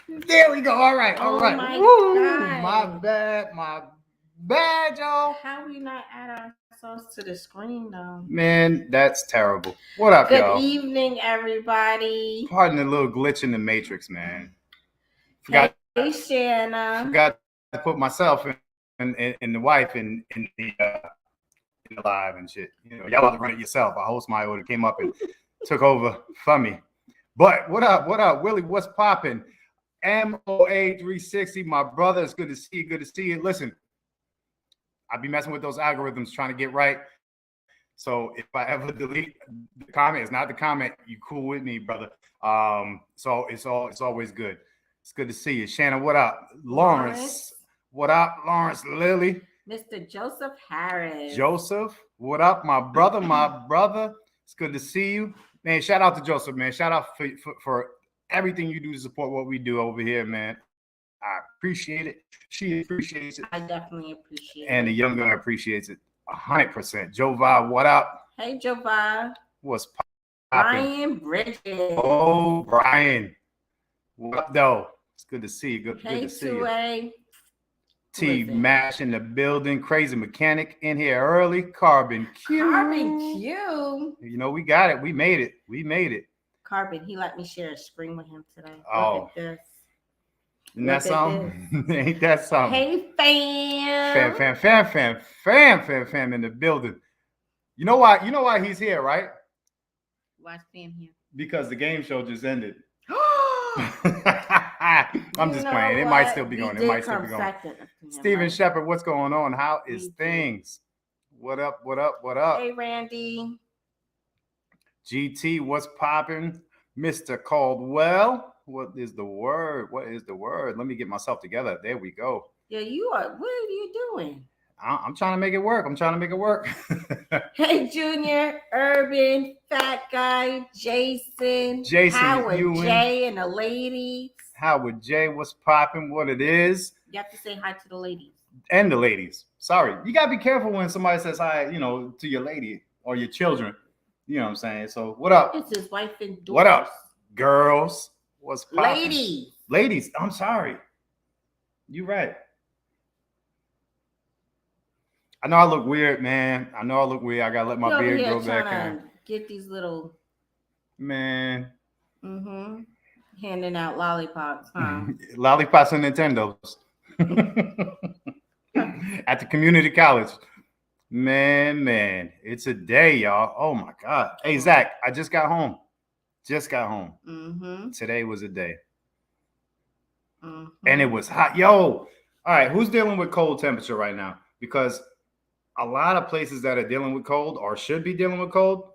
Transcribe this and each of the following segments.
There we go. All right. Oh my Woo, God. my bad, y'all. How we not add ourselves to the screen though? Man, that's terrible. What up, Good y'all? evening, everybody. Pardon the little glitch in the matrix, man. Hey, Forgot Shanna. forgot to put myself and the wife in the live and shit. You know, y'all about to run it yourself. Our host Maya would have came up and took over for me. But what up? What up, Willie? What's popping? MOA 360, my brother. It's good to see you. Good to see you. Listen, I be messing with those algorithms trying to get right. So if I ever delete the comment, it's not the comment. You cool with me, brother. So it's always good. It's good to see you, Shannon. What up, Lawrence? What up, Lawrence Lilly? Mr. Joseph Harris. Joseph, what up, my brother? My brother. It's good to see you, man. Shout out to Joseph, man. Shout out for everything you do to support what we do over here, man. I appreciate it. She appreciates it. I definitely appreciate it. And the young gun appreciates it 100%. Jova, what up? Hey, Jova. What's popping? Brian Bridges. Oh, Brian. What up, though? It's good to see you. Good to see you. Hey, T Mash in the building. Crazy Mechanic in here early. Carbon Q. Carbon Q. You know, we got it. We made it. We made it. Carbon, he let me share a screen with him today. Oh. Look at this. Ain't that something? Ain't that something? Hey, fam. Fam in the building. You know why? You know why he's here, right? Why fam here? Because the game show just ended. I'm just playing. It might still be going. It might still be going. Steven Shepard, what's going on? How is things? What up? What up? What up? Hey, Randy. GT, what's popping? Mr. Caldwell, what is the word? What is the word? Let me get myself together. There we go. Yeah, you are. What are you doing? I'm trying to make it work. I'm trying to make it work. Hey, Junior, Urban, Fat Guy, Jason, Howard Ewan, J, and the ladies. Howard J, what's popping? What it is? You have to say hi to the ladies. And the ladies. Sorry, you gotta be careful when somebody says hi, you know, to your lady or your children. You know what I'm saying? So what up? It's his wife and daughter. What up, girls? What's popping? Ladies. Ladies. I'm sorry. You right. I know I look weird, man. I know I look weird. I gotta let my beard grow back in. Get these little man. Handing out lollipops, huh? Lollipops and Nintendos. At the community college. Man, it's a day, y'all. Oh my God. Hey, Zach, I just got home. Today was a day. And it was hot. Yo, all right, who's dealing with cold temperature right now? Because a lot of places that are dealing with cold or should be dealing with cold,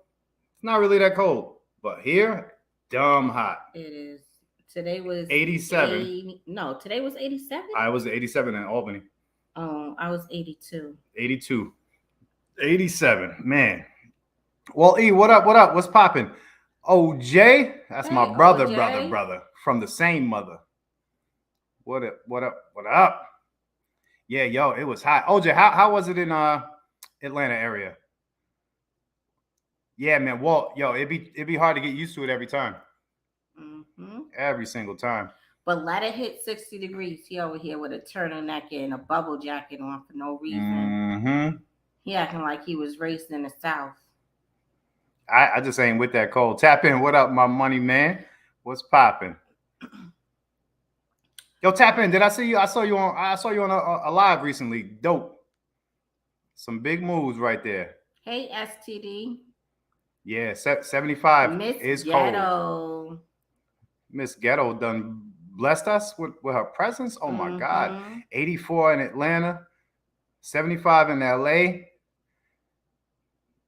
it's not really that cold. But here, dumb hot. It is. Today was 87. No, today was 87? I was 87 in Albany. Oh, I was 82. 87, man. Well, E, what up? What's popping? OJ, that's my brother from the same mother. What up? Yeah, yo, it was hot. OJ, how was it in Atlanta area? Yeah, man. Well, yo, it'd be hard to get used to it every time. Every single time. But let it hit 60 degrees. He over here with a turtleneck and a bubble jacket on for no reason. He acting like he was raised in the South. I just ain't with that cold. Tap in. What up, my money man? What's popping? Yo, tap in. Did I see you? I saw you on a live recently. Dope. Some big moves right there. Hey, STD. Yeah, 75 is Ghetto. Cold. Miss Ghetto done blessed us with her presence. Oh my God. 84 in Atlanta, 75 in LA.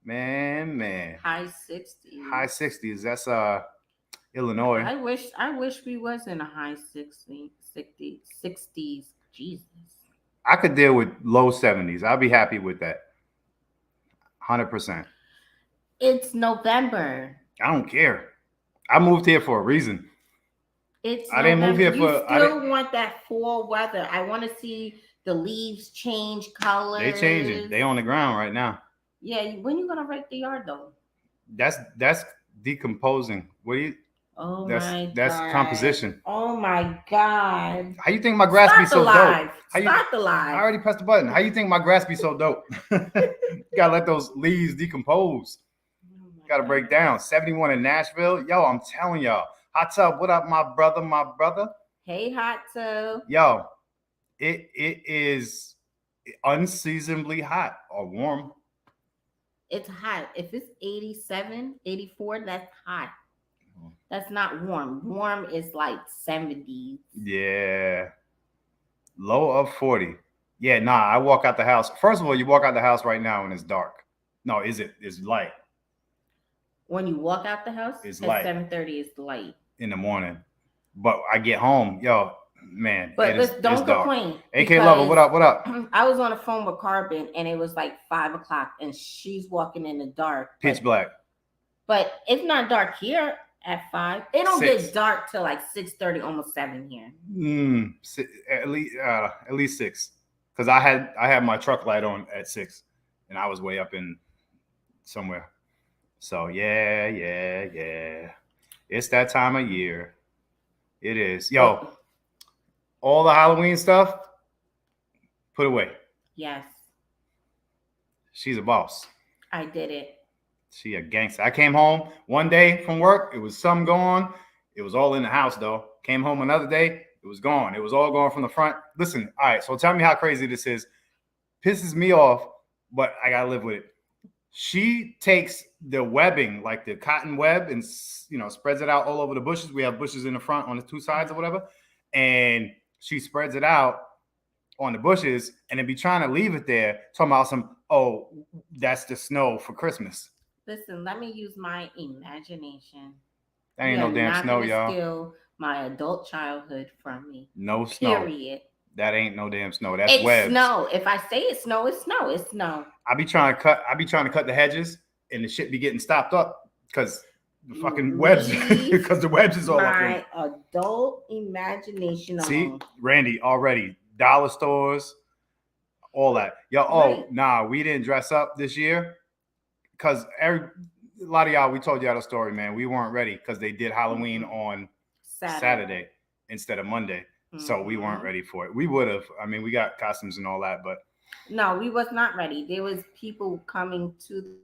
Man. High 60s. High 60s. That's Illinois. I wish we was in a high 60s. Jesus. I could deal with low 70s. I'll be happy with that. 100%. It's November. I don't care. I moved here for a reason. I didn't move here for. I still want that fall weather. I want to see the leaves change colors. They changing. They on the ground right now. Yeah, when you gonna rake the yard though? That's decomposing. What do you? Oh That's my that's God. composition. Oh my God. How you think my grass be so dope? How you, Start the I live. already pressed the button. How you think my grass be so dope? Gotta let those leaves decompose. Oh my Gotta break down. 71 in Nashville. Yo, I'm telling y'all. Hot Tub, what up, my brother? My brother. Hey, Hot Tub. Yo, it is unseasonably hot or warm. It's hot. If it's 87, 84, that's hot. That's not warm. Warm is like 70s. Yeah. Low of 40. Yeah, nah, I walk out the house. First of all, you walk out the house right now and it's dark. No, is it? It's light When you walk out the house, It's at light. 7:30 it's light. in the morning. But I get home, yo, man, But it's don't dark. complain. AK Lover, what up? What up? I was on the phone with Carbon and it was like 5 o'clock and she's walking in the dark. Pitch black. But it's not dark here at 5. It don't 6. get dark till like 6:30, almost 7 here. At least 6. Because I had my truck light on at 6 and I was way up in somewhere. So yeah. It's that time of year. It is. Yo, all the Halloween stuff, put away. Yes. She's a boss. I did it. She a gangster. I came home one day from work. It was some gone. It was all in the house, though. Came home another day. It was gone. It was all gone from the front. Listen, all right, so tell me how crazy this is. Pisses me off, but I got to live with it. She takes the webbing, like the cotton web, and spreads it out all over the bushes. We have bushes in the front on the 2 sides or whatever. And she spreads it out on the bushes and then be trying to leave it there, talking about that's the snow for Christmas. Listen, let me use my imagination. That ain't no damn snow, y'all. Steal my adult childhood from me. No snow. Period. That ain't no damn snow. That's it's webs. Snow. If I say it's snow, it's snow. It's snow. I be trying to cut the hedges, and the shit be getting stopped up because the fucking webs, because the webs is all up in. My adult imagination. See, Randy, already dollar stores, all that. Yo, nah, we didn't dress up this year because a lot of y'all, we told y'all the story, man. We weren't ready because they did Halloween on Saturday instead of Monday. So we weren't ready for it. We would have. I mean, we got costumes and all that, but no, we was not ready. There was people coming to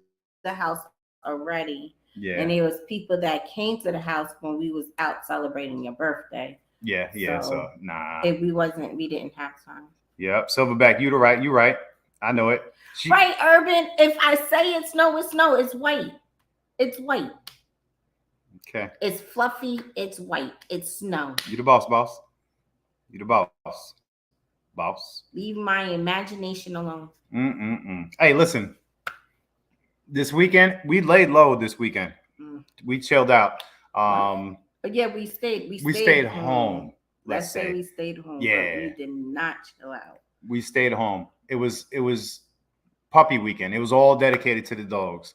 the house already. Yeah. And there was people that came to the house when we was out celebrating your birthday. Yeah. So nah. If we didn't have time. Yep. Silverback, you right. I know it. Right, Urban. If I say it's snow, it's snow. It's white. It's white. Okay. It's fluffy. It's white. It's snow. You the boss. You the boss. Leave my imagination alone. Hey, listen. This weekend, we laid low this weekend. We chilled out. But yeah, we stayed home. Let's say we stayed home. Yeah. But we did not chill out. We stayed home. It was puppy weekend. It was all dedicated to the dogs.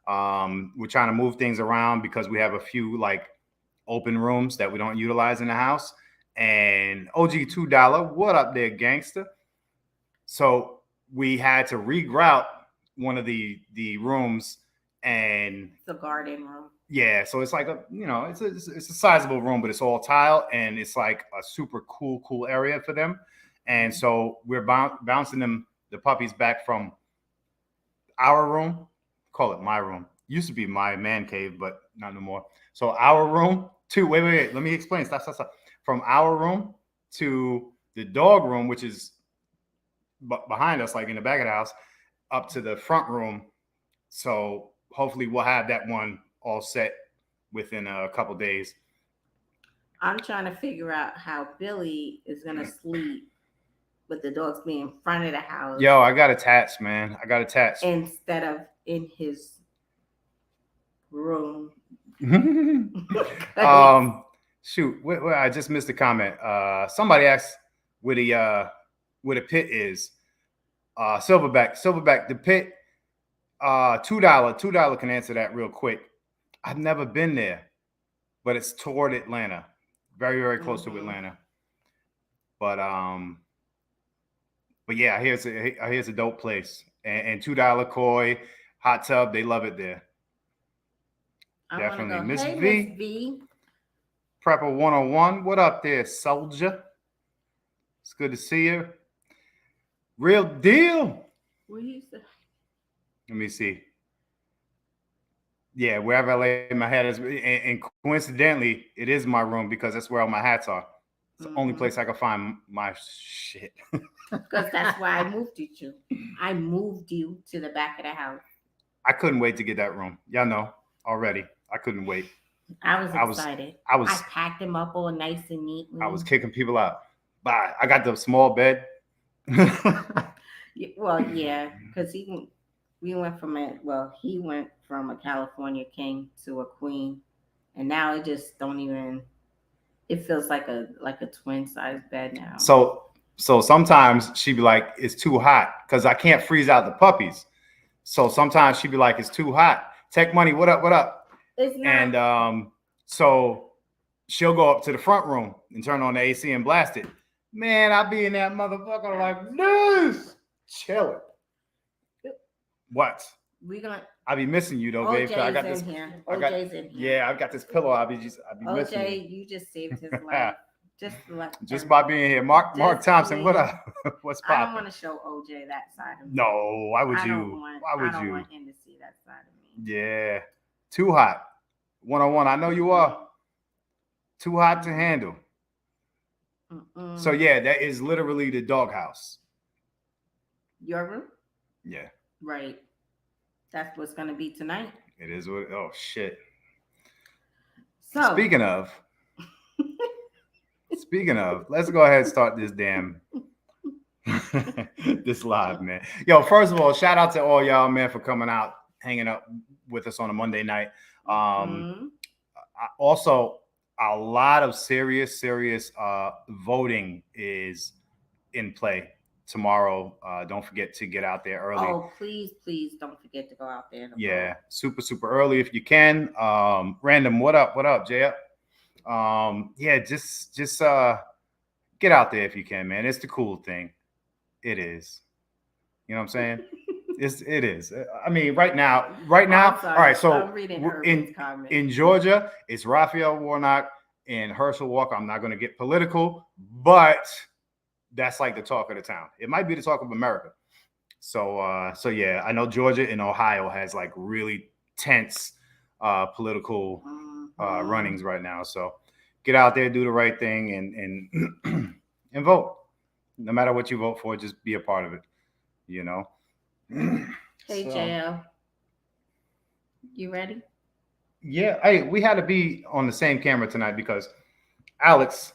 We're trying to move things around because we have a few like open rooms that we don't utilize in the house. And OG $2, what up there, gangster? So we had to regrout one of the rooms, and it's a garden room. Yeah, so it's like it's a sizable room, but it's all tile, and it's like a super cool area for them. And so we're bouncing the puppies back from our room. Call it my room. Used to be my man cave, but not no more. So our room to wait. Let me explain. Stop. From our room to the dog room, which is behind us, like in the back of the house, up to the front room. So hopefully we'll have that one all set within a couple days. I'm trying to figure out how Billy is going to sleep with the dogs being in front of the house. Yo, I got attached, man. Instead of in his room. Shoot, I just missed a comment. Somebody asked where the pit is. Silverback, the pit. $2 can answer that real quick. I've never been there, but it's toward Atlanta, very, very close to Atlanta. But yeah, here's a dope place, and $2 koi, hot tub, they love it there. Definitely, Miss V. Prepper 101. What up there, soldier? It's good to see you. Real deal. What you say? Let me see. Yeah, wherever I lay my hat is, and coincidentally, it is my room because that's where all my hats are. It's the only place I can find my shit. Because that's why I moved you to. I moved you to the back of the house. I couldn't wait to get that room. Y'all know already. I couldn't wait. I was excited. I packed them up all nice and neatly. I was kicking people out. Bye. I got the small bed. Well, yeah, because he went from a California king to a queen, and now it just don't even. It feels like a twin size bed now. So sometimes she'd be like, "It's too hot," because I can't freeze out the puppies. So sometimes she'd be like, "It's too hot." Tech Money, what up? What up? It's not. And so she'll go up to the front room and turn on the AC and blast it. Man, I'll be in that motherfucker like this, chilling. What? I'll be missing you though, babe. I got this. OJ's in here. Yeah, I've got this pillow. I'll be missing you. OJ, you just saved his life. Just by being here. Mark Thompson, what up? What's poppin'? I don't want to show OJ that side of me. No, why would you? Why would you? I don't want him to see that side of me. Yeah. Too hot. 101. I know you are. Too hot to handle. So yeah, that is literally the doghouse. Your room? Yeah. Right. That's what's gonna be tonight. It is what. Oh shit. So speaking of, let's go ahead and start this damn this live, man. Yo, first of all, shout out to all y'all, man, for coming out, hanging up with us on a Monday night. Also, a lot of serious voting is in play tomorrow. Don't forget to get out there early. Oh, please don't forget to go out there. Yeah, super early if you can. Random, what up, Jay? Yeah, just get out there if you can, man. It's the cool thing. It is. You know what I'm saying? It is. I mean, right now. All right. So in Georgia, it's Raphael Warnock and Herschel Walker. I'm not going to get political, but that's like the talk of the town. It might be the talk of America. So yeah, I know Georgia and Ohio has like really tense political runnings right now. So get out there, do the right thing, and vote. No matter what you vote for, just be a part of it. You know. Hey, JL, you ready? Yeah. Hey, we had to be on the same camera tonight because Alex,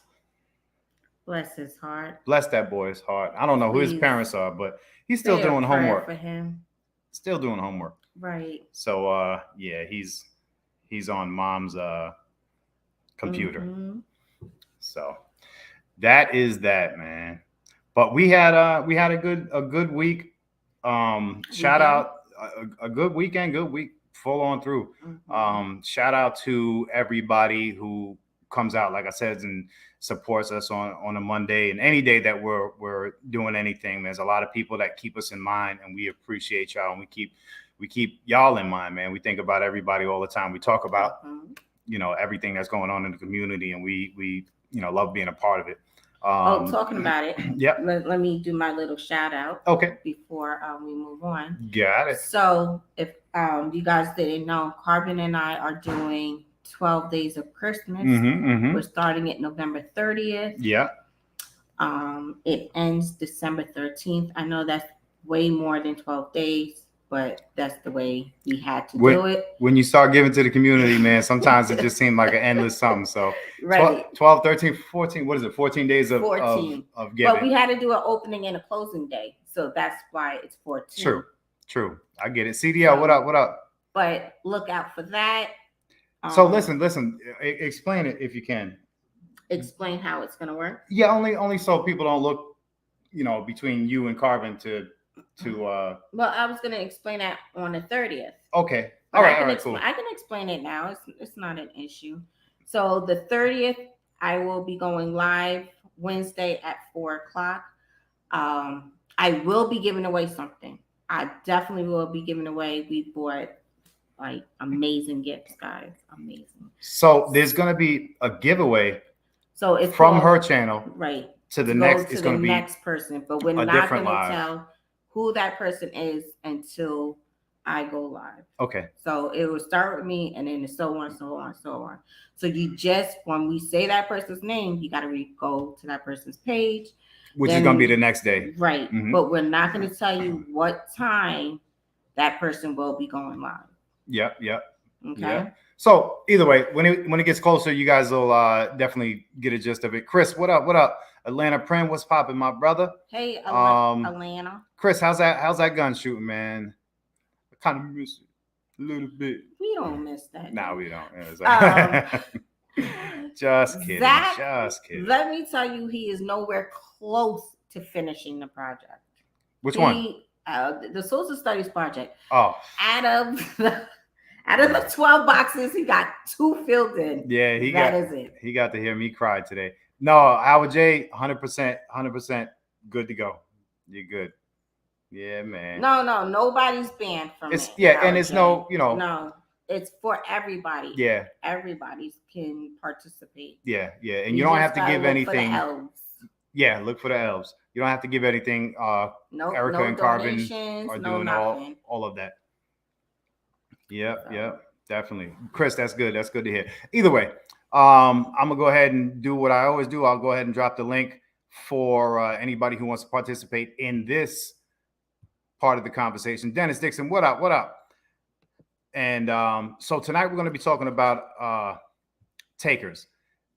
bless his heart. Bless that boy's heart. I don't know who his parents are, but he's still doing homework. For him. Still doing homework. Right. So yeah, he's on mom's computer. So that is that, man. But we had a good week. Shout out a good weekend, good week, full on through. Shout out to everybody who comes out, like I said, and supports us on a Monday and any day that we're doing anything. There's a lot of people that keep us in mind, and we appreciate y'all, and we keep y'all in mind, man. We think about everybody all the time. We talk about everything that's going on in the community, and we love being a part of it. Talking about it. Yep. Let me do my little shout out. Okay. Before we move on. Got it. So if you guys didn't know, Carbon and I are doing 12 Days of Christmas. We're starting it November 30th. Yeah. It ends December 13th. I know that's way more than 12 days. But that's the way we had to do it. When you start giving to the community, man, sometimes it just seemed like an endless something. So right. 12, 13, 14, what is it? 14 days of giving. But we had to do an opening and a closing day. So that's why it's 14. True. I get it. CDL, what up? But look out for that. So listen, explain it if you can. Explain how it's going to work? Yeah, only so people don't look, between you and Carbon to well, I was going to explain that on the 30th. Okay. All right, cool. I can explain it now. It's not an issue. So the 30th, I will be going live Wednesday at 4:00. I will be giving away something. I definitely will be giving away. We bought like amazing gifts, guys. Amazing. So there's gonna be a giveaway So it's from called, her channel right, to the to next. go It's to gonna the be next person, but we're a not different gonna live. tell who that person is until I go live. Okay. So it will start with me, and then so on, so on, so on. So you just, when we say that person's name, you got to go to that person's page, Which is gonna be the next day, right? Mhm. But we're not going to tell you what time that person will be going live. Yep. Okay. Yeah. So either way, when it gets closer, you guys will definitely get a gist of it. Chris, what up? What up? Atlanta Prim, what's popping, my brother? Hey, Atlanta. Chris, how's that gun shooting, man? I kind of miss it a little bit. We don't miss that. No, we don't. Just kidding. Zach, just kidding. Let me tell you, he is nowhere close to finishing the project. Which one? The Social Studies project. Oh. Out of the 12 boxes, he got 2 filled in. Yeah, that is it. He got to hear me cry today. No, Howard J, 100% good to go. You're good. Yeah, man. No, nobody's banned from it. Yeah, and it's no, No, it's for everybody. Yeah. Everybody can participate. Yeah, and you don't have to give anything. Yeah, look for the elves. You don't have to give anything. Erica and Carbon are doing all of that. Yep, definitely. Chris, that's good. That's good to hear. Either way, I'm gonna go ahead and do what I always do. I'll go ahead and drop the link for anybody who wants to participate in this part of the conversation. Dennis Dixon, what up? What up? And so tonight we're going to be talking about takers.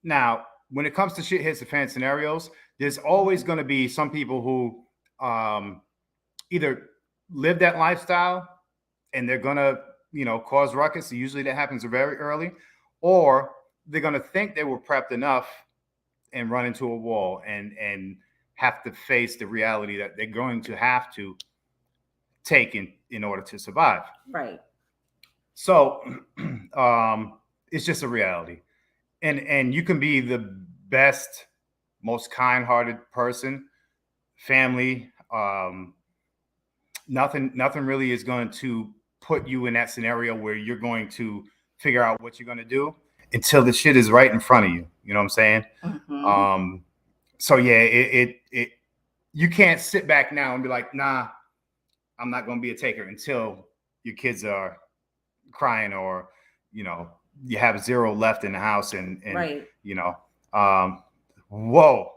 Now, when it comes to shit hits the fan scenarios, there's always going to be some people who either live that lifestyle and they're going to, cause ruckus. Usually that happens very early, or they're going to think they were prepped enough and run into a wall and have to face the reality that they're going to have to take in order to survive. Right. So it's just a reality. And you can be the best, most kind-hearted person, family. Nothing really is going to put you in that scenario where you're going to figure out what you're going to do until the shit is right in front of you. You know what I'm saying? Mm-hmm. So yeah, it you can't sit back now and be like, nah, I'm not going to be a taker until your kids are crying, or you have 0 left in the house, and right. Whoa,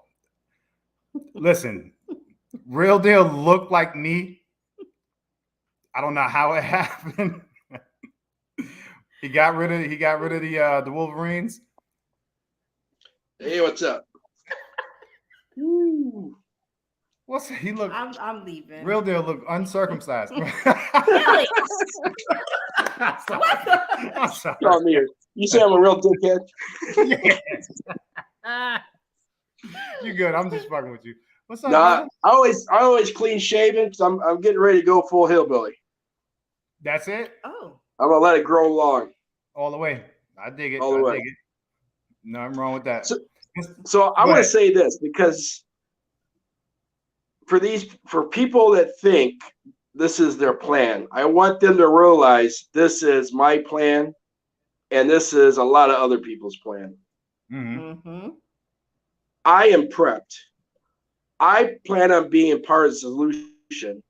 listen, real deal looked like me. I don't know how it happened. he got rid of the Wolverines. Hey, what's up? Woo. He look? I'm leaving. Real deal look uncircumcised. Really? I'm sorry. You say I'm a real dickhead? Yes. You're good. I'm just fucking with you. What's up? Nah, I always clean shaven because I'm getting ready to go full hillbilly. That's it? Oh. I'm gonna let it grow long. All the way. I dig it. All the way. Dig it. Nothing wrong with that. So I want to say this, because for people that think this is their plan, I want them to realize this is my plan, and this is a lot of other people's plan. Mm-hmm. Mm-hmm. I am prepped. I plan on being part of the solution.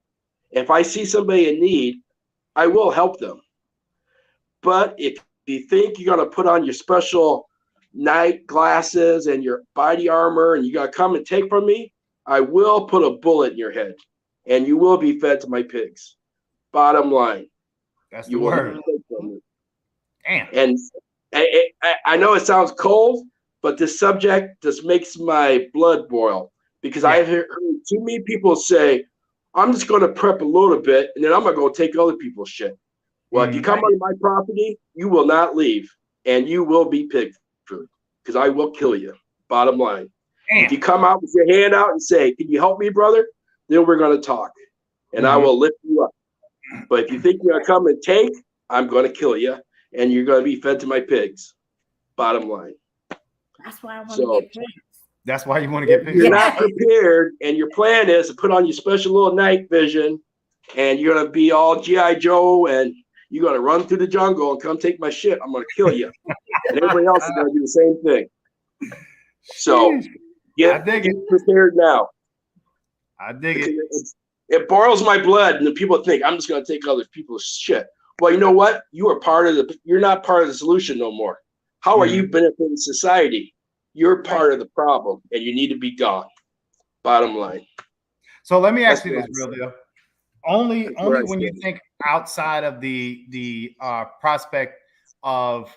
If I see somebody in need, I will help them. But if you think you're going to put on your special night glasses and your body armor and you got to come and take from me, I will put a bullet in your head and you will be fed to my pigs. Bottom line. That's the word. Damn. And I know it sounds cold, but this subject just makes my blood boil, because I've heard too many people say, I'm just going to prep a little bit and then I'm going to go take other people's shit. Well, if you come on my property, you will not leave and you will be pig food, because I will kill you. Bottom line. Damn. If you come out with your hand out and say, can you help me, brother? Then we're going to talk and I will lift you up. But if you think you're going to come and take, I'm going to kill you and you're going to be fed to my pigs. Bottom line. That's why I want to get pigs. That's why you want to get pigs. You're not prepared, and your plan is to put on your special little night vision, and you're going to be all G.I. Joe, and You're going to run through the jungle and come take my shit. I'm going to kill you. And everybody else is going to do the same thing. So get prepared now. I dig it. It boils my blood, and the people think I'm just going to take other people's shit. Well, you know what? You're not part of the solution no more. How are you benefiting society? You're part of the problem, and you need to be gone. Bottom line. So let me ask you this, real deal. Only when you think outside of the prospect of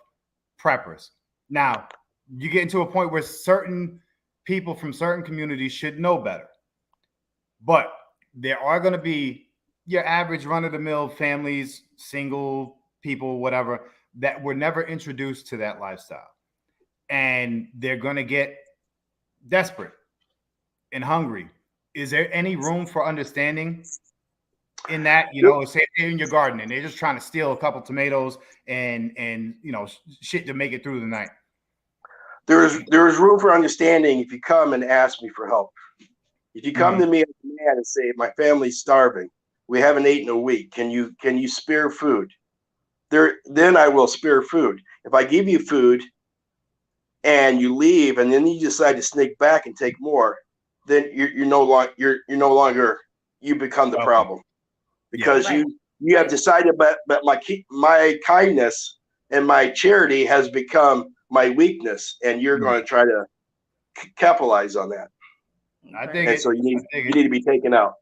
preppers. Now, you get into a point where certain people from certain communities should know better. But there are going to be your average run-of-the-mill families, single people, whatever, that were never introduced to that lifestyle. And they're going to get desperate and hungry. Is there any room for understanding in that? You know, say they're in your garden and they're just trying to steal a couple tomatoes and you know, shit to make it through the night. There is room for understanding if you come and ask me for help. If you come to me as a man and say, my family's starving, we haven't eaten a week, can you spare food? Then I will spare food. If I give you food and you leave and then you decide to sneak back and take more, then you're no longer you become the problem, because you have decided that my kindness and my charity has become my weakness, and you're going to try to capitalize on that. I think and so you need to be taken out.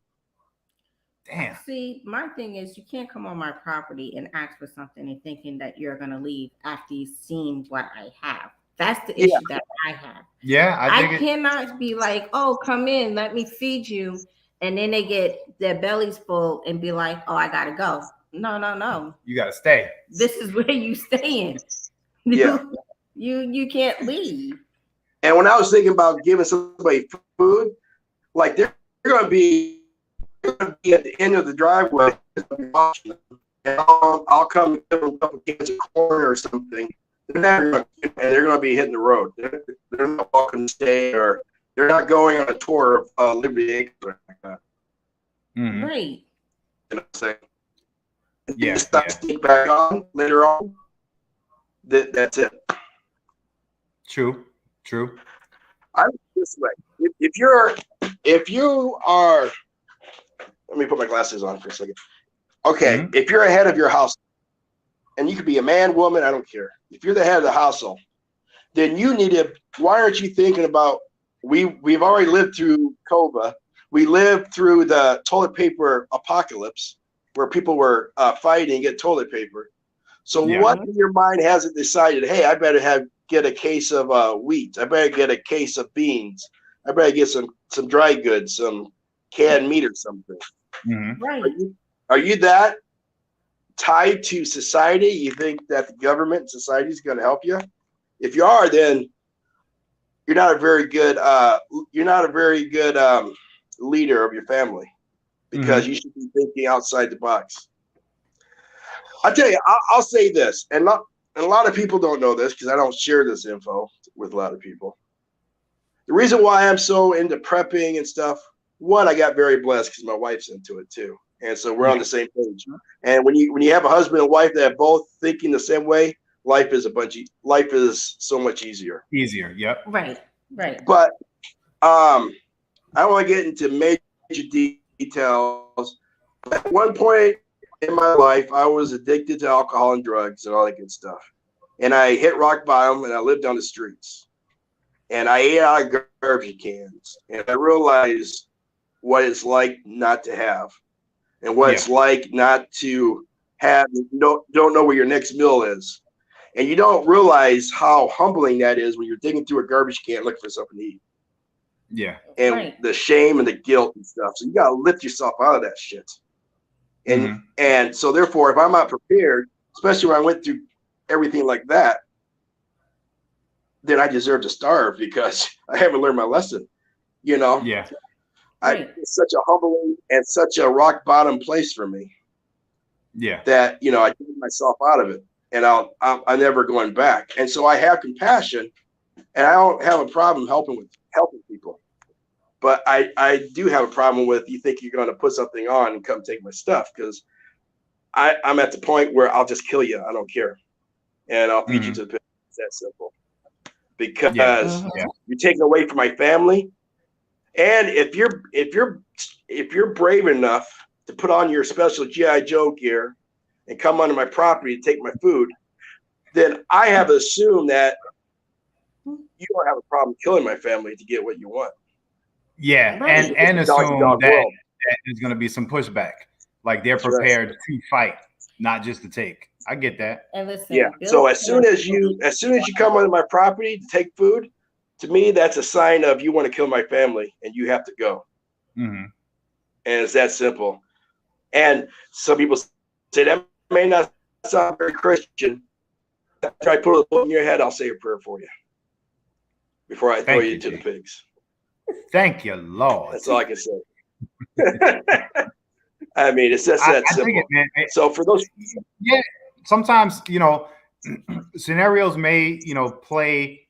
Damn. See, my thing is, you can't come on my property and ask for something and thinking that you're going to leave after you've seen what I have. That's the issue that I have. Yeah, I cannot be like, oh, come in, let me feed you. And then they get their bellies full and be like, oh, I got to go. No. You got to stay. This is where you staying. Yeah. You can't leave. And when I was thinking about giving somebody food, like they're going to be at the end of the driveway, and I'll come give them a couple cans of corn or something. They're going to be hitting the road. They're not walking the state, or they're not going on a tour of Liberty Acres or like that. Mm-hmm. Right. You know what I'm saying? Yeah. Sneak back on later on. That's it. True. I look this way. If you are, let me put my glasses on for a second. Okay, if you're ahead of your house, and you could be a man, woman, I don't care. If you're the head of the household, then you need to. Why aren't you thinking about? We've already lived through COVID. We lived through the toilet paper apocalypse, where people were fighting to get toilet paper. So what in your mind hasn't decided? Hey, I better get a case of wheat. I better get a case of beans. I better get some dry goods, some canned meat or something. Mm-hmm. Right. Are you that tied to society? You think that the government and society is going to help you? If you are, then you're not a very good leader of your family, because you should be thinking outside the box. I'll tell you, I'll say this, and a lot of people don't know this because I don't share this info with a lot of people. The reason why I'm so into prepping and stuff, one, I got very blessed because my wife's into it too. And so we're on the same page. And when you have a husband and wife that are both thinking the same way, life is so much easier. Yep. Right. But I don't want to get into major details. At one point in my life, I was addicted to alcohol and drugs and all that good stuff. And I hit rock bottom, and I lived on the streets. And I ate out of garbage cans. And I realized what it's like not to have. And what it's like not to have, don't know where your next meal is. And you don't realize how humbling that is when you're digging through a garbage can looking for something to eat. Yeah. And the shame and the guilt and stuff. So you got to lift yourself out of that shit. And so therefore, if I'm not prepared, especially when I went through everything like that, then I deserve to starve because I haven't learned my lesson, you know? Yeah. It's such a humbling and such a rock bottom place for me. Yeah. That, I dig myself out of it, and I'm never going back. And so I have compassion, and I don't have a problem helping people. But I do have a problem with, you think you're going to put something on and come take my stuff, because I'm at the point where I'll just kill you. I don't care, and I'll feed you to the pigs. It's that simple. Because you're taking away from my family, and if you're brave enough to put on your special GI Joe gear and come onto my property to take my food, then I have assumed that you don't have a problem killing my family to get what you want. Yeah, and assume that there's going to be some pushback, like they're prepared to fight, not just to take. I get that. And listen, yeah. So as soon as you come onto my property to take food, to me that's a sign of you want to kill my family and you have to go. Mm-hmm. And it's that simple. And some people say that may not sound very Christian. After I put a bullet in your head, I'll say a prayer for you before I throw you to the pigs. Thank you, Lord. That's all I can say. I mean, it's just that simple. So for those, yeah, sometimes scenarios may play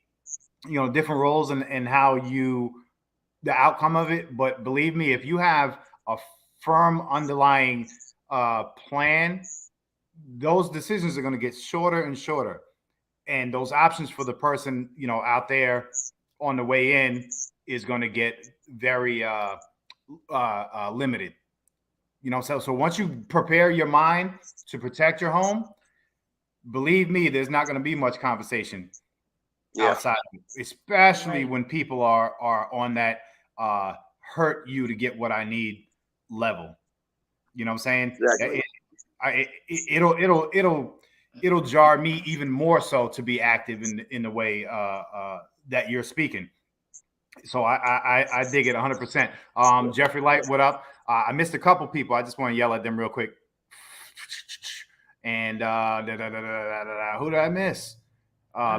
different roles in how the outcome of it. But believe me, if you have a firm underlying plan, those decisions are going to get shorter and shorter, and those options for the person out there on the way in is going to get very limited. So once you prepare your mind to protect your home, believe me, there's not going to be much conversation outside of it, especially when people are on that hurt you to get what I need level. You know what I'm saying? Exactly. It'll jar me even more so to be active in the way that you're speaking. So I dig it 100%. Jeffrey Light, what up? I missed a couple people. I just want to yell at them real quick. And who did I miss?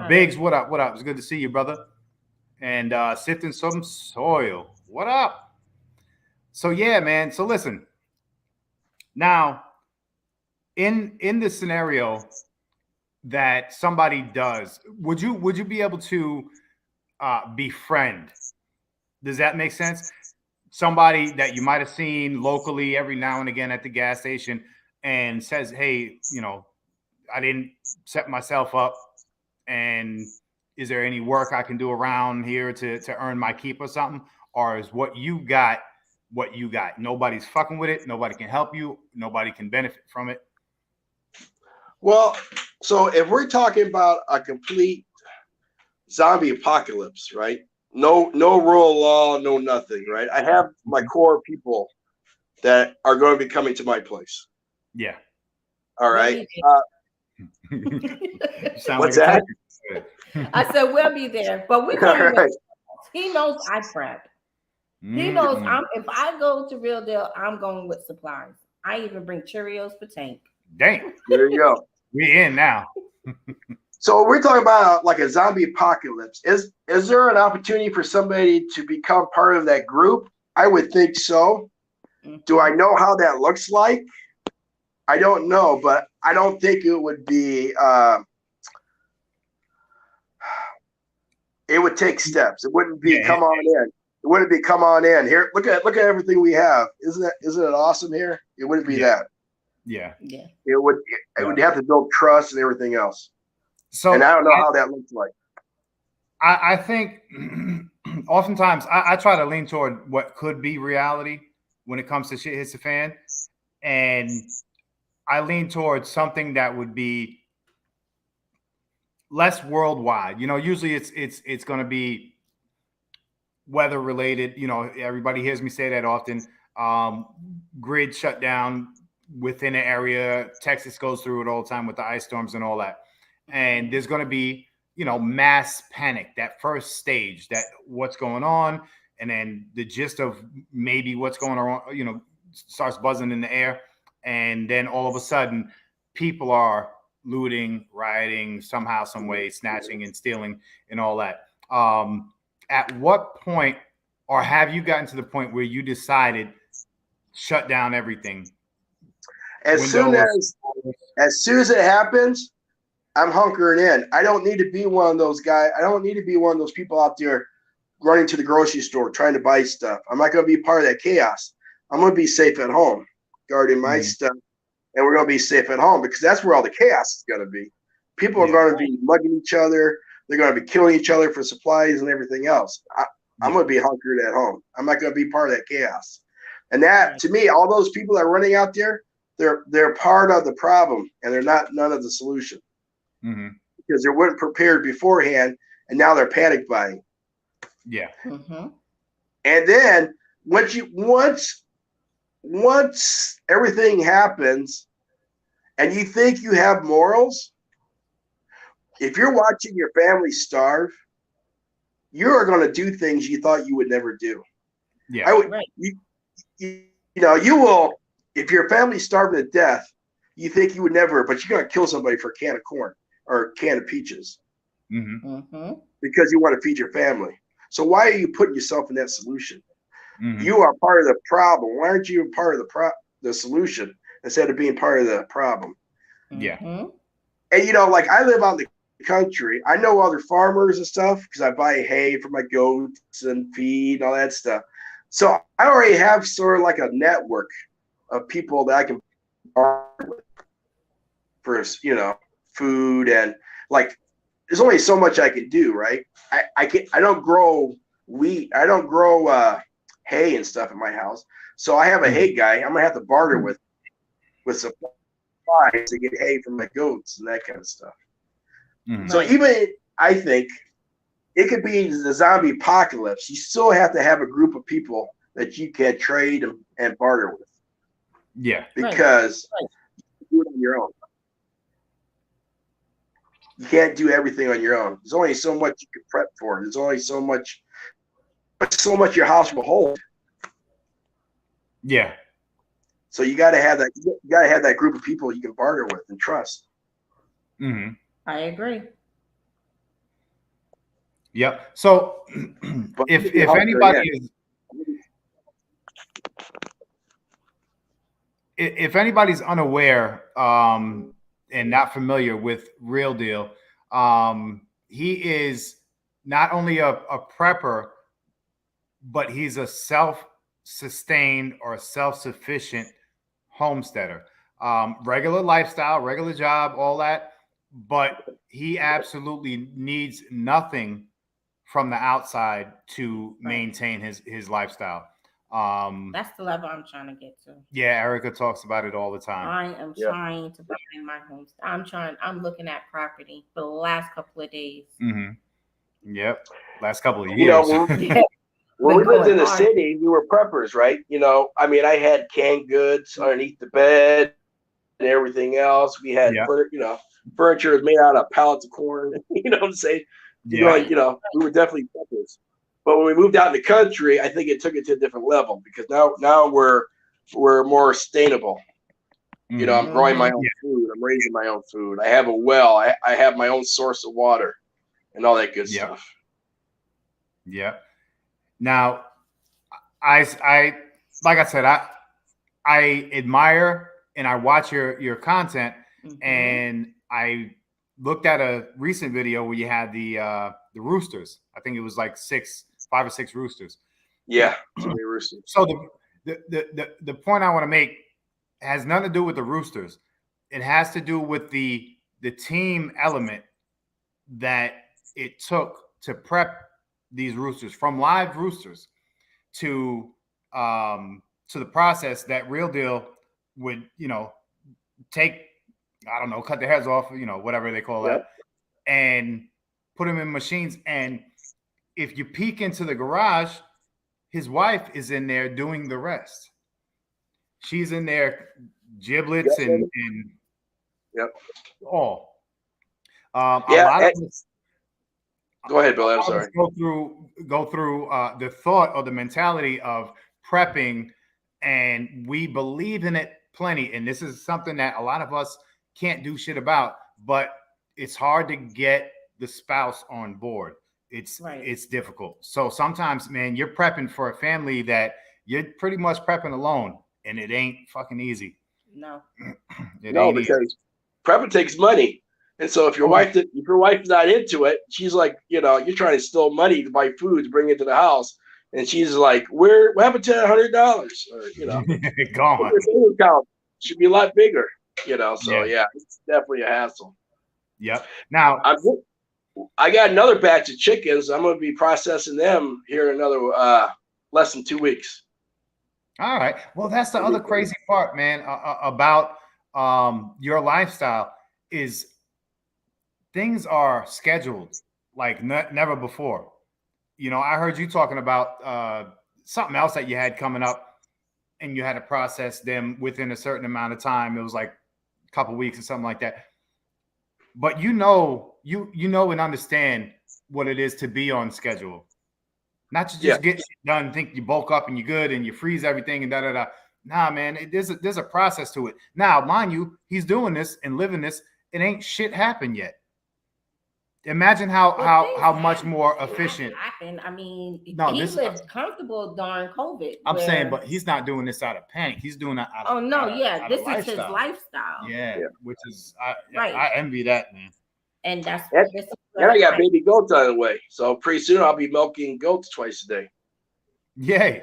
Biggs, what up? What up? It's good to see you, brother. And Sifting Some Soil, what up? So yeah, man. So listen. Now, in this scenario that somebody does, would you be able to befriend? Does that make sense? Somebody that you might have seen locally every now and again at the gas station and says, hey, I didn't set myself up, and is there any work I can do around here to earn my keep or something? Or is what you got what you got? Nobody's fucking with it. Nobody can help you. Nobody can benefit from it. Well, so if we're talking about a complete zombie apocalypse, right? No rule of law, no nothing, right? I have my core people that are going to be coming to my place. Yeah. All right. What's that? I said we'll be there, but we right. He knows I prep. He knows if I go to Real Deal, I'm going with supplies. I even bring Cheerios for Tank. Dang. There you go. We're in now. So we're talking about like a zombie apocalypse. Is there an opportunity for somebody to become part of that group? I would think so. Mm-hmm. Do I know how that looks like? I don't know, but I don't think it would be. It would take steps. It wouldn't be come on in. It wouldn't be come on in. Here, look at everything we have. Isn't it awesome here? It wouldn't be that. Yeah. It would have to build trust and everything else. So, and I don't know how that looks like. I think oftentimes I try to lean toward what could be reality when it comes to shit hits the fan, and I lean towards something that would be less worldwide. Usually it's going to be weather related. Everybody hears me say that often. Grid shut down within an area. Texas goes through it all the time with the ice storms and all that. And there's going to be, mass panic, that first stage, that what's going on. And then the gist of maybe what's going on, starts buzzing in the air. And then all of a sudden people are looting, rioting, somehow, some way, snatching and stealing and all that. At what point, or have you gotten to the point where you decided shut down everything? As soon as it happens, I'm hunkering in. I don't need to be one of those guys. I don't need to be one of those people out there running to the grocery store trying to buy stuff. I'm not going to be part of that chaos. I'm going to be safe at home, guarding my stuff and we're going to be safe at home, because that's where all the chaos is going to be. People are going to be mugging each other. They're going to be killing each other for supplies and everything else. I'm going to be hunkered at home. I'm not going to be part of that chaos. And that, to me, all those people that are running out there, they're part of the problem, and they're not none of the solution, because they weren't prepared beforehand, and now they're panic buying. Yeah. And then once everything happens, and you think you have morals, if you're watching your family starve, you are going to do things you thought you would never do. Yeah. You will, if your family's starving to death, you think you would never, but you're going to kill somebody for a can of corn or a can of peaches because you want to feed your family. So why are you putting yourself in that solution? You are part of the problem. Why aren't you part of the solution instead of being part of the problem? Yeah. And, like, I live out in the country. I know other farmers and stuff because I buy hay for my goats and feed and all that stuff. So I already have sort of like a network of people that I can barter with for, food, and, like, there's only so much I can do, right? I don't grow wheat. I don't grow hay and stuff in my house. So I have a hay guy. I'm gonna have to barter with supplies to get hay for my goats and that kind of stuff. So even, I think, it could be the zombie apocalypse. You still have to have a group of people that you can trade and barter with. Yeah. Because you do it on your own. You can't do everything on your own. There's only so much you can prep for. There's only so much your house will hold. Yeah. So you got to have that. You got to have that group of people you can barter with and trust. I agree. Yep. So if anybody is, if anybody's unaware and not familiar with Real Deal, he is not only a prepper, but he's a self-sustained or self-sufficient homesteader. Regular lifestyle, regular job, all that, but he absolutely needs nothing from the outside to maintain his lifestyle. That's the level I'm trying to get to. Yeah, Erica talks about it all the time. I am trying to buy my home. I'm looking at property for the last couple of days. Yep. Last couple of years. When we lived in the city, we were preppers, right? I mean, I had canned goods underneath the bed and everything else. We had, furniture was made out of pallets of corn. You know what I'm saying? We were definitely preppers. But when we moved out in the country, I think it took it to a different level, because now we're more sustainable. I'm growing my own food. I'm raising my own food. I have a well. I have my own source of water and all that good stuff. Yeah. Now, I like I said, I admire and I watch your content, and I looked at a recent video where you had the roosters. I think it was like 5 or 6 roosters. Yeah, roosters. So the point I want to make has nothing to do with the roosters. It has to do with the team element that it took to prep these roosters, from live roosters to the process that Real Deal would, take, I don't know, cut their heads off, whatever they call that, and put them in machines. And if you peek into the garage, his wife is in there doing the rest. She's in there, giblets and all. Go ahead, Bill. I'm sorry. Go through the thought or the mentality of prepping, and we believe in it plenty. And this is something that a lot of us can't do shit about, but it's hard to get the spouse on board. It's difficult. So sometimes, man, you're prepping for a family that you're pretty much prepping alone, and it ain't fucking easy. No. Because prepping takes money. And so if your wife is not into it, she's like, you're trying to steal money to buy food to bring into the house, and she's like, what happened to $100? Or gone. Your account should be a lot bigger. So yeah, it's definitely a hassle. Yep. Now I got another batch of chickens. I'm going to be processing them here in another less than 2 weeks. All right. Well, that's the other crazy part, man, about your lifestyle is things are scheduled like never before. I heard you talking about something else that you had coming up, and you had to process them within a certain amount of time. It was like a couple weeks or something like that. But you know and understand what it is to be on schedule. Not to just get shit done, think you bulk up and you're good and you freeze everything and da-da-da. Nah, man, there's a process to it. Now, mind you, he's doing this and living this. It ain't shit happened yet. Imagine how much more efficient. Happened. I mean, he lived comfortable during COVID. I'm saying, but he's not doing this out of panic. He's doing that out of this is his lifestyle. Yeah, which is I envy that, man. And that's and I got baby goats on the way, so pretty soon I'll be milking goats twice a day. Yay!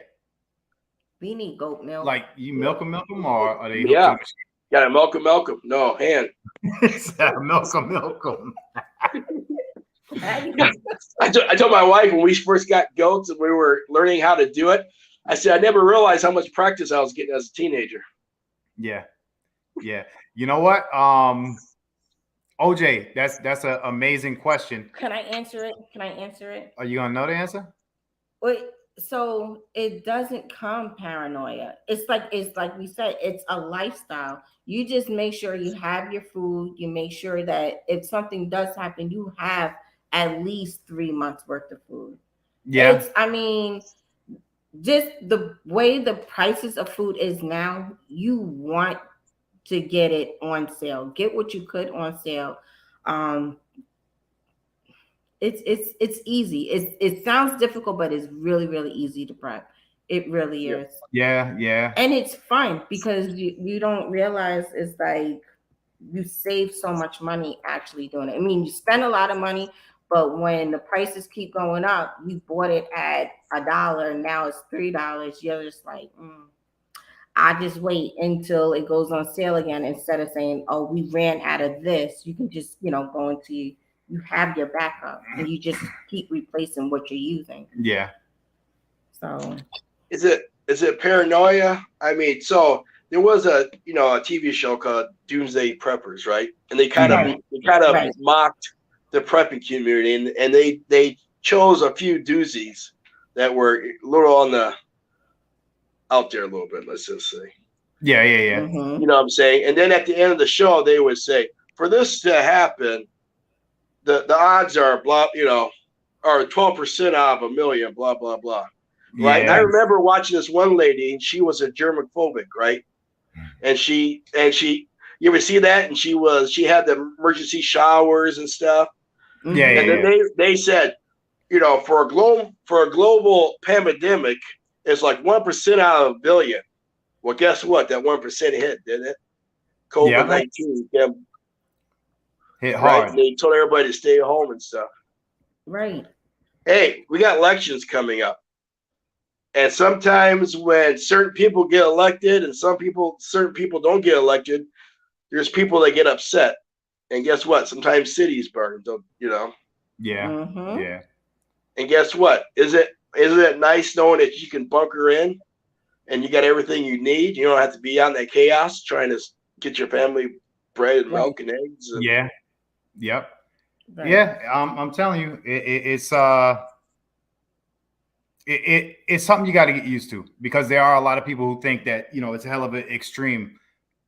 We need goat milk. Like you milk them, or are they? Yeah, gotta milk them. No, hand. milk them. I told my wife when we first got goats and we were learning how to do it, I said I never realized how much practice I was getting as a teenager. Yeah. You know what? OJ, that's an amazing question. Can I answer it? Are you gonna know the answer? Wait, so it doesn't come paranoia. It's like we said, it's a lifestyle. You just make sure you have your food. You make sure that if something does happen, you have at least 3 months worth of food. Yeah. Just the way the prices of food is now, you want to get it on sale. Get what you could on sale. It's easy. It sounds difficult, but it's really, really easy to prep. It really is. Yeah. And it's fun because you don't realize it's like you save so much money actually doing it. I mean, you spend a lot of money, but when the prices keep going up, you bought it at $1, now it's $3. You're just like, I just wait until it goes on sale again instead of saying, oh, we ran out of this. You can just, go into, you have your backup and you just keep replacing what you're using. Yeah. So is it paranoia? I mean, so there was a TV show called Doomsday Preppers, right? And they kind of mocked the prepping community, and they chose a few doozies that were a little on the out there a little bit, let's just say. Yeah. Mm-hmm. You know what I'm saying? And then at the end of the show, they would say, for this to happen, the odds are blah, are 12% out of a million, blah, blah, blah. Yeah. Right. And I remember watching this one lady, and she was a germophobic, right? And she you ever see that? And she had the emergency showers and stuff. Yeah. And then they said, for a global pandemic, it's like 1% out of a billion. Well, guess what? That 1% hit, didn't it? COVID-19 hit hard. Right? They told everybody to stay home and stuff. Right. Hey, we got elections coming up. And sometimes when certain people get elected and certain people don't get elected, there's people that get upset. And guess what? Sometimes cities burn, Yeah. Mm-hmm. Yeah. And guess what? Isn't it nice knowing that you can bunker in and you got everything you need? You don't have to be out in that chaos trying to get your family bread and milk and eggs. Yeah. Yep. Right. Yeah. I'm telling you, it's something you got to get used to, because there are a lot of people who think that, it's a hell of an extreme,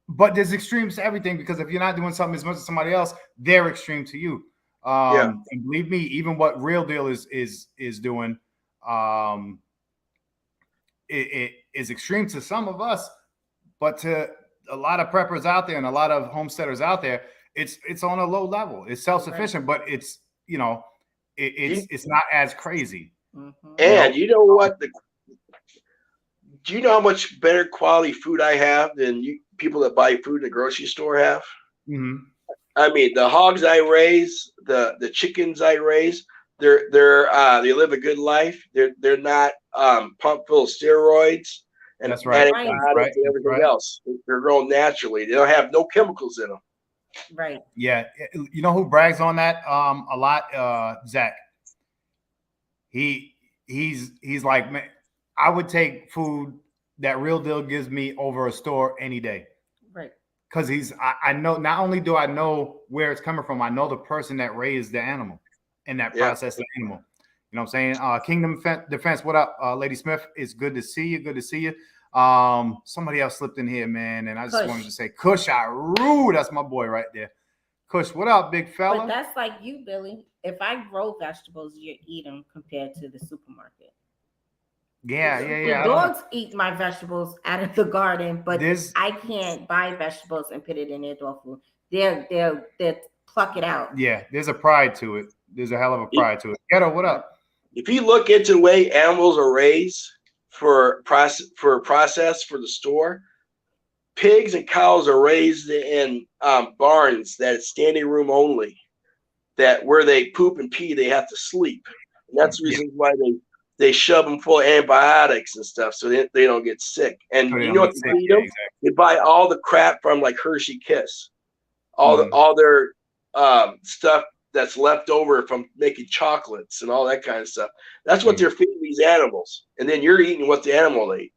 but there's extremes to everything, because if you're not doing something as much as somebody else, they're extreme to you. And believe me, even what Real Deal is doing, it is extreme to some of us, but to a lot of preppers out there and a lot of homesteaders out there, it's on a low level. It's self-sufficient, but it's it's not as crazy. Mm-hmm. And you know what? Do you know how much better quality food I have than people that buy food in the grocery store have? Mm-hmm. I mean, the hogs I raise, the chickens I raise, they live a good life. They're not pumped full of steroids. and That's right. antibiotics and everything else. They're grown naturally. They don't have no chemicals in them. Right. Yeah. You know who brags on that a lot? Zach. He's like, man, I would take food that Real Deal gives me over a store any day. Right. Because I know, not only do I know where it's coming from, I know the person that raised the animal and that processed the animal. You know what I'm saying? Kingdom Defense, what up, Lady Smith? It's good to see you. Good to see you. Somebody else slipped in here, man, and I just wanted to say, Kush, that's my boy right there. Kush, what up, big fella? But that's like you, Billy. If I grow vegetables, you eat them compared to the supermarket. Yeah. The dogs eat my vegetables out of the garden, but I can't buy vegetables and put it in their dog food. They'll pluck it out. Yeah, there's a pride to it. There's a hell of a pride to it. Ghetto, what up? If you look into the way animals are raised for process for the store, pigs and cows are raised in barns that is standing room only. That where they poop and pee, they have to sleep. And that's the reason why they shove them full of antibiotics and stuff so they don't get sick. And you know what they feed them? Exactly. They buy all the crap from like Hershey Kiss, all their stuff that's left over from making chocolates and all that kind of stuff. That's what they're feeding these animals. And then you're eating what the animal ate.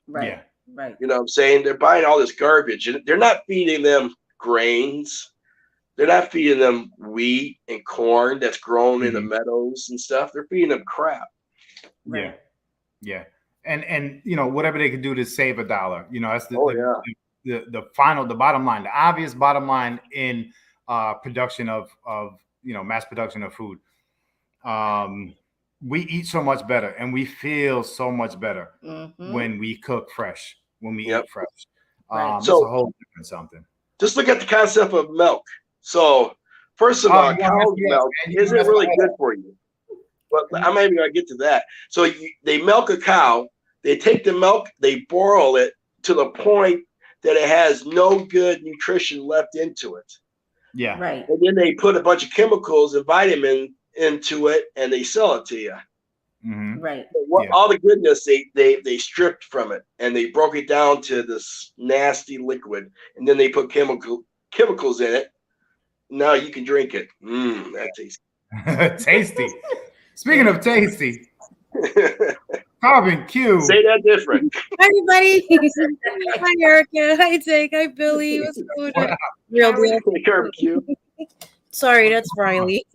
Right. Yeah. Right. You know what I'm saying? They're buying all this garbage and they're not feeding them grains. They're not feeding them wheat and corn that's grown in the meadows and stuff. They're feeding them crap. Right. Yeah. And you know, whatever they can do to save $1. You know, that's the bottom line, the obvious bottom line in production of mass production of food. We eat so much better and we feel so much better when we cook fresh, when we eat fresh. It's a whole different something. Just look at the concept of milk. So first of all, cow's milk isn't really good for you. But I'm not even going to get to that. So they milk a cow, they take the milk, they boil it to the point that it has no good nutrition left into it. Yeah. Right. And then they put a bunch of chemicals and vitamin into it and they sell it to you. Mm-hmm. Right. So all the goodness they stripped from it and they broke it down to this nasty liquid and then they put chemicals in it. Now you can drink it. That tastes tasty. Speaking of tasty, Carbon Q. Say that different. Hi, everybody. Hi, Erica. Hi, Jake. Hi, Billy. What's going on? Real deal. Carbon Q. Sorry, that's Riley.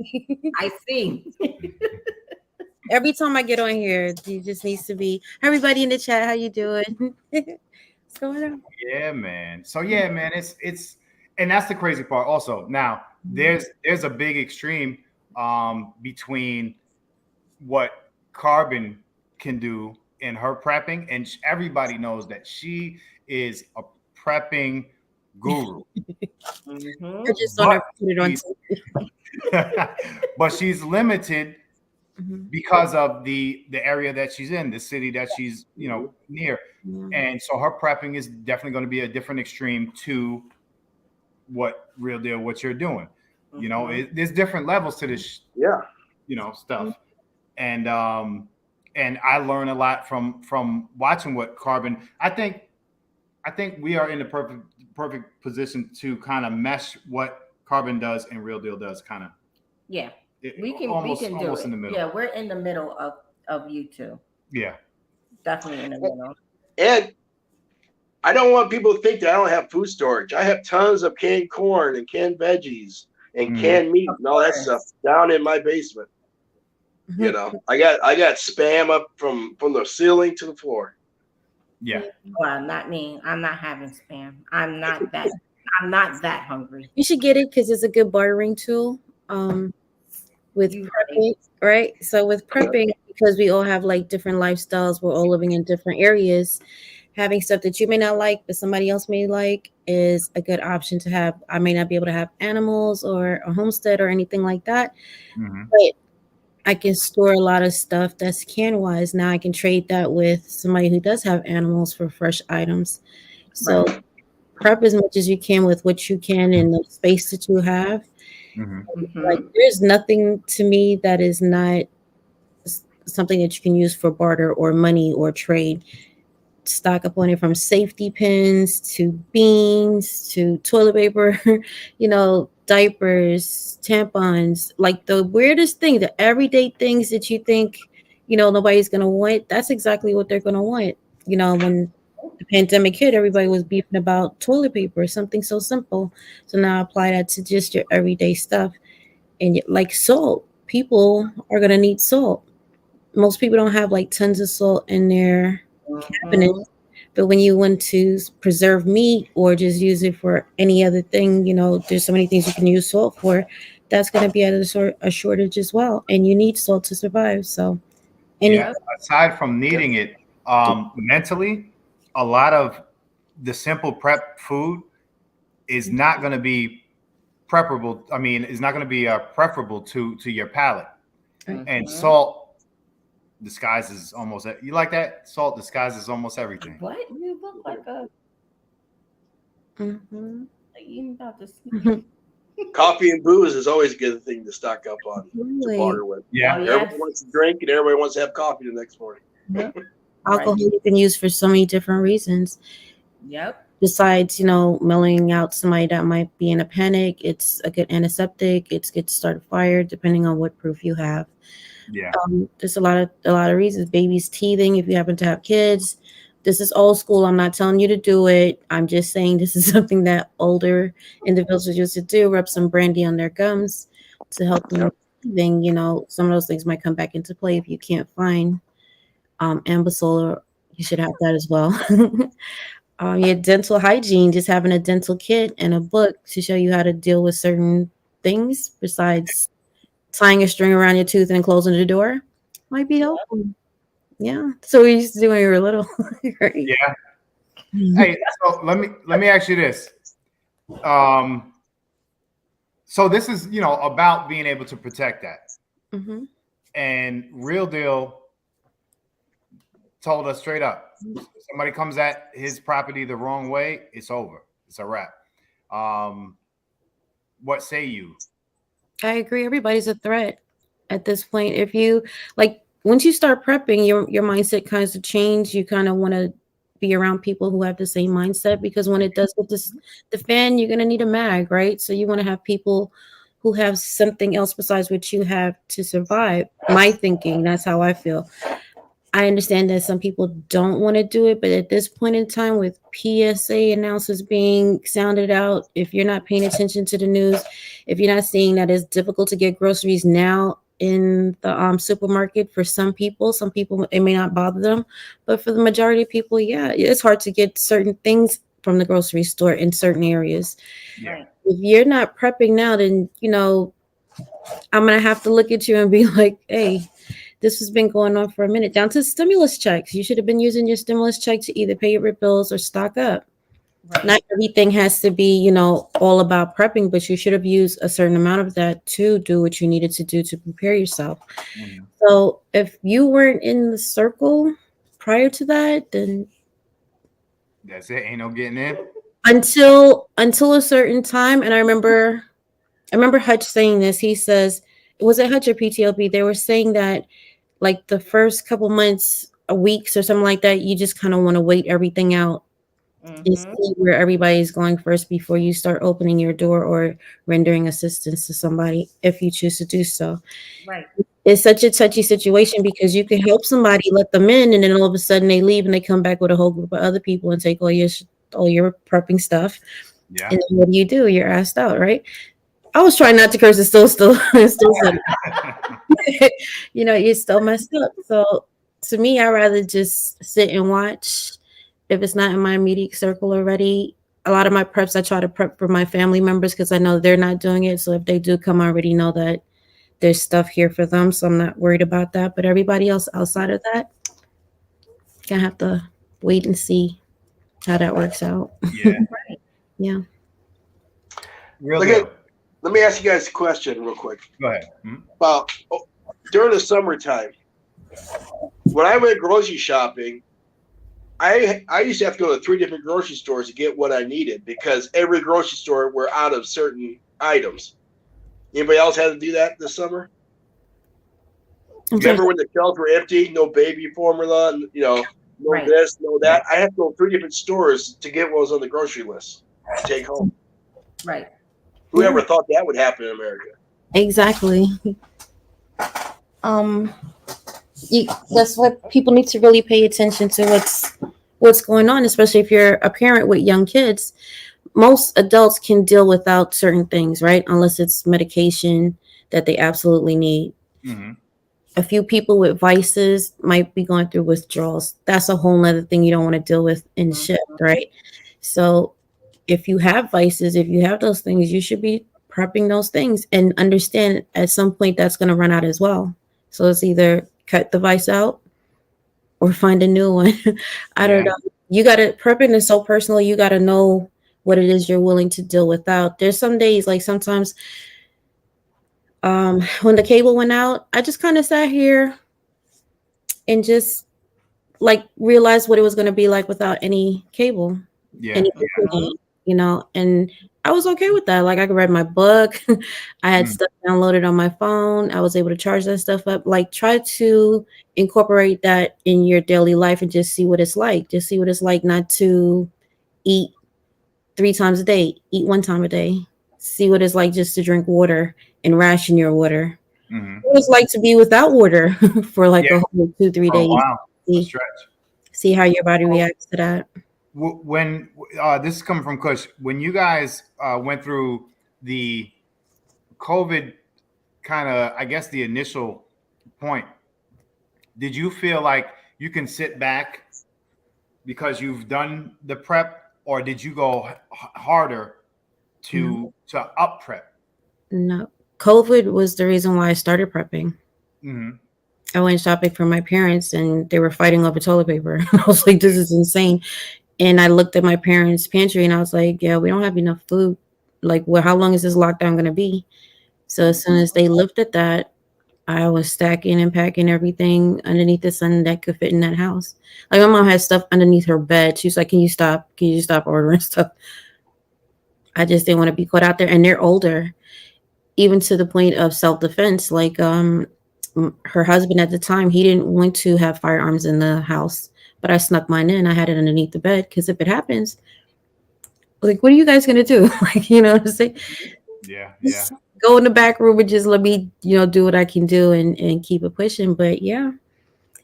I see. Every time I get on here, it just needs to be everybody in the chat. How you doing? What's going on? Yeah, man. So yeah, man, it's and that's the crazy part. Also, now there's a big extreme between what Carbon can do in her prepping, and everybody knows that she is a prepping guru. I just want to put it on. But she's limited because of the area that she's in, the city that she's near, and so her prepping is definitely going to be a different extreme to what you're doing. You know, there's different levels to this. Stuff. And I learn a lot from watching what Carbon. I think we are in the perfect position to kind of mesh what Carbon does and Real Deal does, kind of. Yeah, we can do it. In the middle. Yeah, we're in the middle of you two. Yeah, definitely in the middle. And I don't want people to think that I don't have food storage. I have tons of canned corn and canned veggies and canned meat and all that stuff down in my basement. You know, I got Spam up from the ceiling to the floor. Yeah. Well, not me. I'm not having Spam. I'm not that hungry. You should get it because it's a good bartering tool. With prepping, right? So with prepping, because we all have like different lifestyles, we're all living in different areas. Having stuff that you may not like, but somebody else may like, is a good option to have. I may not be able to have animals or a homestead or anything like that, but I can store a lot of stuff that's can wise. Now I can trade that with somebody who does have animals for fresh items. So prep as much as you can with what you can in the space that you have. Like there's nothing to me that is not something that you can use for barter or money or trade. stock up on it, from safety pins to beans to toilet paper, diapers, tampons, like the weirdest thing, the everyday things that you think, nobody's going to want. That's exactly what they're going to want. When the pandemic hit, everybody was beefing about toilet paper, something so simple. So now apply that to just your everyday stuff. And like salt, people are going to need salt. Most people don't have like tons of salt in their cabinet, but when you want to preserve meat or just use it for any other thing, there's so many things you can use salt for. That's going to be at a shortage as well, and you need salt to survive. So, aside from needing it, mentally, a lot of the simple prep food is not going to be preferable. I mean, it's not going to be preferable to your palate. And salt disguises almost. You like that? Salt disguises almost everything. What? You look like a. You about to sleep. Coffee and booze is always a good thing to stock up on, Really? to barter with. Yeah. Everybody wants to drink and everybody wants to have coffee the next morning. Alcohol you can use for so many different reasons. Yep. Besides, mellowing out somebody that might be in a panic, it's a good antiseptic. It's good to start a fire, depending on what proof you have. Yeah. There's a lot of reasons. Babies teething, if you happen to have kids. This is old school. I'm not telling you to do it. I'm just saying this is something that older individuals used to do. Rub some brandy on their gums to help them with teething. Some of those things might come back into play if you can't find Ambisol. You should have that as well. Your dental hygiene, just having a dental kit and a book to show you how to deal with certain things besides tying a string around your tooth and closing the door might be helpful. Yeah. So we used to do when we were little. Right? Yeah. Hey, so let me ask you this. So this is, about being able to protect that. Mm-hmm. And Real Deal told us straight up, somebody comes at his property the wrong way, it's over. It's a wrap. What say you? I agree. Everybody's a threat at this point. If you once you start prepping, your mindset kind of change. You kind of want to be around people who have the same mindset, because when it does hit the fan, you're going to need a mag, right? So you want to have people who have something else besides what you have to survive. My thinking, that's how I feel. I understand that some people don't want to do it, but at this point in time, with PSA announcements being sounded out, if you're not paying attention to the news, if you're not seeing that it's difficult to get groceries now in the supermarket, for some people it may not bother them, but for the majority of people, yeah, it's hard to get certain things from the grocery store in certain areas. Yeah. If you're not prepping now, then I'm gonna have to look at you and be like, hey, this has been going on for a minute. Down to stimulus checks. You should have been using your stimulus check to either pay your bills or stock up. Right. Not everything has to be, all about prepping, but you should have used a certain amount of that to do what you needed to do to prepare yourself. Mm-hmm. So if you weren't in the circle prior to that, then that's it. Ain't no getting in. Until a certain time. And I remember Hutch saying this. He says, was it Hutch or PTLB? They were saying that like the first couple months, weeks or something like that, you just kind of want to wait everything out. Mm-hmm. And see where everybody's going first before you start opening your door or rendering assistance to somebody, if you choose to do so. Right. It's such a touchy situation because you can help somebody, let them in, and then all of a sudden they leave and they come back with a whole group of other people and take all your prepping stuff. Yeah. And then what do? You're asked out, right? I was trying not to curse. It's still you're still messed up. So to me, I'd rather just sit and watch. If it's not in my immediate circle already, a lot of my preps, I try to prep for my family members because I know they're not doing it. So if they do come, I already know that there's stuff here for them. So I'm not worried about that. But everybody else outside of that, gonna have to wait and see how that works out. Yeah. Yeah. Let me ask you guys a question real quick. Go ahead. Mm-hmm. About during the summertime, when I went grocery shopping, I used to have to go to 3 different grocery stores to get what I needed because every grocery store were out of certain items. Anybody else had to do that this summer? Remember when the shelves were empty, no baby formula, no Right. this, no that. I had to go 3 different stores to get what was on the grocery list to take home. Right. Whoever thought that would happen in America? Exactly. Um, that's what people need to really pay attention to what's going on, especially if you're a parent with young kids. Most adults can deal without certain things, right? Unless it's medication that they absolutely need. Mm-hmm. A few people with vices might be going through withdrawals. That's a whole nother thing you don't want to deal with in shift, right? So if you have vices, if you have those things, you should be prepping those things and understand at some point that's going to run out as well. So it's either cut the vice out or find a new one. I don't know. You got to, prepping is so personal. You got to know what it is you're willing to deal without. There's some days, like sometimes when the cable went out, I just kind of sat here and just like realized what it was going to be like without any cable. Any internet, you know, and I was okay with that. Like I could read my book. I had stuff downloaded on my phone. I was able to charge that stuff up. Like try to incorporate that in your daily life and just see what it's like. Just see what it's like not to eat 3 times a day, eat 1 time a day. See what it's like just to drink water and ration your water. What it's like to be without water for like a whole 2-3 days. Wow. See how your body reacts to that. When this is coming from Kush, when you guys went through the COVID kind of, I guess, the initial point, did you feel like you can sit back because you've done the prep, or did you go harder to up prep? No, COVID was the reason why I started prepping. I went shopping for my parents and they were fighting over toilet paper. I was like, this is insane. And I looked at my parents' pantry and I was like, yeah, we don't have enough food. Like, well, how long is this lockdown going to be? So as soon as they lifted that, I was stacking and packing everything underneath the sun that could fit in that house. Like my mom had stuff underneath her bed. She was like, can you stop? Can you stop ordering stuff? I just didn't want to be caught out there. And they're older, even to the point of self-defense. Like her husband at the time, he didn't want to have firearms in the house, but I snuck mine in. I had it underneath the bed because if it happens, like, what are you guys going to do? Like, you know what I'm saying? Yeah. Go in the back room and just let me, do what I can do and keep it pushing. But yeah,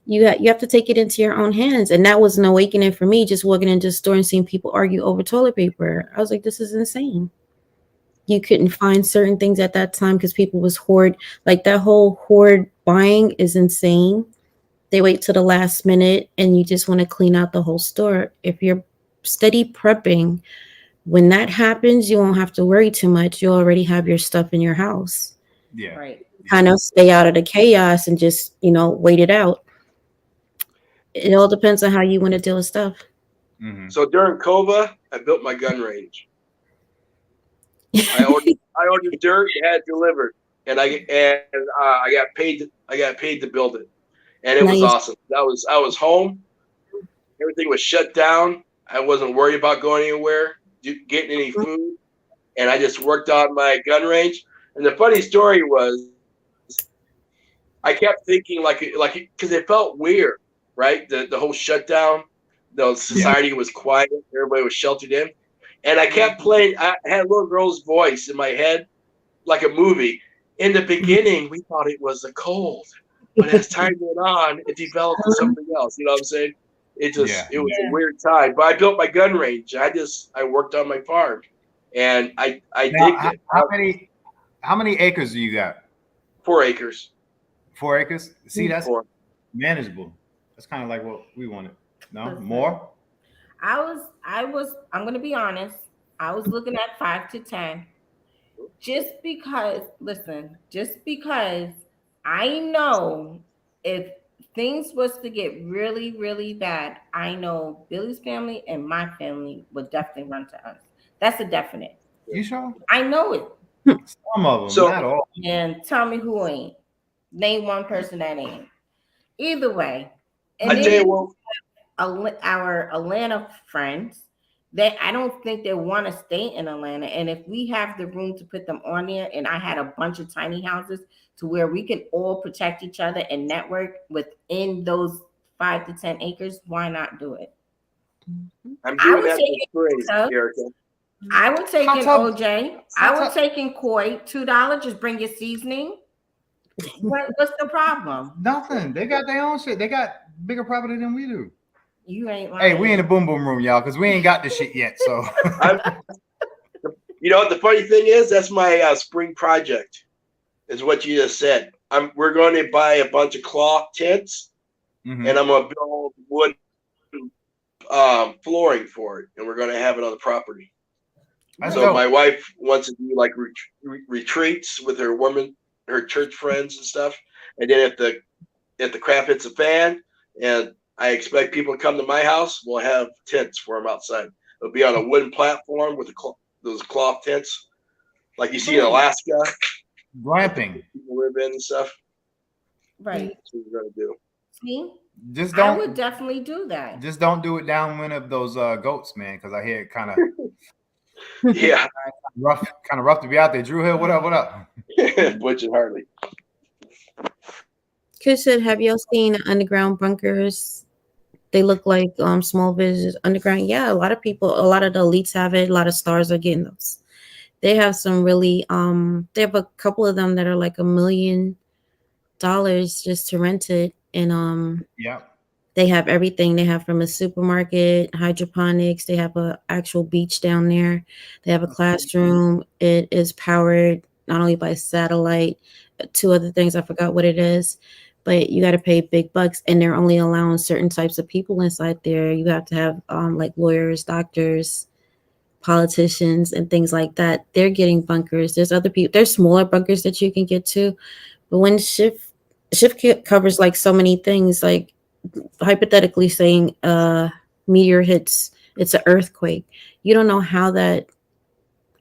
you have to take it into your own hands. And that was an awakening for me, just walking into the store and seeing people argue over toilet paper. I was like, this is insane. You couldn't find certain things at that time because people was hoard. Like that whole hoard buying is insane. They wait till the last minute and you just want to clean out the whole store. If you're steady prepping, when that happens, you won't have to worry too much. You already have your stuff in your house. Yeah. Right. Kind of stay out of the chaos and just, wait it out. It all depends on how you want to deal with stuff. So during COVID, I built my gun range. I ordered dirt, had it delivered, and I got paid. I got paid to build it, and it was awesome. I was home. Everything was shut down. I wasn't worried about going anywhere, getting any food, and I just worked on my gun range. And the funny story was, I kept thinking like because it felt weird, right? The whole shutdown, the society was quiet, everybody was sheltered in. And I kept playing. I had a little girl's voice in my head, like a movie. In the beginning, we thought it was a cold, but as time went on, it developed into something else. You know what I'm saying? It was a weird time. But I built my gun range. I worked on my farm, and I digged it. How many acres do you got? 4 acres. 4 acres? See, that's 4. manageable. That's kind of like what we wanted. No, more. I'm going to be honest. I was looking at 5 to 10 just because I know if things was to get really, really bad, I know Billy's family and my family would definitely run to us. That's a definite. You sure? I know it. Some of them, not all. And tell me who ain't. Name one person that ain't. Either way. I tell you what. Our Atlanta friends, I don't think they want to stay in Atlanta. And if we have the room to put them on there, and I had a bunch of tiny houses to where we can all protect each other and network within those 5 to 10 acres, why not do it? I'm I doing would that take for it, free, so- Erica. I would take Hot in tub- OJ. hot I would tub- take in Koi, $2. Just bring your seasoning. What's the problem? Nothing. They got their own shit. They got bigger property than we do. You ain't lying. Hey, we in the boom boom room, y'all, because we ain't got the shit yet. So You know what the funny thing is? That's my spring project, is what you just said. We're going to buy a bunch of cloth tents, Mhm. and I'm going to build wood flooring for it, and we're going to have it on the property. That's So dope. my wife wants to do like retreats with her church friends and stuff. And then if the crap hits the fan, and I expect people to come to my house, we'll have tents for them outside. It'll be on a wooden platform with those cloth tents, like you see in Alaska. Glamping. People live in and stuff. Right. That's what we're gonna do. See, Just I would don't. definitely do that. Just don't do it downwind of those goats, man, because I hear it kind of Yeah, rough to be out there. Drew Hill, what up? What up? Butch and Harley. Chris said, have y'all seen underground bunkers? They look like small villages underground. Yeah, a lot of the elites have it. A lot of stars are getting those. They have some really they have a couple of them that are like $1 million just to rent it. And Yeah. they have everything. They have from a supermarket, hydroponics. They have an actual beach down there. They have a classroom. It is powered not only by satellite, 2 other things. I forgot what it is, but you got to pay big bucks, and they're only allowing certain types of people inside there. You have to have like lawyers, doctors, politicians, and things like that. They're getting bunkers. There's other people. There's smaller bunkers that you can get to, but when shift covers like so many things, like hypothetically saying meteor hits, it's an earthquake, you don't know how that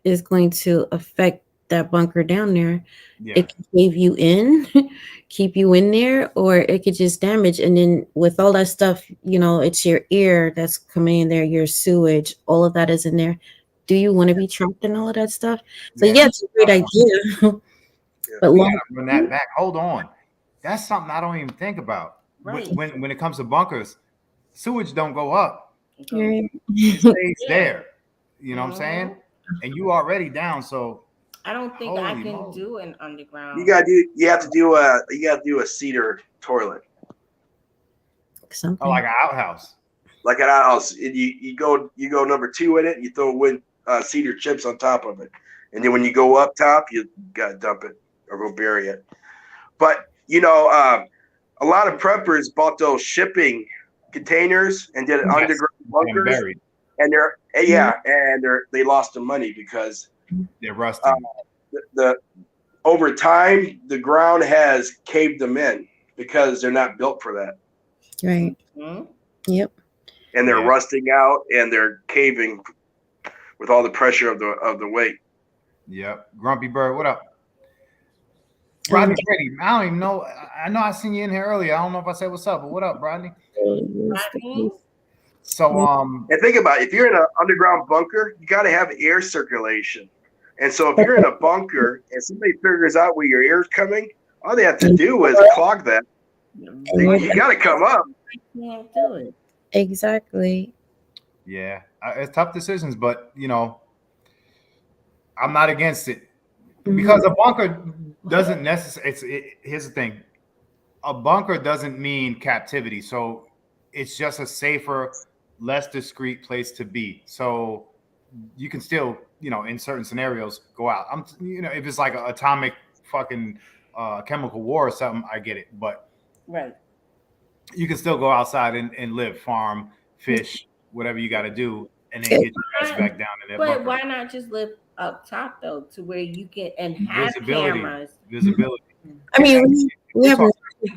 is going to affect that bunker down there. Yeah. It can cave you in, keep you in there, or it could just damage. And then with all that stuff, it's your air that's coming in there, your sewage, all of that is in there. Do you want to be trapped in all of that stuff? So yeah, it's a great idea. But We long gotta run that back. Hold on. That's something I don't even think about. Right. When it comes to bunkers, sewage don't go up. term, It stays Yeah. there. You know what I'm saying? And you already down, so I don't think I Holy can moly. do an underground. You have to do a cedar toilet, something. like an outhouse. like an outhouse. And you go number 2 in it, and you throw cedar chips on top of it, and then when you go up top, you gotta dump it or go bury it. But a lot of preppers bought those shipping containers and did Yes. underground bunkers, Buried. and they lost the money because They're rusting. the over time the ground has caved them in because they're not built for that, Right. Hmm? Yep. and they're Yeah. rusting out and they're caving with all the pressure of the weight. Yep. Grumpy Bird, what up? Rodney Brady, I don't even know. I know I seen you in here earlier. I don't know if I said what's up, but what up, Rodney? Rodney? So And think about it, if you're in an underground bunker, you got to have air circulation. And so if you're in a bunker and somebody figures out where your air's coming, all they have to do is clog that. You got to come up. I can't do it. Exactly. yeah, it's tough decisions, but I'm not against it because a bunker doesn't necessarily. Here's the thing: a bunker doesn't mean captivity, so it's just a safer, less discreet place to be. So you can still, in certain scenarios, go out. If it's like an atomic fucking chemical war or something, I get it, but Right. you can still go outside and live, farm, fish, whatever you got to do, and then get your ass back down in that But bunker. why not just live up top though, to where you can and have Visibility. cameras? Visibility. I mean, we have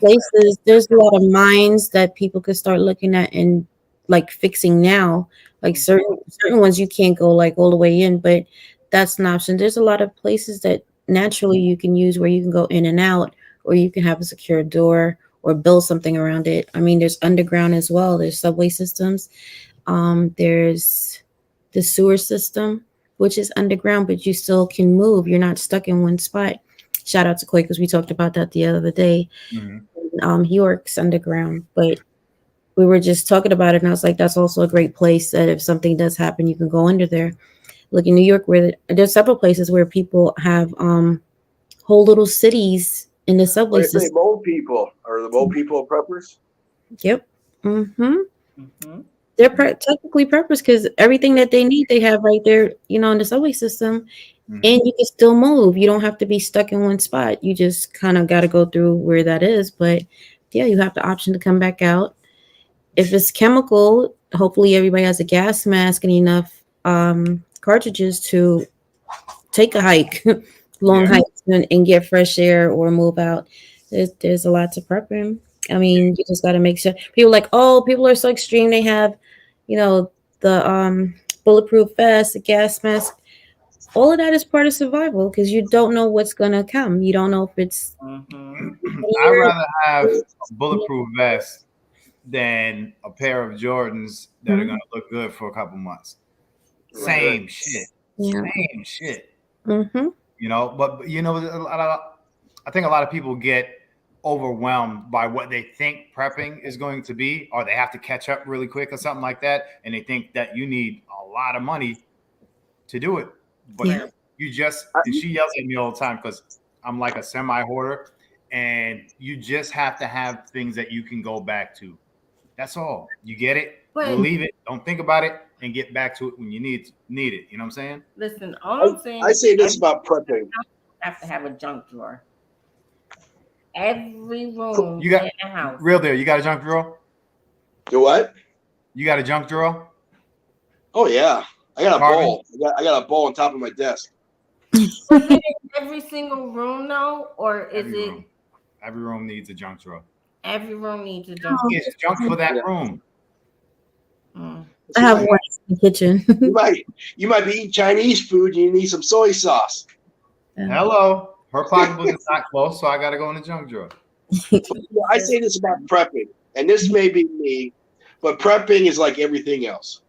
places. There's a lot of mines that people could start looking at and like fixing now. Like certain ones you can't go like all the way in, but that's an option. There's a lot of places that naturally you can use where you can go in and out, or you can have a secure door or build something around it. I mean, there's underground as well. There's subway systems. There's the sewer system, which is underground, but you still can move. You're not stuck in one spot. Shout out to Quake because we talked about that the other day. Mhm. He works underground, but we were just talking about it, and I was like, that's also a great place that if something does happen, you can go under there. Like in New York, where there's several places where people have whole little cities in the subway What do you say, system. mole people? Are the mole people preppers? Yep. Mm-hmm. Mm-hmm. They're technically preppers because everything that they need, they have right there, in the subway system. And you can still move. You don't have to be stuck in one spot. You just kind of got to go through where that is. But yeah, you have the option to come back out. If it's chemical, hopefully everybody has a gas mask and enough cartridges to take a hike, long hikes, and get fresh air or move out. There's a lot to prepping. I mean, you just got to make sure. People like, oh, people are so extreme. They have, the bulletproof vest, the gas mask. All of that is part of survival because you don't know what's gonna come. You don't know if it's. I'd rather have a bulletproof vest than a pair of Jordans that are gonna look good for a couple months. Same shit. Yeah. Same shit. Mm-hmm. But I think a lot of people get overwhelmed by what they think prepping is going to be, or they have to catch up really quick or something like that, and they think that you need a lot of money to do it. But and she yells at me all the time because I'm like a semi-hoarder, and you just have to have things that you can go back to. That's all. You get it, leave it, don't think about it, and get back to it when you need it. You know what I'm saying? Listen, all I'm saying I say this about prepping. Have to have a junk drawer. Every room You got in the house. real deal. You got a junk drawer? You what? You got a junk drawer? Oh yeah, I got a Carbon? bowl. I got a bowl on top of my desk. Is it in every single room though, or is Every room needs a junk drawer. every room needs a junk? It's junk for that room. Mm. I have one in the kitchen. You might be eating Chinese food and you need some soy sauce. Hello. Her pocketbook is not close, so I got to go in the junk drawer. I say this about prepping, and this may be me, but prepping is like everything else.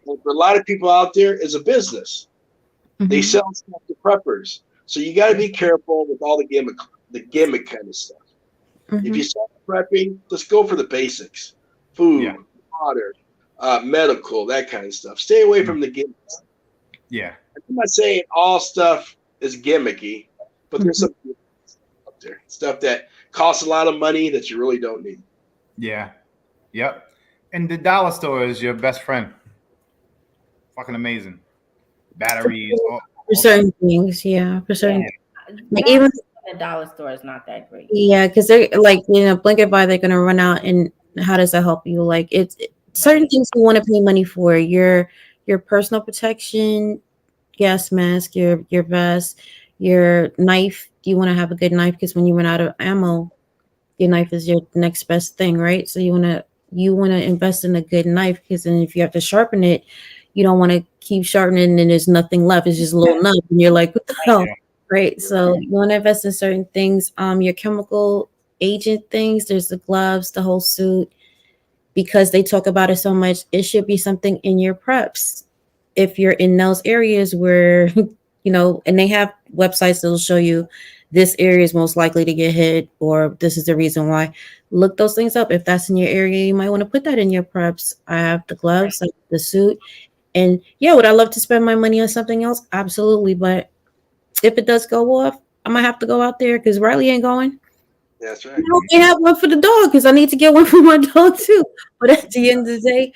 And for a lot of people out there, it's a business. They sell stuff to preppers, so you got to be careful with all the gimmick kind of stuff. If you start prepping, just go for the basics: food, water, medical, that kind of stuff. Stay away from the gimmicks. Yeah. I'm not saying all stuff is gimmicky, but there's some up there, stuff that costs a lot of money that you really don't need. Yeah. Yep. And the dollar store is your best friend. Fucking amazing. Batteries. For certain things, yeah. For certain, Even the dollar store is not that great. Yeah, because they're like, blink and buy, they're gonna run out. And how does that help you? Like, it's certain things you want to pay money for. Your personal protection, gas mask, your vest, your knife. You want to have a good knife because when you run out of ammo, your knife is your next best thing, right? So you want to invest in a good knife because then if you have to sharpen it, you don't want to keep sharpening and there's nothing left. It's just a little nub, and you're like, what the hell, right? So you want to invest in certain things. Your chemical agent things. There's the gloves, the whole suit. Because they talk about it so much, it should be something in your preps. If you're in those areas where, and they have websites that'll show you this area is most likely to get hit, or this is the reason why. Look those things up. If that's in your area, you might want to put that in your preps. I have the gloves, like the suit. And yeah, would I love to spend my money on something else? Absolutely. But if it does go off, I might have to go out there because Riley ain't going. That's right. I only have one for the dog because I need to get one for my dog too. But at the end of the day,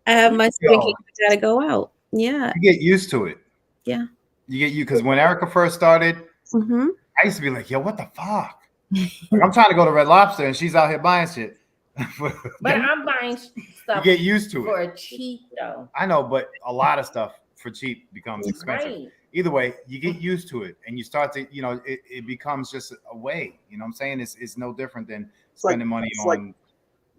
I have my skincare. I gotta go out. Yeah. You get used to it. Yeah. Because when Erica first started, I used to be like, yo, what the fuck? Like, I'm trying to go to Red Lobster and she's out here buying shit. But I'm buying stuff. You get used to it. For cheap though. I know, but a lot of stuff for cheap becomes expensive. Right. Either way, you get used to it and you start to, it becomes just a way. You know what I'm saying? It's no different than spending money on. Like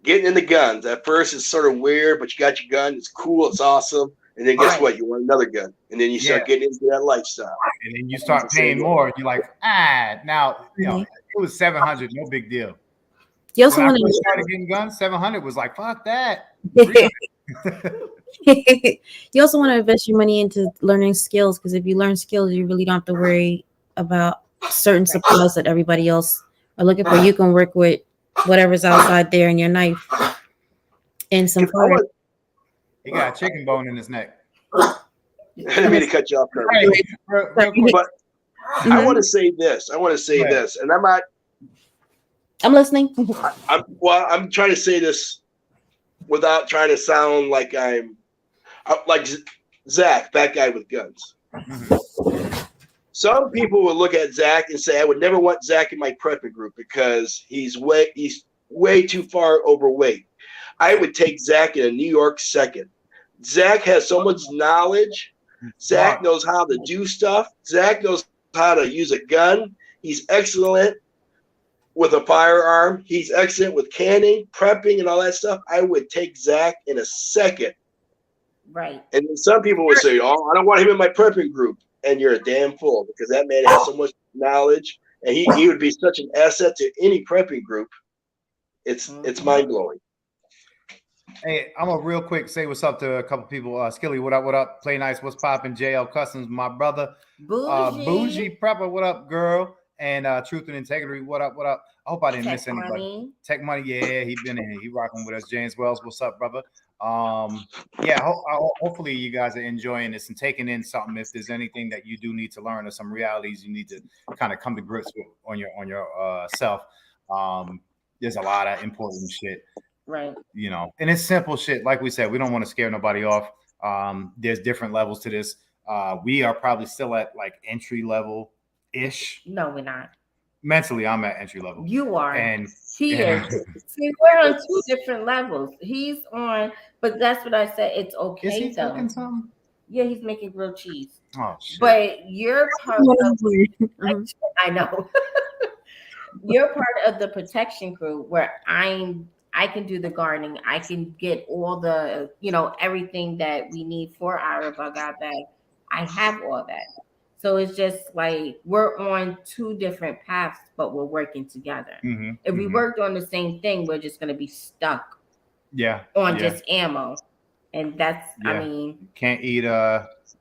getting into guns. At first, it's sort of weird, but you got your gun. It's cool. It's awesome. And then guess what? You want another gun. And then you start getting into that lifestyle. And then you start paying more. You're like, now, it was $700. No big deal. You also when want I started getting guns, $700 was like, fuck that. You also want to invest your money into learning skills because if you learn skills, you really don't have to worry about certain supplies that everybody else are looking for. You can work with whatever's outside there in your knife. and some I fire. want- He got a chicken bone in his neck. I didn't mean to cut you off, Kirby. Hey, real quick. But I Mhm. want to say this. Go ahead. And I'm not. I'm listening. I'm trying to say this without trying to sound like I'm like Zach, that guy with guns. Mhm. Some people would look at Zach and say, I would never want Zach in my prepping group because he's way too far overweight. I would take Zach in a New York second. Zach has so much knowledge. Zach knows how to do stuff. Zach knows how to use a gun. He's excellent with a firearm. He's excellent with canning, prepping, and all that stuff. I would take Zach in a second. Right. And then some people would say, oh, I don't want him in my prepping group. And you're a damn fool because that man has so much knowledge and he would be such an asset to any prepping group. It's mind blowing. Hey, I'm gonna real quick say what's up to a couple people. Skilly, what up? What up? Play nice. What's poppin'? JL Customs, my brother. Bougie Prepper, what up, girl? And Truth and Integrity, what up? What up? I hope I didn't miss anybody. Tech Money, yeah, he been in. He rocking with us. James Wells, what's up, brother? Yeah, hopefully you guys are enjoying this and taking in something. If there's anything that you do need to learn or some realities you need to kind of come to grips with on your self. There's a lot of important shit. Right. You know, and it's simple shit. Like we said, we don't want to scare nobody off. There's different levels to this. We are probably still at like entry level ish. No, we're not. Mentally, I'm at entry level. You are. And he is. See, we're on two different levels. He's on, but that's what I said. It's okay. Is he though. cooking something? Yeah, he's making grilled cheese. Oh shit. But you're part of I know. You're part of the protection crew where I can do the gardening. I can get all the, everything that we need for our bug out bag. I have all that. So it's just like we're on two different paths, but we're working together. Mm-hmm, if we worked on the same thing, we're just going to be stuck on just ammo. And that's, I mean. Can't eat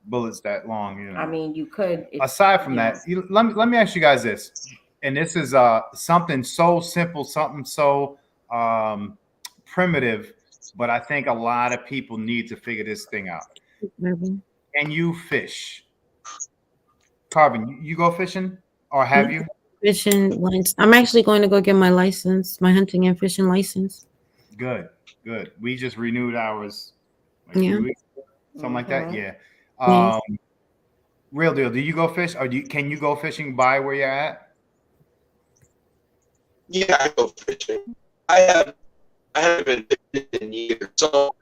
bullets that long. You know. I mean, you could. Aside from that, let me ask you guys this. And this is something so simple, something so primitive, but I think a lot of people need to figure this thing out. Mm-hmm. Can you fish? Carbon, you go fishing or have you? Fishing once. I'm actually going to go get my license, my hunting and fishing license. Good. We just renewed ours like 3 weeks ago, something like that. Yeah. Real deal. Do you go fish or can you go fishing by where you're at? Yeah, I go fishing. I haven't been in years. So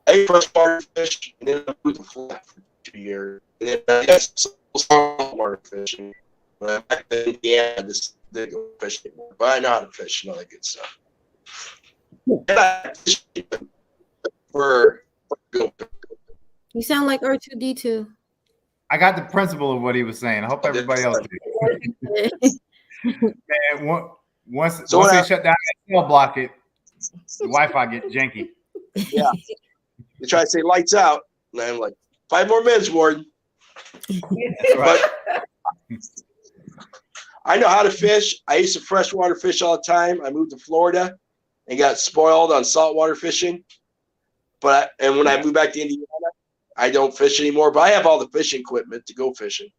I freshwater fish and then I moved to flat for 2 years. And then I got some saltwater fishing. When I'm back in Indiana, I just didn't go fishing anymore. But I know how to fish and all that good stuff. And I fish for You sound like R2D2. I got the principle of what he was saying. I hope everybody else did. Man, once they shut down that cell block, the Wi-Fi get janky. Yeah. They try to say lights out, and I'm like, 5 more minutes, Warden. Right. But I know how to fish. I used to freshwater fish all the time. I moved to Florida and got spoiled on saltwater fishing. And when I moved back to Indiana, I don't fish anymore. But I have all the fishing equipment to go fishing.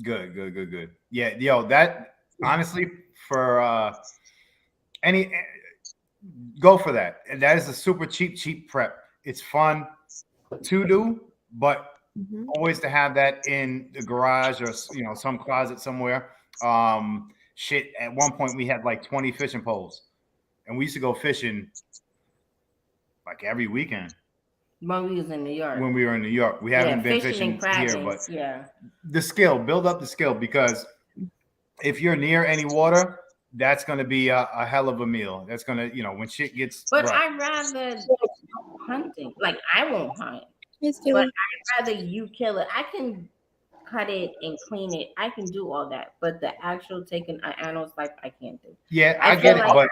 Good. Yeah, that honestly for go for that. And that is a super cheap prep. It's fun to do, but always to have that in the garage or some closet somewhere. Shit, at one point we had like 20 fishing poles, and we used to go fishing like every weekend. When we was in New York. When we were in New York, we haven't been fishing here, but build up the skill, because if you're near any water, that's going to be a hell of a meal. That's going to, when shit gets. But rough. I'd rather hunting. Like I won't hunt, but I'd rather you kill it. I can cut it and clean it. I can do all that, but the actual taking an animal's life, I can't do. Yeah, I get it, but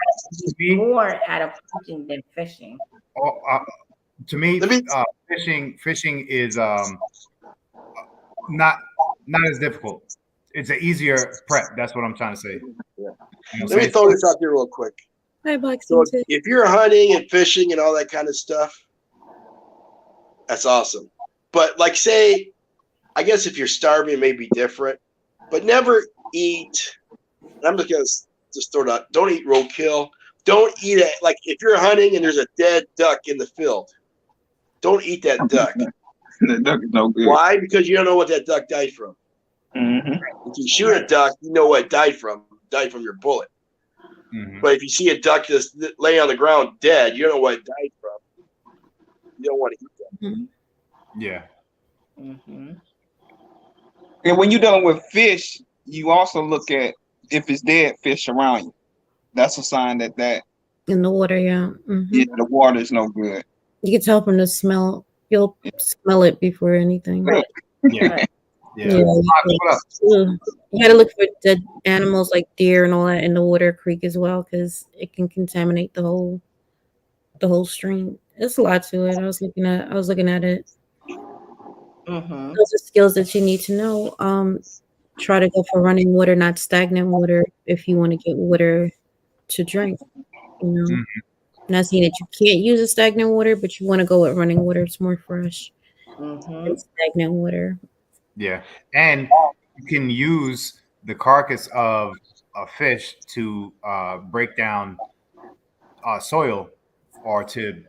more at a hunting than fishing. To me, fishing is not as difficult. It's an easier prep. That's what I'm trying to say. Let me throw this out here real quick. Hi, So boxing too. if you're hunting and fishing and all that kind of stuff, that's awesome. But like, say, I guess if you're starving, it may be different. But never eat. I'm just gonna just throw it out. Don't eat roadkill. Don't eat it. Like if you're hunting and there's a dead duck in the field, don't eat that duck. The duck is no good. Why? Because you don't know what that duck died from. Mm-hmm. If you shoot a duck, you know what it died from. It died from your bullet. Mhm. But if you see a duck just lay on the ground dead, you don't know what it died from. You don't want to eat that. Mm-hmm. Yeah. Mm-hmm. And when you're dealing with fish, you also look at if it's dead fish around you. That's a sign that In the water, yeah. yeah, the water is no good. You can tell from the smell. You'll smell it before anything. Right. Yeah. Yeah. Yeah, Fox, what up? you gotta look for dead animals like deer and all that in the water, creek as well, because it can contaminate the whole stream. It's a lot to it. I was looking at it. Mm-hmm. Those are skills that you need to know. Try to go for running water, not stagnant water, if you want to get water to drink. You know, Mhm. not saying that you can't use a stagnant water, but you want to go with running water. It's more fresh Mm-hmm. than stagnant water. Yeah. And you can use the carcass of a fish to break down soil or to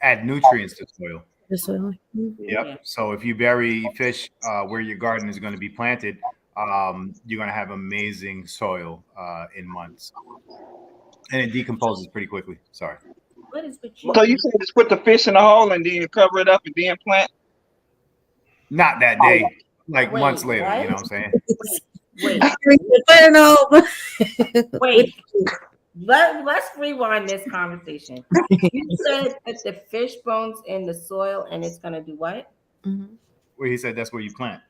add nutrients to soil. The soil. Mhm. Yep. Yeah. So if you bury fish where your garden is going to be planted, you're going to have amazing soil in months, and it decomposes pretty quickly. Sorry. What is with you? So you say just put the fish in a hole and then you cover it up and then plant? Not that day, like Wait, months later. what? You know what I'm saying? Wait, I don't know. wait. Let's rewind this conversation. You said that the fish bones in the soil and it's gonna do what? Mhm. Well, he said that's where you plant.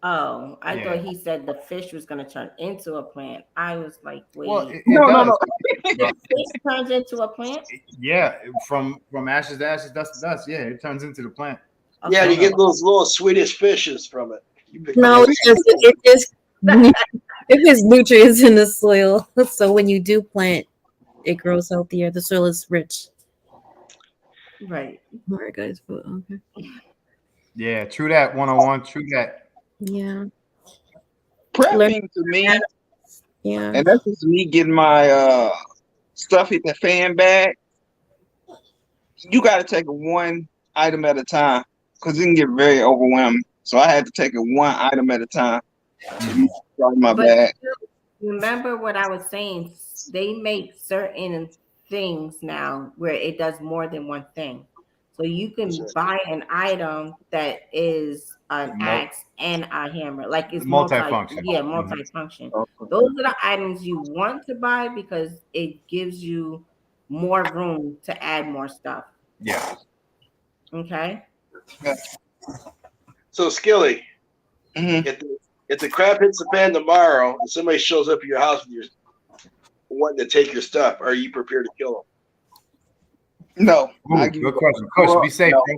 Oh, I Yeah. thought he said the fish was gonna turn into a plant. I was like, wait, Well, it No, no, does. no. fish turns into a plant? Yeah, from ashes to ashes, dust to dust. Yeah, it turns into the plant. Yeah, Okay. you get those little Swedish fishes from it. You pick No, those. it just it has nutrients in the soil. So when you do plant, it grows healthier. The soil is rich. Right. Alright, guys. But okay. Yeah, true that. 101. True that. Yeah. Prepping to me, Yeah. and that's just me getting my stuff hit the fan bag. You got to take it one item at a time because it can get very overwhelming. So I had to take it one item at a time. Start my But bag. remember what I was saying? They make certain things now where it does more than one thing. So you can buy an item that is an axe and a hammer, like it's Multifunction. Yeah, Mhm. multifunction. Those are the items you want to buy because it gives you more room to add more stuff. Yeah. Okay. So Skilly, Mhm. if the crap hits the fan tomorrow and somebody shows up at your house with wanting to take your stuff, are you prepared to kill them? No. Ooh, good question. Coach, be safe, No. bro.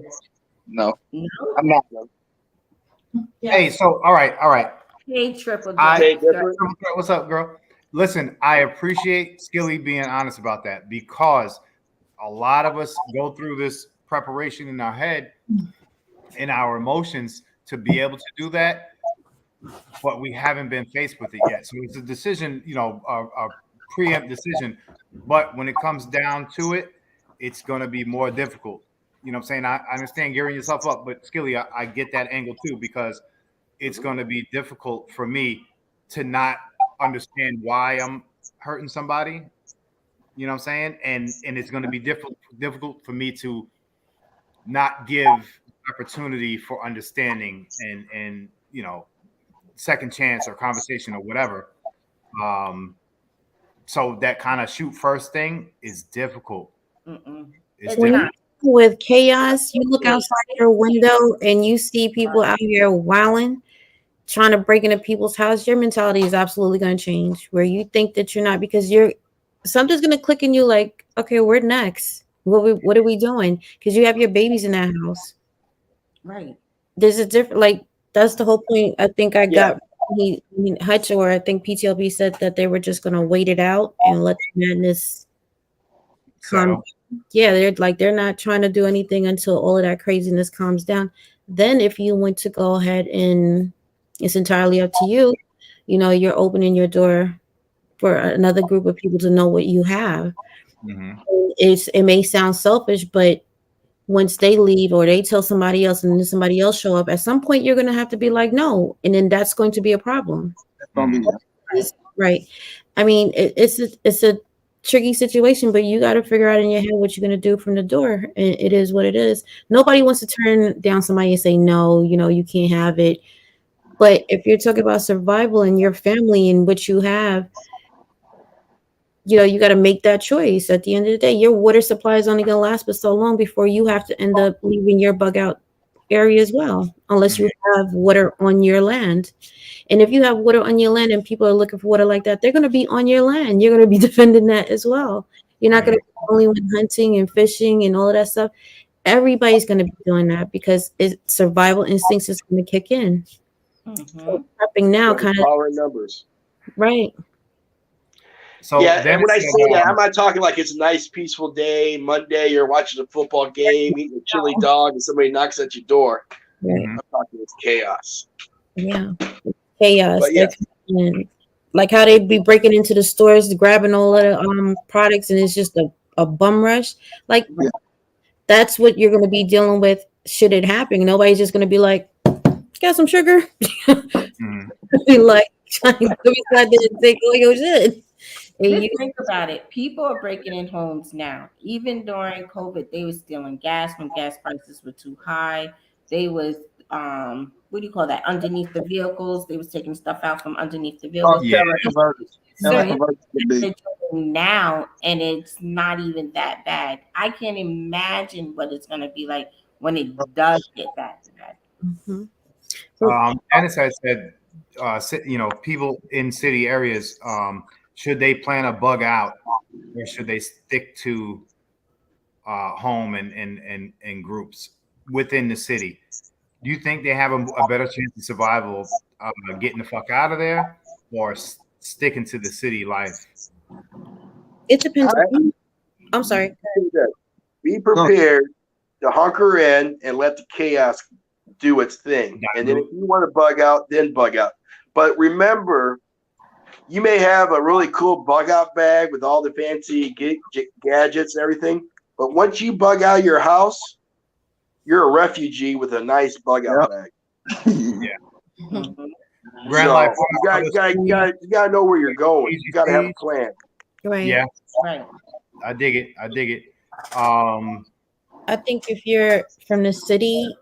No, No. I'm not. Hey, so all right. Hey, Triple Hey, J. different. What's up, girl? Listen, I appreciate Skilly being honest about that because a lot of us go through this preparation in our head, in our emotions to be able to do that, but we haven't been faced with it yet. So it's a decision, a preempt decision. But when it comes down to it, it's going to be more difficult. You know what I'm saying? I understand gearing yourself up, but Skilly, I get that angle too because it's going to be difficult for me to not understand why I'm hurting somebody. You know what I'm saying? And it's going to be difficult for me to not give opportunity for understanding and second chance or conversation or whatever. So that kind of shoot first thing is difficult. It's It's difficult. not. With chaos, you look outside your window and you see people out here wilding, trying to break into people's house. Your mentality is absolutely going to change. Where you think that you're not, because something's going to click in you. Like, okay, we're next. What are we doing? Because you have your babies in that house. Right. There's a different, like, that's the whole point. I think Hutch or I think PTLB said that they were just going to wait it out and let the madness settle. Yeah, they're not trying to do anything until all of that craziness calms down. Then if you want to go ahead, and it's entirely up to you, you're opening your door for another group of people to know what you have. Mhm. It may sound selfish, but once they leave or they tell somebody else and then somebody else show up, at some point you're going to have to be like, no, and then that's going to be a problem. That's gonna be Right. I mean, it's a tricky situation, but you got to figure out in your head what you're going to do from the door. And it is what it is. Nobody wants to turn down somebody and say, no, you can't have it. But if you're talking about survival and your family and what you have, you got to make that choice. At the end of the day, your water supply is only going to last but so long before you have to end up leaving your bug out area as well, unless you have water on your land. And if you have water on your land and people are looking for water like that, they're going to be on your land. You're going to be defending that as well. You're not going to be the only one hunting and fishing and all of that stuff. Everybody's going to be doing that because survival instincts is going to kick in. So prepping now kind of power in numbers. Right. So yeah, then and when I say that, I'm not talking like it's a nice, peaceful day, Monday, you're watching a football game, eating a chili dog, and somebody knocks at your door. Right. I'm talking it's chaos. Yeah. Chaos. But yeah. Like how they be breaking into the stores, grabbing all of the products, and it's just a bum rush. Like that's what you're going to be dealing with should it happen. Nobody's just going to be like, got some sugar? Be like, trying to go inside there and take all your shit. Just think about it. People are breaking in homes now. Even during COVID, they were stealing gas when gas prices were too high. They was what do you call that? Underneath the vehicles, they was taking stuff out from underneath the vehicles. Now, and it's not even that bad. I can't imagine what it's going to be like when it does get that bad. Dennis had said, people in city areas, should they plan a bug out or should they stick to home and groups within the city? Do you think they have a better chance of survival getting the fuck out of there or sticking to the city life? It depends. I'm sorry. Be prepared to hunker in and let the chaos do its thing. And then if you want to bug out, then bug out. But remember, you may have a really cool bug out bag with all the fancy gadgets and everything. But once you bug out your house, you're a refugee with a nice bug out bag. Life, you gotta know where you're going. You gotta have a plan. Right. Yeah. Right. I dig it. I think if you're from the city,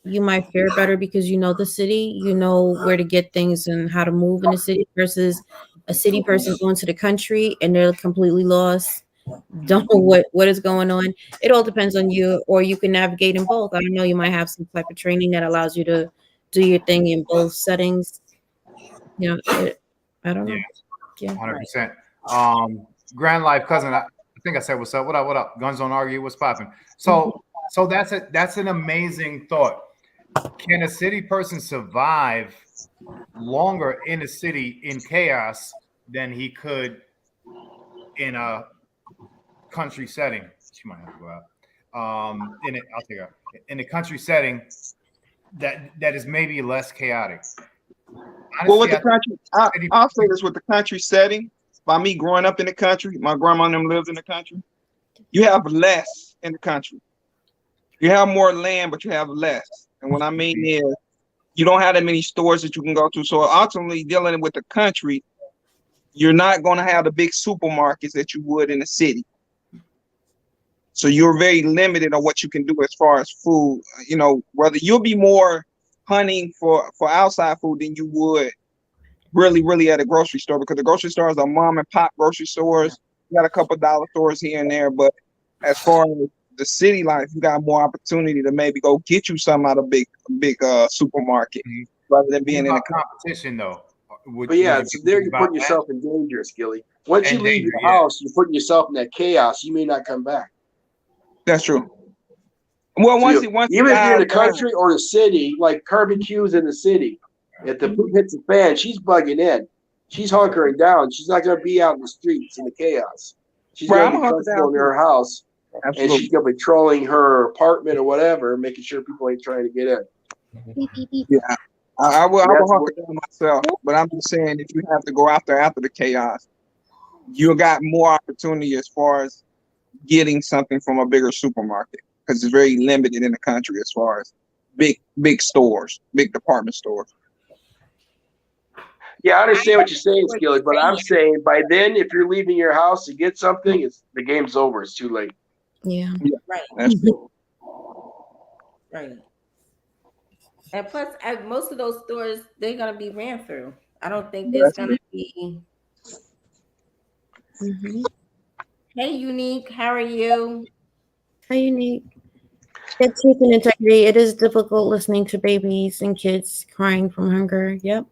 you might fare better because you know the city, you know where to get things and how to move in the city versus a city person going to the country and they're completely lost, don't know what is going on. It all depends on you, or you can navigate in both. I don't know, you might have some type of training that allows you to do your thing in both settings. I don't know. Yeah, 100%. Grand Life cousin, I think I said what's up. What up? Guns don't argue. What's popping? So that's an amazing thought. Can a city person survive longer in a city in chaos than he could in a country setting? She might have to go out. I'll take her. In a country setting that is maybe less chaotic. Honestly, well, with the country, I'll say this with the country setting. By me growing up in the country, my grandma and them lived in the country. You have less in the country. You have more land, but you have less. And what I mean is, you don't have that many stores that you can go to. So ultimately, dealing with the country, you're not going to have the big supermarkets that you would in the city. So you're very limited on what you can do as far as food. Whether you'll be more hunting for outside food than you would really at a grocery store, because the grocery stores are mom and pop grocery stores. You got a couple dollar stores here and there, but as far as the city life, you got more opportunity to maybe go get you some out of big supermarket rather than being in a competition though. But yeah, so there you're putting yourself in danger, Skilly. Once you leave your house, you're putting yourself in that chaos. You may not come back. That's true. Well, once even if you're in the country or the city, like Kirby Q's in the city, if the poop hits the fan, she's bugging in. She's hunkering down. She's not going to be out in the streets in the chaos. She's Right, gonna I'm be gonna hunt it comfortable down in too. her house, and Absolutely. she's gonna be trolling her apartment or whatever, making sure people ain't trying to get in. Beep, beep, beep. Yeah, I will. I will That's hunt what. it down myself. But I'm just saying, if you have to go out there after the chaos, you got more opportunity as far as getting something from a bigger supermarket because it's very limited in the country as far as big stores, big department stores. Yeah, I understand what you're saying, What Skilly, but you're I'm saying by then, if you're leaving your house to get something, the game's over. It's too late. Yeah. Right, That's right. And plus, most of those stores, they're gonna be ran through. I don't think there's gonna be. Mm-hmm. Hey, Unique, how are you? How unique. It's truth and integrity. It is difficult listening to babies and kids crying from hunger. Yep.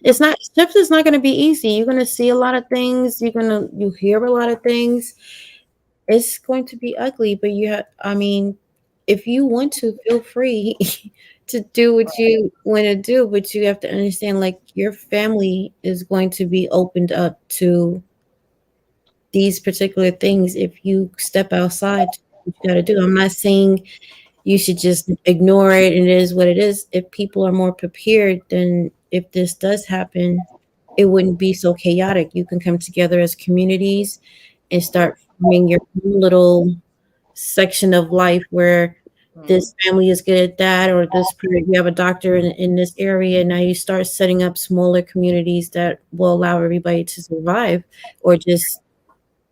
It's not steps is not gonna be easy. You're gonna see a lot of things. You hear a lot of things. It's going to be ugly, but I mean, if you want to, feel free to do what you want to do, but you have to understand like your family is going to be opened up to these particular things if you step outside. What you got to do. I'm not saying you should just ignore it and it is what it is. If people are more prepared, then if this does happen, it wouldn't be so chaotic. You can come together as communities and start forming your own little section of life where this family is good at that, or you have a doctor in this area. Now you start setting up smaller communities that will allow everybody to survive or just,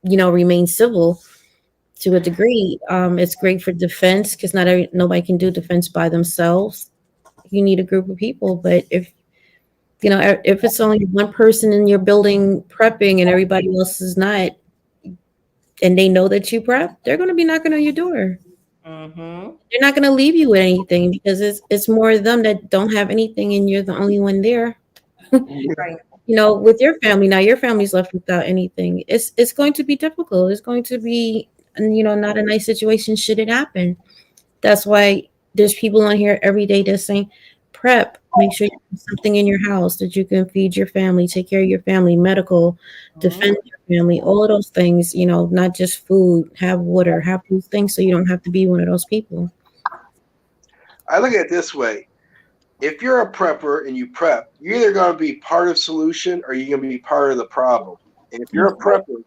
remain civil to a degree. It's great for defense because nobody can do defense by themselves. You need a group of people, but if it's only one person in your building prepping and everybody else is not, and they know that you prep, they're going to be knocking on your door. Mm-hmm. They're not going to leave you with anything because it's more of them that don't have anything, and you're the only one there. Right. With your family now, your family's left without anything. It's going to be difficult. It's going to be, not a nice situation should it happen. That's why there's people on here every day that's saying, prep, make sure you have something in your house that you can feed your family, take care of your family, medical, defend your family, all of those things, not just food, have water, have those things so you don't have to be one of those people. I look at it this way. If you're a prepper and you prep, you're either going to be part of solution or you're going to be part of the problem. And if you're a prepper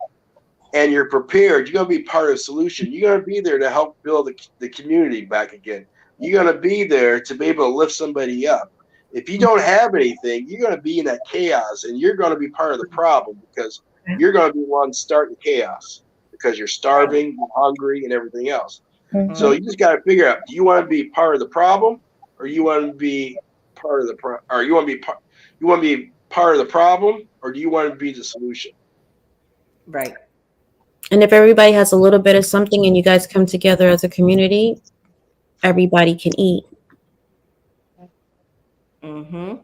and you're prepared, you're going to be part of solution. You're going to be there to help build the community back again. You're going to be there to be able to lift somebody up. If you don't have anything, you're going to be in that chaos and you're going to be part of the problem because you're going to be one starting chaos because you're starving, you're hungry, and everything else. Mm-hmm. So you just got to figure out: do you want to be part of the problem, or you want to be part of the or you want to be part of the problem, or do you want to be the solution? Right. And if everybody has a little bit of something and you guys come together as a community, everybody can eat. Mm-hmm.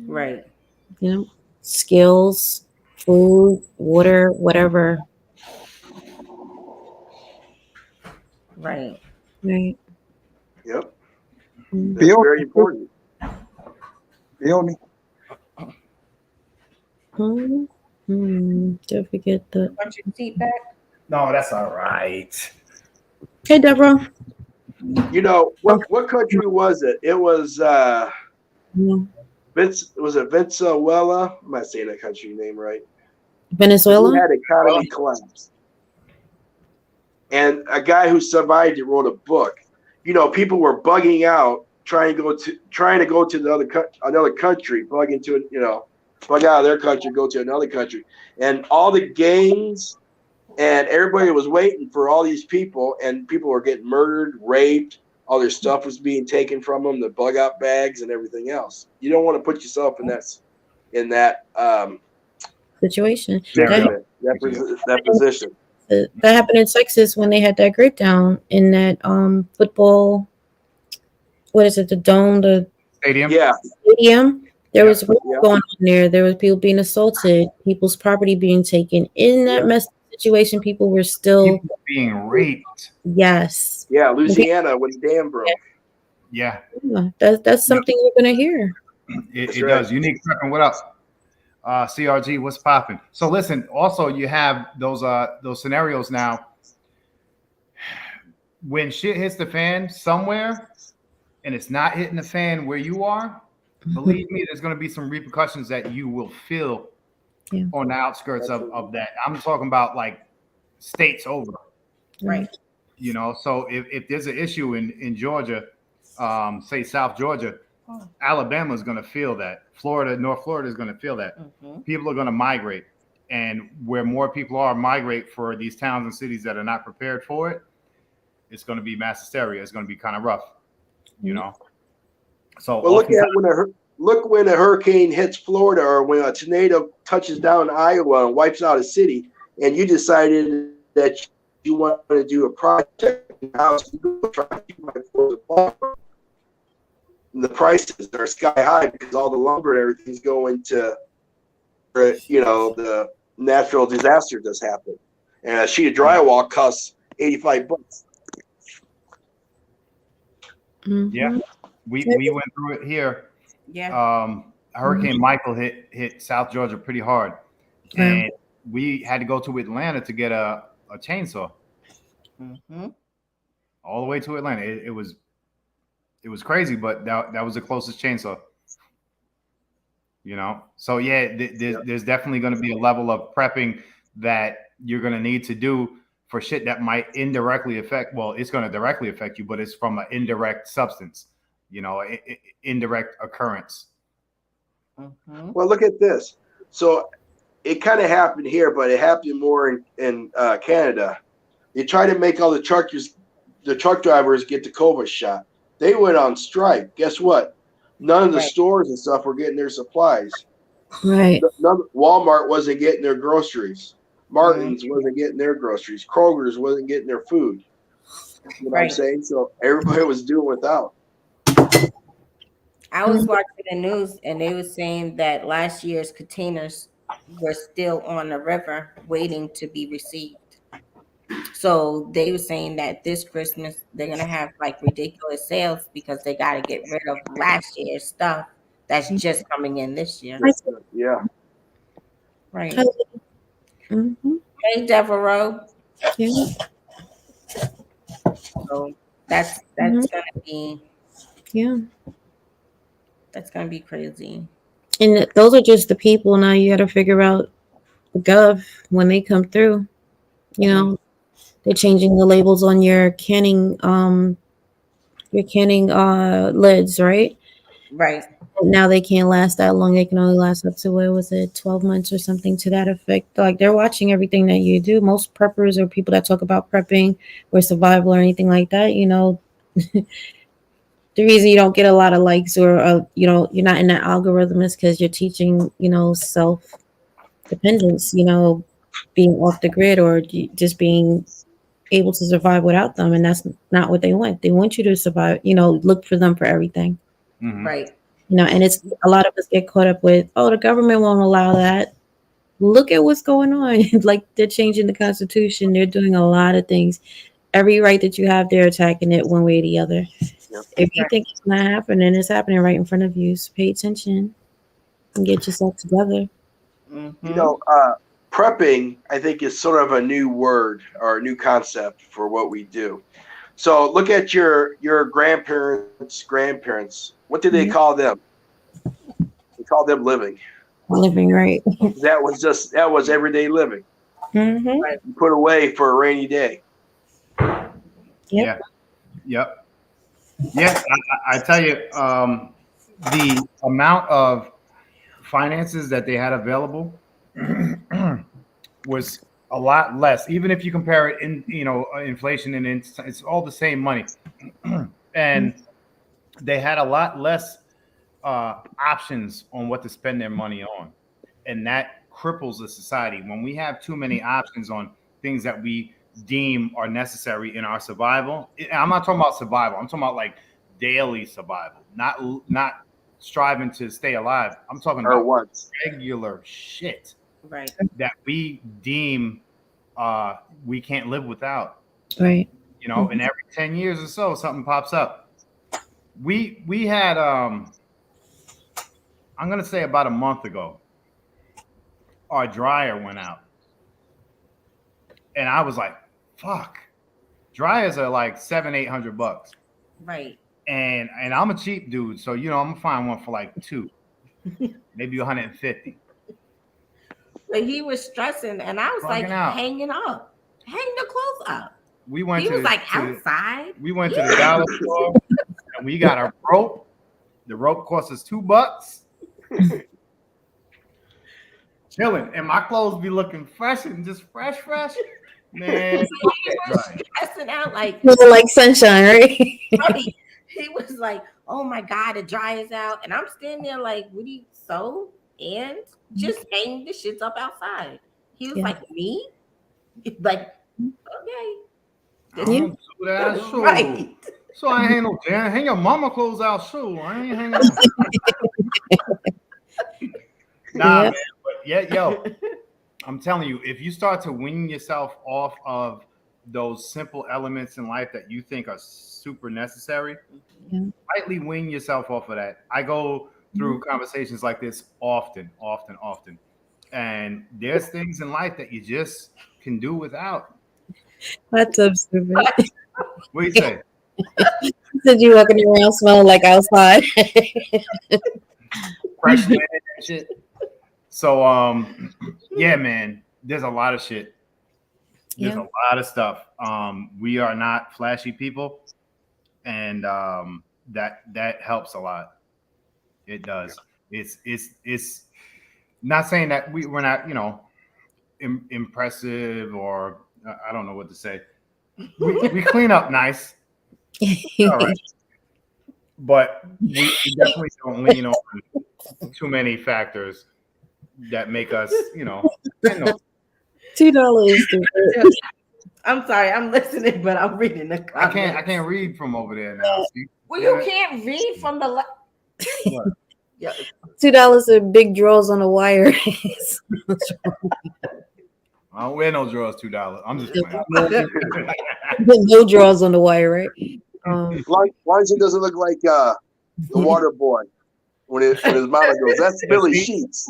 Right. Skills, food, water, whatever. Right. Right. Yep, Mhm. that's very important. Building. Don't forget the. Want your seat back? No, that's all right. Hey, Deborah. What country was it? It was Was it Venezuela? I'm not saying that country name right. Venezuela? We had economy collapse. And a guy who survived it wrote a book. People were bugging out, trying to go to another country, bug out of their country, go to another country. And all the gangs and everybody was waiting for all these people, and people were getting murdered, raped, all their stuff was being taken from them, the bug out bags and everything else. You don't want to put yourself in that Situation. that position. That happened in Texas when they had that grape down in that football. What is it? The dome, the Stadium. Yeah. stadium. There was rape Yeah. going on there. There was people being assaulted, people's property being taken. In that messy situation, people were still People being raped. yes. Yeah, Louisiana when the dam broke. Yeah. That's something you're gonna hear. It right. does. Unique prepping. What up? CRG, what's popping? So listen, also you have those scenarios now. When shit hits the fan somewhere and it's not hitting the fan where you are, believe me, there's going to be some repercussions that you will feel on the outskirts of that. I'm talking about like states over. Right. You know, so if there's an issue in Georgia, say South Georgia, Alabama is going to feel that. Florida, North Florida is going to feel that. People are going to migrate. And where more people migrate for these towns and cities that are not prepared for it, it's going to be mass hysteria. It's going to be kind of rough, you know. So well, look when a hurricane hits Florida, or when a tornado touches down Iowa and wipes out a city, and you decided that you want to do a project in the house, the prices are sky high because all the lumber and everything's going to, you know, the natural disaster just happened, and a sheet of drywall costs $85. Yeah, we went through it here. Yeah. Hurricane Michael hit South Georgia pretty hard, and we had to go to Atlanta to get a chainsaw. All the way to Atlanta. It was crazy, but that was the closest chainsaw. You know, so yeah, there's definitely going to be a level of prepping that you're going to need to do for shit that might indirectly affect. Well, it's going to directly affect you, but it's from an indirect substance. You know, indirect occurrence. Well, look at this. So it kind of happened here, but it happened more in Canada. They tried to make all the truck drivers get the COVID shot. They went on strike. Guess what? None of the stores and stuff were getting their supplies. Right. Walmart wasn't getting their groceries. Martin's wasn't getting their groceries. Kroger's wasn't getting their food. You know what I'm saying? So everybody was doing without. I was watching the news and they were saying that last year's containers were still on the river waiting to be received. So they were saying that this Christmas they're gonna have like ridiculous sales because they got to get rid of last year's stuff that's just coming in this year. Yeah. Right. Mm-hmm. Hey, Devereaux. Yeah. So that's gonna be that's gonna be crazy. And those are just the people. Now you got to figure out the gov when they come through. You know, they're changing the labels on your canning lids, right? Right. Now they can't last that long. They can only last up to, what was it, 12 months or something to that effect. Like, they're watching everything that you do. Most preppers or people that talk about prepping or survival or anything like that, you know, the reason you don't get a lot of likes or, you know, you're not in that algorithm is because you're teaching, you know, self-dependence, you know, being off the grid or just being able to survive without them. And that's not what they want. They want you to survive, you know, look for them for everything. Right. You know, and it's a lot of us get caught up with, oh, the government won't allow that. Look at what's going on. Like, they're changing the Constitution. They're doing a lot of things. Every right that you have, they're attacking it one way or the other. Yep. If you think it's not happening, it's happening right in front of you. So pay attention and get yourself together. You know, prepping, I think, is sort of a new word or a new concept for what we do. So look at your grandparents. What did they call them? They called them living. Living, right. That was everyday living. Right? You put away for a rainy day. Yep. Yeah. I tell you, the amount of finances that they had available was a lot less. Even if you compare it in, you know, inflation, and it's all the same money, and they had a lot less options on what to spend their money on, and that cripples the society. When we have too many options on things that we deem are necessary in our survival, I'm not talking about survival. I'm talking about like daily survival, not striving to stay alive. I'm talking about regular shit, right, that we deem we can't live without. Right. You know, and every 10 years or so, something pops up. We had I'm gonna say about a month ago, our dryer went out. And I was like, fuck. Dryers are like $700-800. Right. And I'm a cheap dude, so you know I'm gonna find one for like $200, maybe $150. But he was stressing, and I was Fucking like, out. hang the clothes up. We went He to was the, like to, outside. we went to the dollar store and we got a rope. The rope cost us $2. Chilling, and my clothes be looking fresh and just fresh. Man, So he was stressing out like sunshine, right? right. He was like, "Oh my god, the dryer's out," and I'm standing there like, "What do you sew and just hang the shits up outside?" He was Yeah. like, "Me?" Like, okay, I don't do that, shoe. right. So I ain't hang no damn. Hang your mama clothes out, shoe. I ain't hanging. Nah, Yeah. man. But yeah, yo, I'm telling you, if you start to wean yourself off of those simple elements in life that you think are super necessary, slightly wean yourself off of that. I go through conversations like this often. And there's things in life that you just can do without. Hot tub stupid. What do you say? Said you walking around smelling like outside. Fresh land and shit. So yeah, man, there's a lot of shit. There's a lot of stuff. We are not flashy people, and that helps a lot. It does. It's not saying that we're not, you know, impressive, or I don't know what to say. We clean up nice. All right. But we definitely don't lean on too many factors that make us, you know. $2. I'm sorry, I'm listening, but I'm reading the comments. I can't read from over there now. See? Well, you can't read from the Yeah. $2 are big drawers on a wire. I don't wear no drawers. $2. I'm just playing. No drawers on the wire, right? Why does it look like the water boy when his mama goes, "That's Billy Sheets."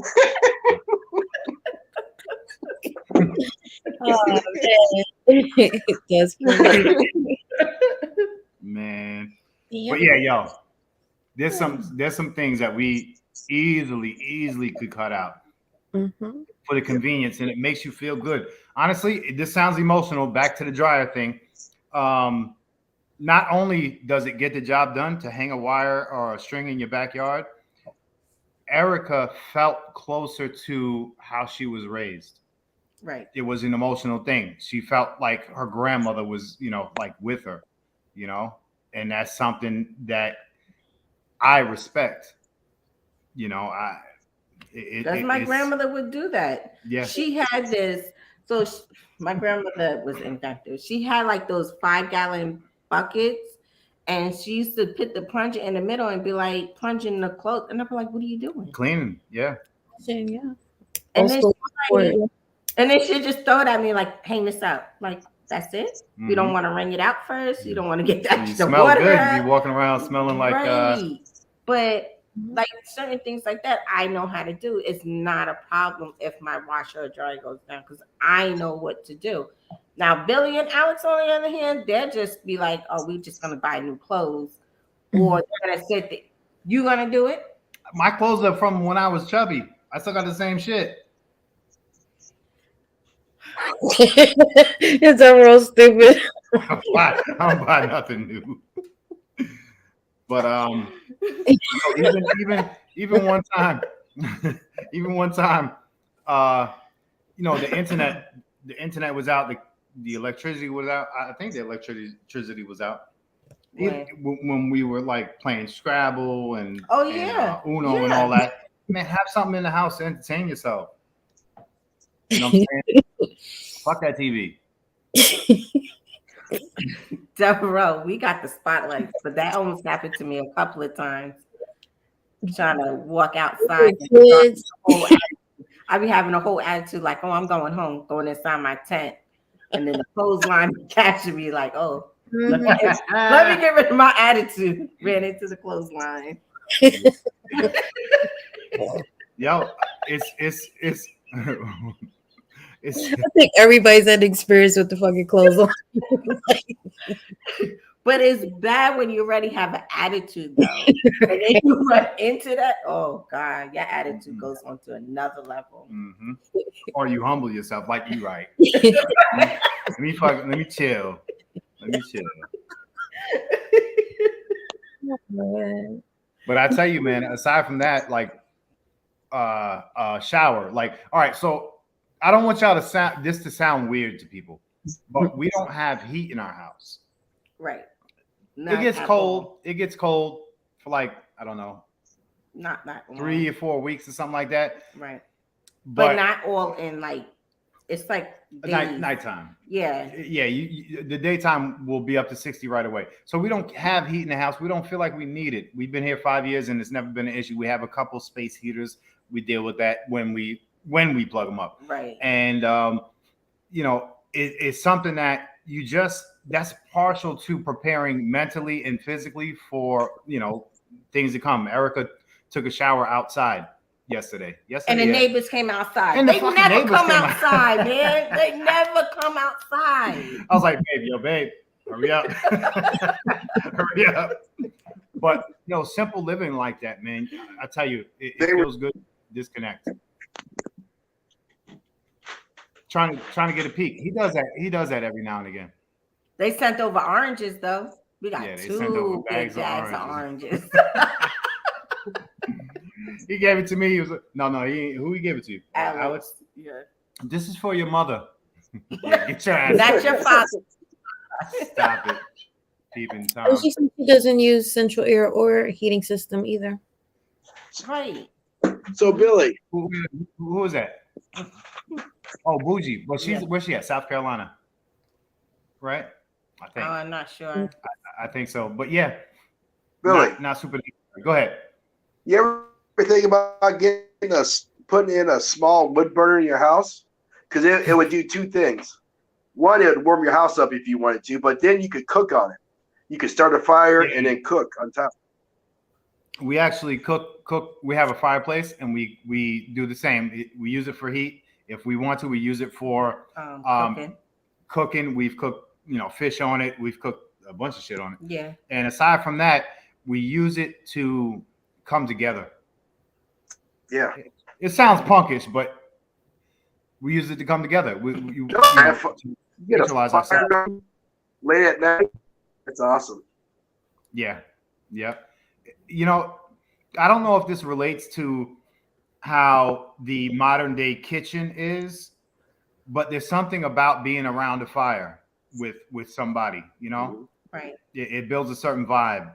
Oh, man. That's crazy. Man. Yep. But yeah, yo, there's some things that we easily could cut out for the convenience, and it makes you feel good. Honestly, this sounds emotional. Back to the dryer thing. Not only does it get the job done to hang a wire or a string in your backyard, Erica felt closer to how she was raised. right. It was an emotional thing. She felt like her grandmother was, you know, like with her, you know, and that's something that I respect. You know, my grandmother would do that. Yeah. She had this. So my grandmother was infected. She had like those 5-gallon buckets, and she used to put the plunger in the middle and be like plunging the clothes. And I'd be like, "What are you doing?" Cleaning, yeah. Yeah. And then she just throw it at me like, "Hang this up." Like, that's it. You don't want to wring it out first. You don't want to get that. You smell water good. out. You be walking around smelling like right. But like certain things like that, I know how to do. It's not a problem if my washer or dryer goes down because I know what to do. Now, Billy and Alex, on the other hand, they'll just be like, "Oh, we're just gonna buy new clothes," or they're gonna sit there. You gonna do it? My clothes are from when I was chubby. I still got the same shit. It's a real stupid. I don't buy nothing new. But even one time, you know, the internet was out, the electricity was out. I think the electricity was out. When we were like playing Scrabble and Uno and all that. Man, have something in the house to entertain yourself. You know what I'm saying? Fuck that TV. Devereaux, we got the spotlights, but that almost happened to me a couple of times. Trying to walk outside. I be having a whole attitude like, "Oh, I'm going home," going inside my tent. And then the clothesline catching me like, "Oh, let me get rid of my attitude." Ran into the clothesline. Yo, it's It's I think everybody's had experience with the fucking clothes on. But it's bad when you already have an attitude, though. And then you run into that. Oh God, your attitude goes on to another level. mm-hmm. Or you humble yourself, like you right. Let me chill. Let me chill. But I tell you, man, aside from that, like shower, like, all right, so I don't want y'all to sound weird to people, but we don't have heat in our house. Right. It gets cold. It gets cold for like, I don't know, not 3 or 4 weeks or something like that. Right. But not all in like, it's like nighttime. Yeah. Yeah. The daytime will be up to 60 right away. So we don't have heat in the house. We don't feel like we need it. We've been here 5 years and it's never been an issue. We have a couple space heaters. We deal with that when we plug them up. Right. And, it's something that that's partial to preparing mentally and physically for, things to come. Erica took a shower outside yesterday. And the neighbors came outside. And they never come outside, man. They never come outside. I was like, babe, hurry up. Hurry up. But, simple living like that, man, I tell you, it feels good to disconnect. Trying to get a peek. He does that every now and again. They sent over oranges, though. We got they 2 big bags of oranges. He gave it to me. He was like, no, who he gave it to? Alex. Yeah. This is for your mother. Get your ass. That's your father. Stop it. Peeping Tom. She doesn't use central air or heating system either. Right. So Billy, who is that? Oh, Bougie. Well, where's she at? South Carolina, right? I think. Oh, I'm not sure. I think so. But yeah, Billy, not super. Go ahead. You ever think about putting in a small wood burner in your house? Because it would do 2 things. One, it would warm your house up if you wanted to, but then you could cook on it. You could start a fire and then cook on top. We actually cook. We have a fireplace, and we do the same. We use it for heat. If we want to, we use it for cooking. We've cooked, fish on it. We've cooked a bunch of shit on it. Yeah. And aside from that, we use it to come together. Yeah. It sounds punkish, but we use it to come together. Visualize ourselves. Late at night. It's awesome. Yeah. Yeah. I don't know if this relates to how the modern day kitchen is, but there's something about being around a fire with somebody, Right. It builds a certain vibe.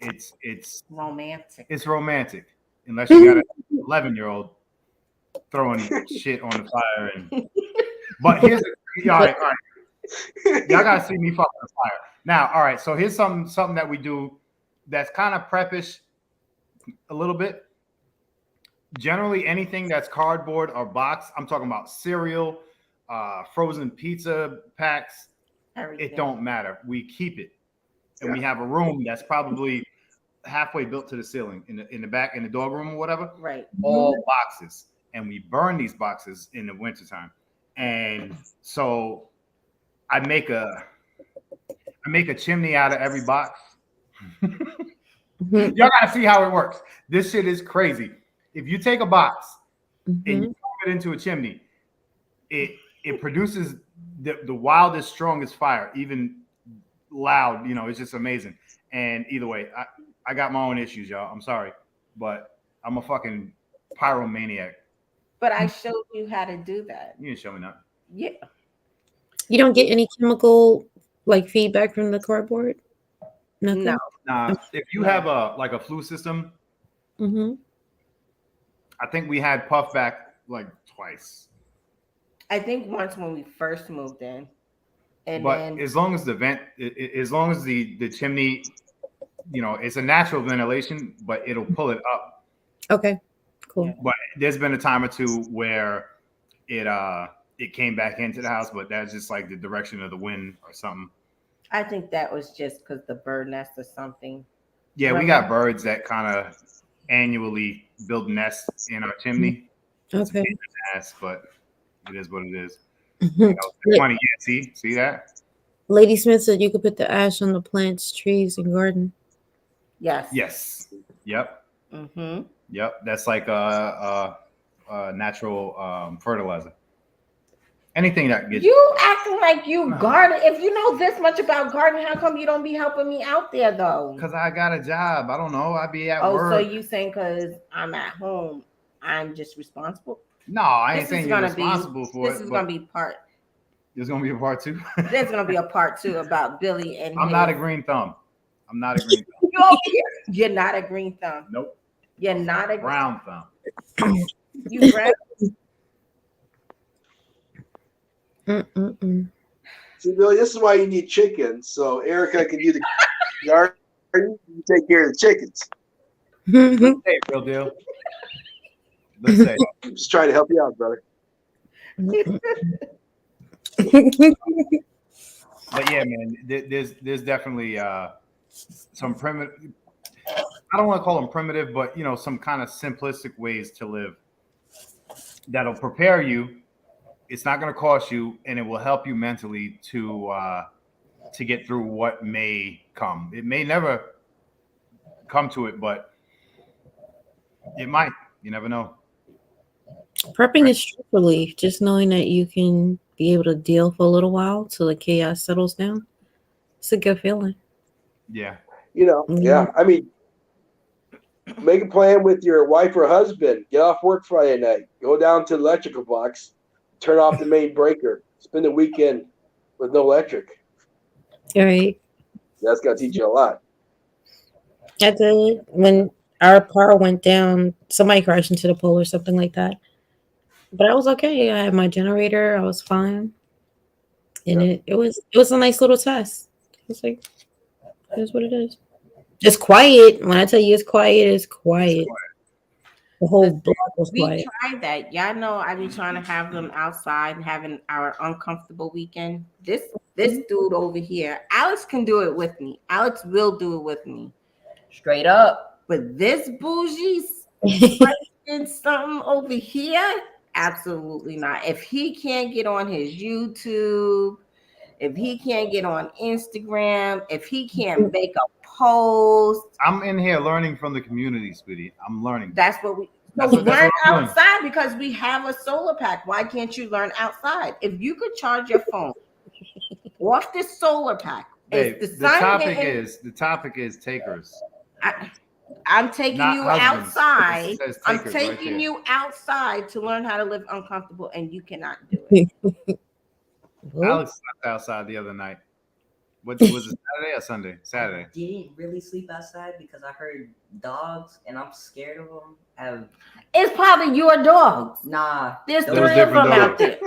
It's romantic. It's romantic, unless you got an 11-year-old throwing shit on the fire. But here's all right. Y'all gotta see me fucking the fire now. All right, so here's something that we do that's kind of preppish a little bit. Generally, anything that's cardboard or box, I'm talking about cereal, frozen pizza packs, everything. It don't matter. We keep it. And we have a room that's probably halfway built to the ceiling in the back, in the dog room or whatever. Right. All boxes. And we burn these boxes in the wintertime. And so I make a chimney out of every box. Y'all gotta see how it works. This shit is crazy. If you take a box and you put it into a chimney, it produces the wildest, strongest fire, even loud. It's just amazing. And either way, I got my own issues, y'all. I'm sorry, but I'm a fucking pyromaniac. But I showed you how to do that. You didn't show me nothing. Yeah. You don't get any chemical feedback from the cardboard? Nothing? No. Nah, if you have a flue system, I think we had puff back twice. I think once when we first moved in. But as long as the vent, as long as the chimney, it's a natural ventilation, but it'll pull it up. Okay, cool. But there's been a time or two where it came back into the house, but that's just like the direction of the wind or something. I think that was just because the bird nest or something. Yeah, we got birds that kind of annually build nests in our chimney. Okay. Ass, but it is what it is. You know, it's funny. Yeah, see that? Lady Smith said you could put the ash on the plants, trees, and garden. Yes. Yes. Yep. Mm-hmm. Yep. That's like a natural fertilizer. Anything that gets You acting like you garden. If you know this much about gardening, how come you don't be helping me out there though? because I got a job. I don't know. I be at Oh, work. so you saying because I'm at home, I'm just responsible? No, I ain't This saying is you're gonna responsible be. for This it. is But gonna be part. there's gonna be a part 2. There's gonna be a part 2 about Billy and. I'm not a green thumb. I'm not a green thumb. You over here? You're not a green thumb. Nope. You're not a Brown thumb. You brown. See, Billy, this is why you need chickens. So Erica can do the garden. You take care of the chickens. Hey, real deal. Let's say. I'm just trying to help you out, brother. But yeah, man, there's definitely some primitive. I don't want to call them primitive, but you know, some kind of simplistic ways to live that'll prepare you. It's not going to cost you, and it will help you mentally to get through what may come. It may never come to it, but it might. You never know. Prepping is stress relief. Just knowing that you can be able to deal for a little while till the chaos settles down. It's a good feeling. Yeah. You know, yeah. I mean, make a plan with your wife or husband. Get off work Friday night. Go down to the electrical box. Turn off the main breaker. Spend the weekend with no electric. All right. That's gonna teach you a lot. I did. When our power went down, somebody crashed into the pole or something like that. But I was okay. I had my generator. I was fine. And it was a nice little test. It's like, here's what it is. It's quiet. When I tell you it's quiet, it's quiet. The whole block was We quiet. tried that. Y'all know I be trying to have them outside and having our uncomfortable weekend. This dude over here, Alex can do it with me. Alex will do it with me. Straight up. But this bougie's in something over here, absolutely not. If he can't get on his YouTube, if he can't get on Instagram, if he can't make a post. I'm in here learning from the community, sweetie. I'm learning. That's what we That's so what- that's learn what I'm doing. outside because we have a solar pack. Why can't you learn outside? If you could charge your phone off this solar pack, Babe, it's the topic is takers. I'm taking Not you husbands. outside. It says I'm takers right taking there. you outside to learn how to live uncomfortable, and you cannot do it. Alex slept outside the other night. Was it Saturday or Sunday? Saturday. I didn't really sleep outside because I heard dogs and I'm scared of them. It's probably your dogs. Nah, There's There 3 was of them different out dogs.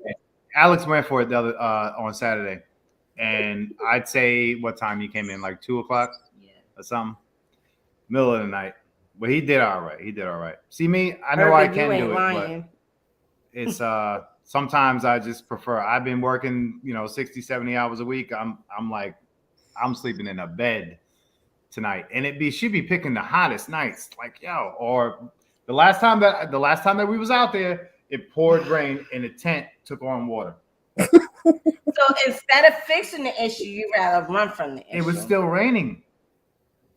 there. Alex went for it the other on Saturday, and I'd say what time he came in, like 2:00 yeah. or something, middle of the night. But he did all right. See me, I know Urban, I you can ain't do it, lying. but it's sometimes I just prefer. I've been working 60, 70 hours a week. I'm like I'm sleeping in a bed tonight, and she'd be picking the hottest nights, like or the last time that we was out there, it poured rain and the tent took on water. So instead of fixing the issue, you rather run from the issue. It was still raining.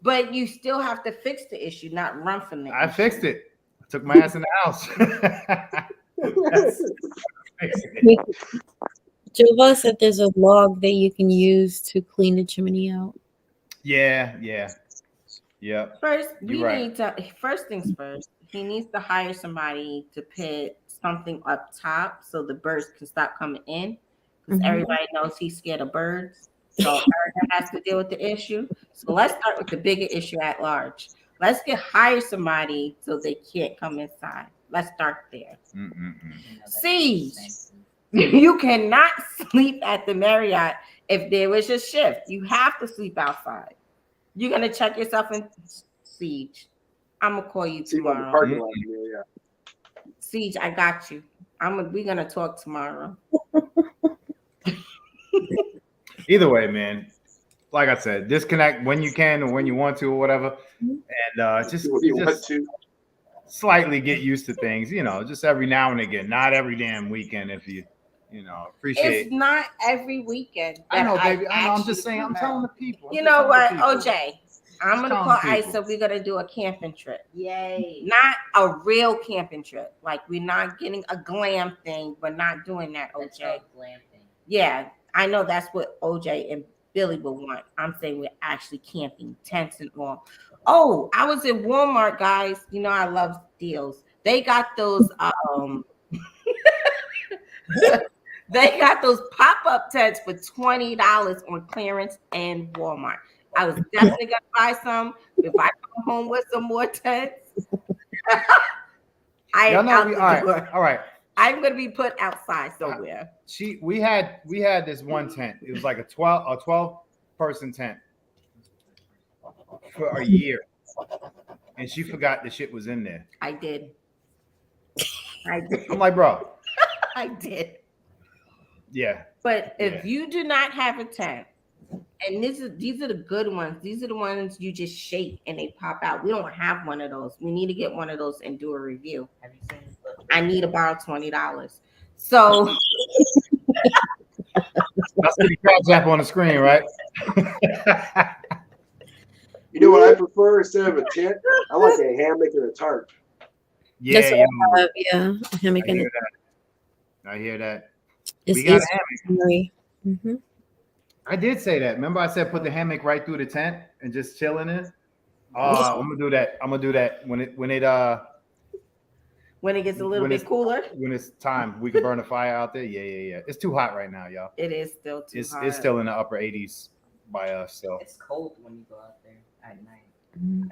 But you still have to fix the issue, not run from the issue. I fixed it. I took my ass in the house. Jova said there's a log that you can use to clean the chimney out. Yeah. First, first things first, he needs to hire somebody to put something up top so the birds can stop coming in. Because everybody knows he's scared of birds. So Erica has to deal with the issue. So let's start with the bigger issue at large. Let's hire somebody so they can't come inside. Let's start there. Siege. You cannot sleep at the Marriott if there was a shift. You have to sleep outside. You're gonna check yourself in Siege. I'm gonna call you tomorrow. Siege, I got you. We're gonna talk tomorrow. Either way, man. Like I said, disconnect when you can or when you want to or whatever, and just slightly get used to things, just every now and again, not every damn weekend. If you appreciate. It's not every weekend. I know, that baby. I know. I'm actually just saying. I'm prefer. telling the people. You know what, OJ? I'm Just gonna telling call the people. Isa. We're gonna do a camping trip. Yay. Not a real camping trip. Like we're not getting a glam thing. We're not doing that, That's OJ. not glamping. Yeah, I know that's what OJ and Billy would want. I'm saying we're actually camping, tents and all. Oh, I was in Walmart, guys. You know I love deals. They got those they got those pop-up tents for $20 on clearance and Walmart. I was definitely gonna buy some. If I come home with some more tents, I am out the door. All right. I'm gonna be put outside somewhere. We had this one tent. It was like a 12 person tent for a year, and she forgot the shit was in there. I did. I'm like, bro. I did. Yeah. But if you do not have a tent, and these are the good ones. These are the ones you just shake and they pop out. We don't have one of those. We need to get one of those and do a review. Have you seen this? I need to borrow $20. So that's the Crash App on the screen, right? You know what I prefer instead of a tent? I like a hammock and a tarp. Yeah, That's what I have, yeah. Hammock I and hear that. I hear that. it's We got easy. Mm-hmm. I did say that. Remember, I said put the hammock right through the tent and just chill in it. I'm gonna do that. I'm gonna do that when it gets a little bit cooler. When it's time, we can burn a fire out there. Yeah. It's too hot right now, y'all. It is still too hot. It's still in the upper 80s by us. So It's cold when you go out there at night. Mm-hmm.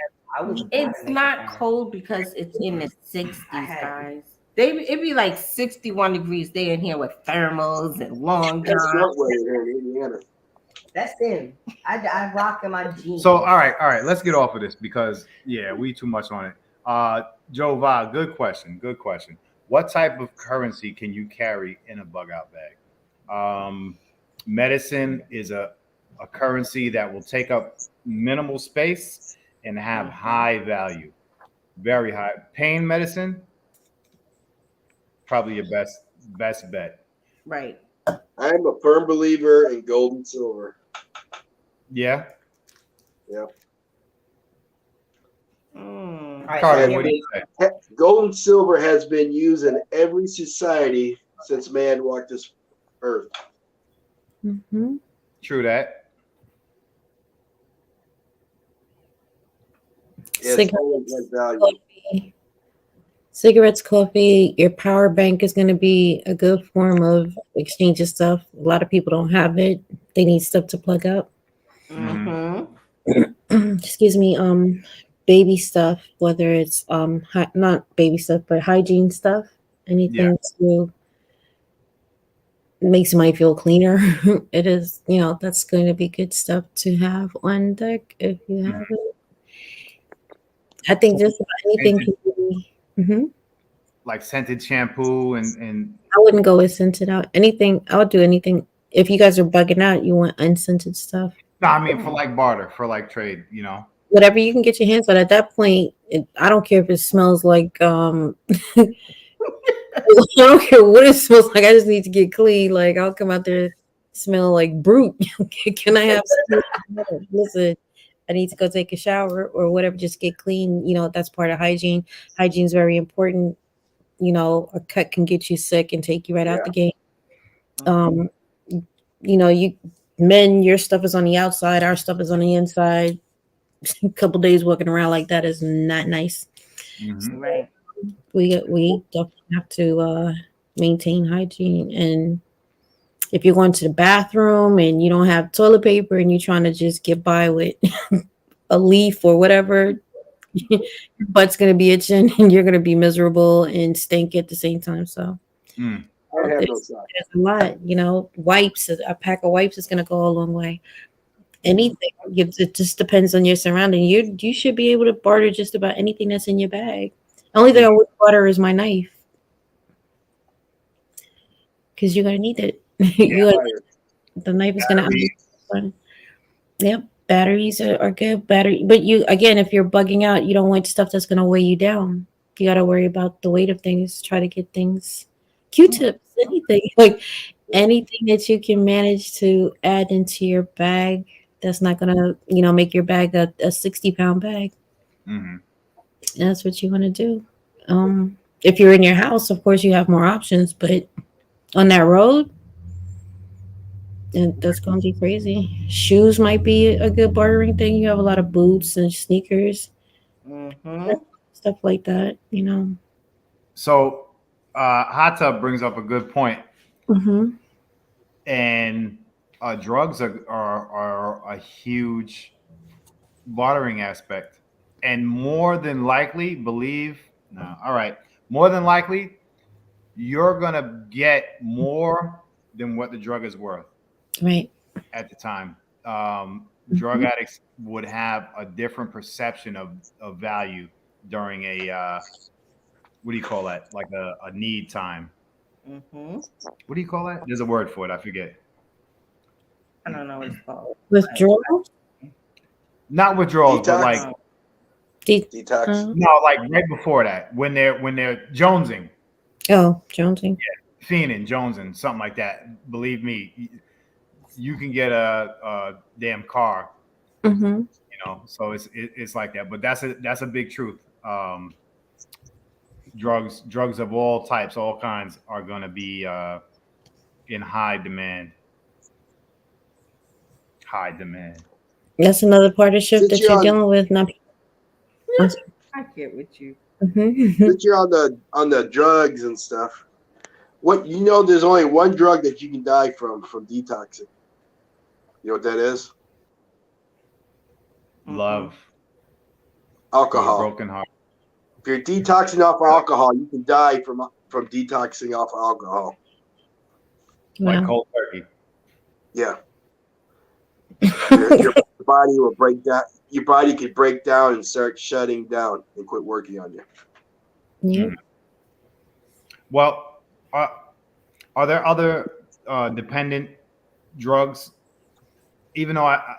It's not cold because it's in the 60s, guys. It'd be like 61 degrees. They in here with thermals and long That's johns. short weather here in Indiana. That's him. I rock in my jeans. So all right. Let's get off of this because we too much on it. Joe Va, good question. What type of currency can you carry in a bug out bag? Medicine is a currency that will take up minimal space and have high value, very high. Pain medicine, probably your best bet. Right. I am a firm believer in gold and silver. Yeah. Yep. Right, Carter, so what do you say? Gold and silver has been used in every society since man walked this earth. Mm-hmm. True that. It's always had value. Cigarettes, coffee, your power bank is going to be a good form of exchange of stuff. A lot of people don't have it. They need stuff to plug up. Mm-hmm. Excuse me. Baby stuff, whether it's not baby stuff, but hygiene stuff. Anything to makes somebody feel cleaner. It is, that's going to be good stuff to have on deck if you have it. I think just about anything can be. Mm-hmm. Like scented shampoo and I wouldn't go with scented out. Anything, I would do anything. If you guys are bugging out, you want unscented stuff. no, I mean for like barter, for like trade, Whatever you can get your hands on. At that point, I don't care if it smells like I don't care what it smells like. I just need to get clean. Like I'll come out there smell like brute. Can I have some? Listen, I need to go take a shower or whatever. Just get clean. That's part of hygiene. Hygiene is very important. A cut can get you sick and take you right out the gate. You men, your stuff is on the outside. Our stuff is on the inside. A couple days walking around like that is not nice. Mm-hmm. Right. We definitely have to maintain hygiene. And if you're going to the bathroom and you don't have toilet paper and you're trying to just get by with a leaf or whatever, your butt's going to be itching and you're going to be miserable and stink at the same time. So There's a lot, wipes, a pack of wipes is going to go a long way. Anything, it just depends on your surrounding. You should be able to barter just about anything that's in your bag. The only thing I would barter is my knife, because you're gonna need it. The knife is gonna. Yep, batteries are good. But if you're bugging out, you don't want stuff that's gonna weigh you down. you got to worry about the weight of things. Try to get things, Q-tips, anything like anything that you can manage to add into your bag. That's not gonna, make your bag a 60-pound bag. Mm-hmm. That's what you want to do. If you're in your house, of course, you have more options, but on that road, that's going to be crazy. Shoes might be a good bartering thing. You have a lot of boots and sneakers, stuff like that. So, hot tub brings up a good point, Mm-hmm. and drugs are a huge bartering aspect, and more than likely, more than likely, you're gonna get more than what the drug is worth Right. at the time. Drug addicts would have a different perception of value during a what do you call that? Like a need time. Mm-hmm. What do you call that? There's a word for it. I forget. I don't know what it's called. Withdrawal? Not withdrawals, but Detox? like Detox. no, like right before that, when they're jonesing, Jonesing. fiending, jonesing, something like that. Believe me, you can get a damn car. Mm-hmm. So it's like that. But that's a big truth. Drugs of all types, all kinds, are going to be in high demand. High demand. That's another part of shift Since that you're dealing with. Not. I get with you. Mm-hmm. Since you're on the drugs and stuff, there's only one drug that you can die from detoxing. You know what that is? Love. Alcohol. Broken heart. If you're detoxing off of alcohol, you can die from detoxing off of alcohol. Like Wow. cold turkey. Yeah. Your body will break down. Your body could break down and start shutting down and quit working on you. Yeah. Well, are there other dependent drugs? Even though I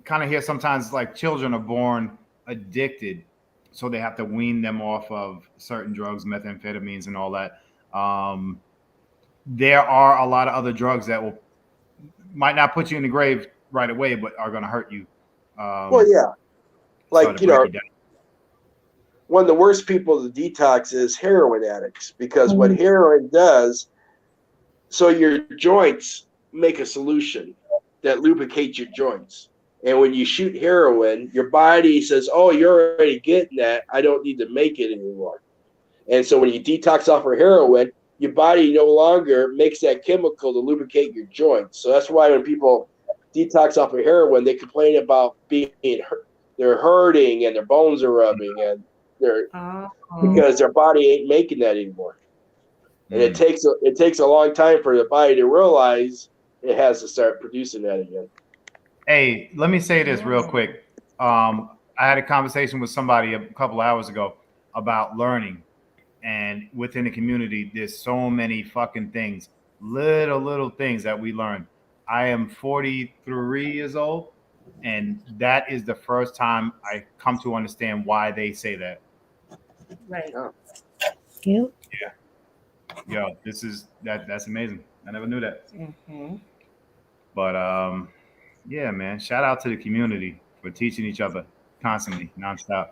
kind of hear sometimes like children are born addicted, so they have to wean them off of certain drugs, methamphetamines and all that. There are a lot of other drugs that might not put you in the grave right away, but are going to hurt you. Well, yeah. Like, one of the worst people to detox is heroin addicts, because what heroin does, so your joints make a solution that lubricates your joints. And when you shoot heroin, your body says, oh, you're already getting that. I don't need to make it anymore. And so when you detox off of heroin, your body no longer makes that chemical to lubricate your joints. So that's why when people detox off of heroin, they complain about being hurt. They're hurting and their bones are rubbing, and because their body ain't making that anymore. And it takes a long time for the body to realize it has to start producing that again. Hey, let me say this real quick. I had a conversation with somebody a couple hours ago about learning, and within the community, there's so many fucking things, little things that we learn. I am 43 years old, and that is the first time I come to understand why they say that. Right. Yeah. Yo, that's amazing. I never knew that. Mm-hmm. But yeah, man. Shout out to the community for teaching each other constantly, nonstop.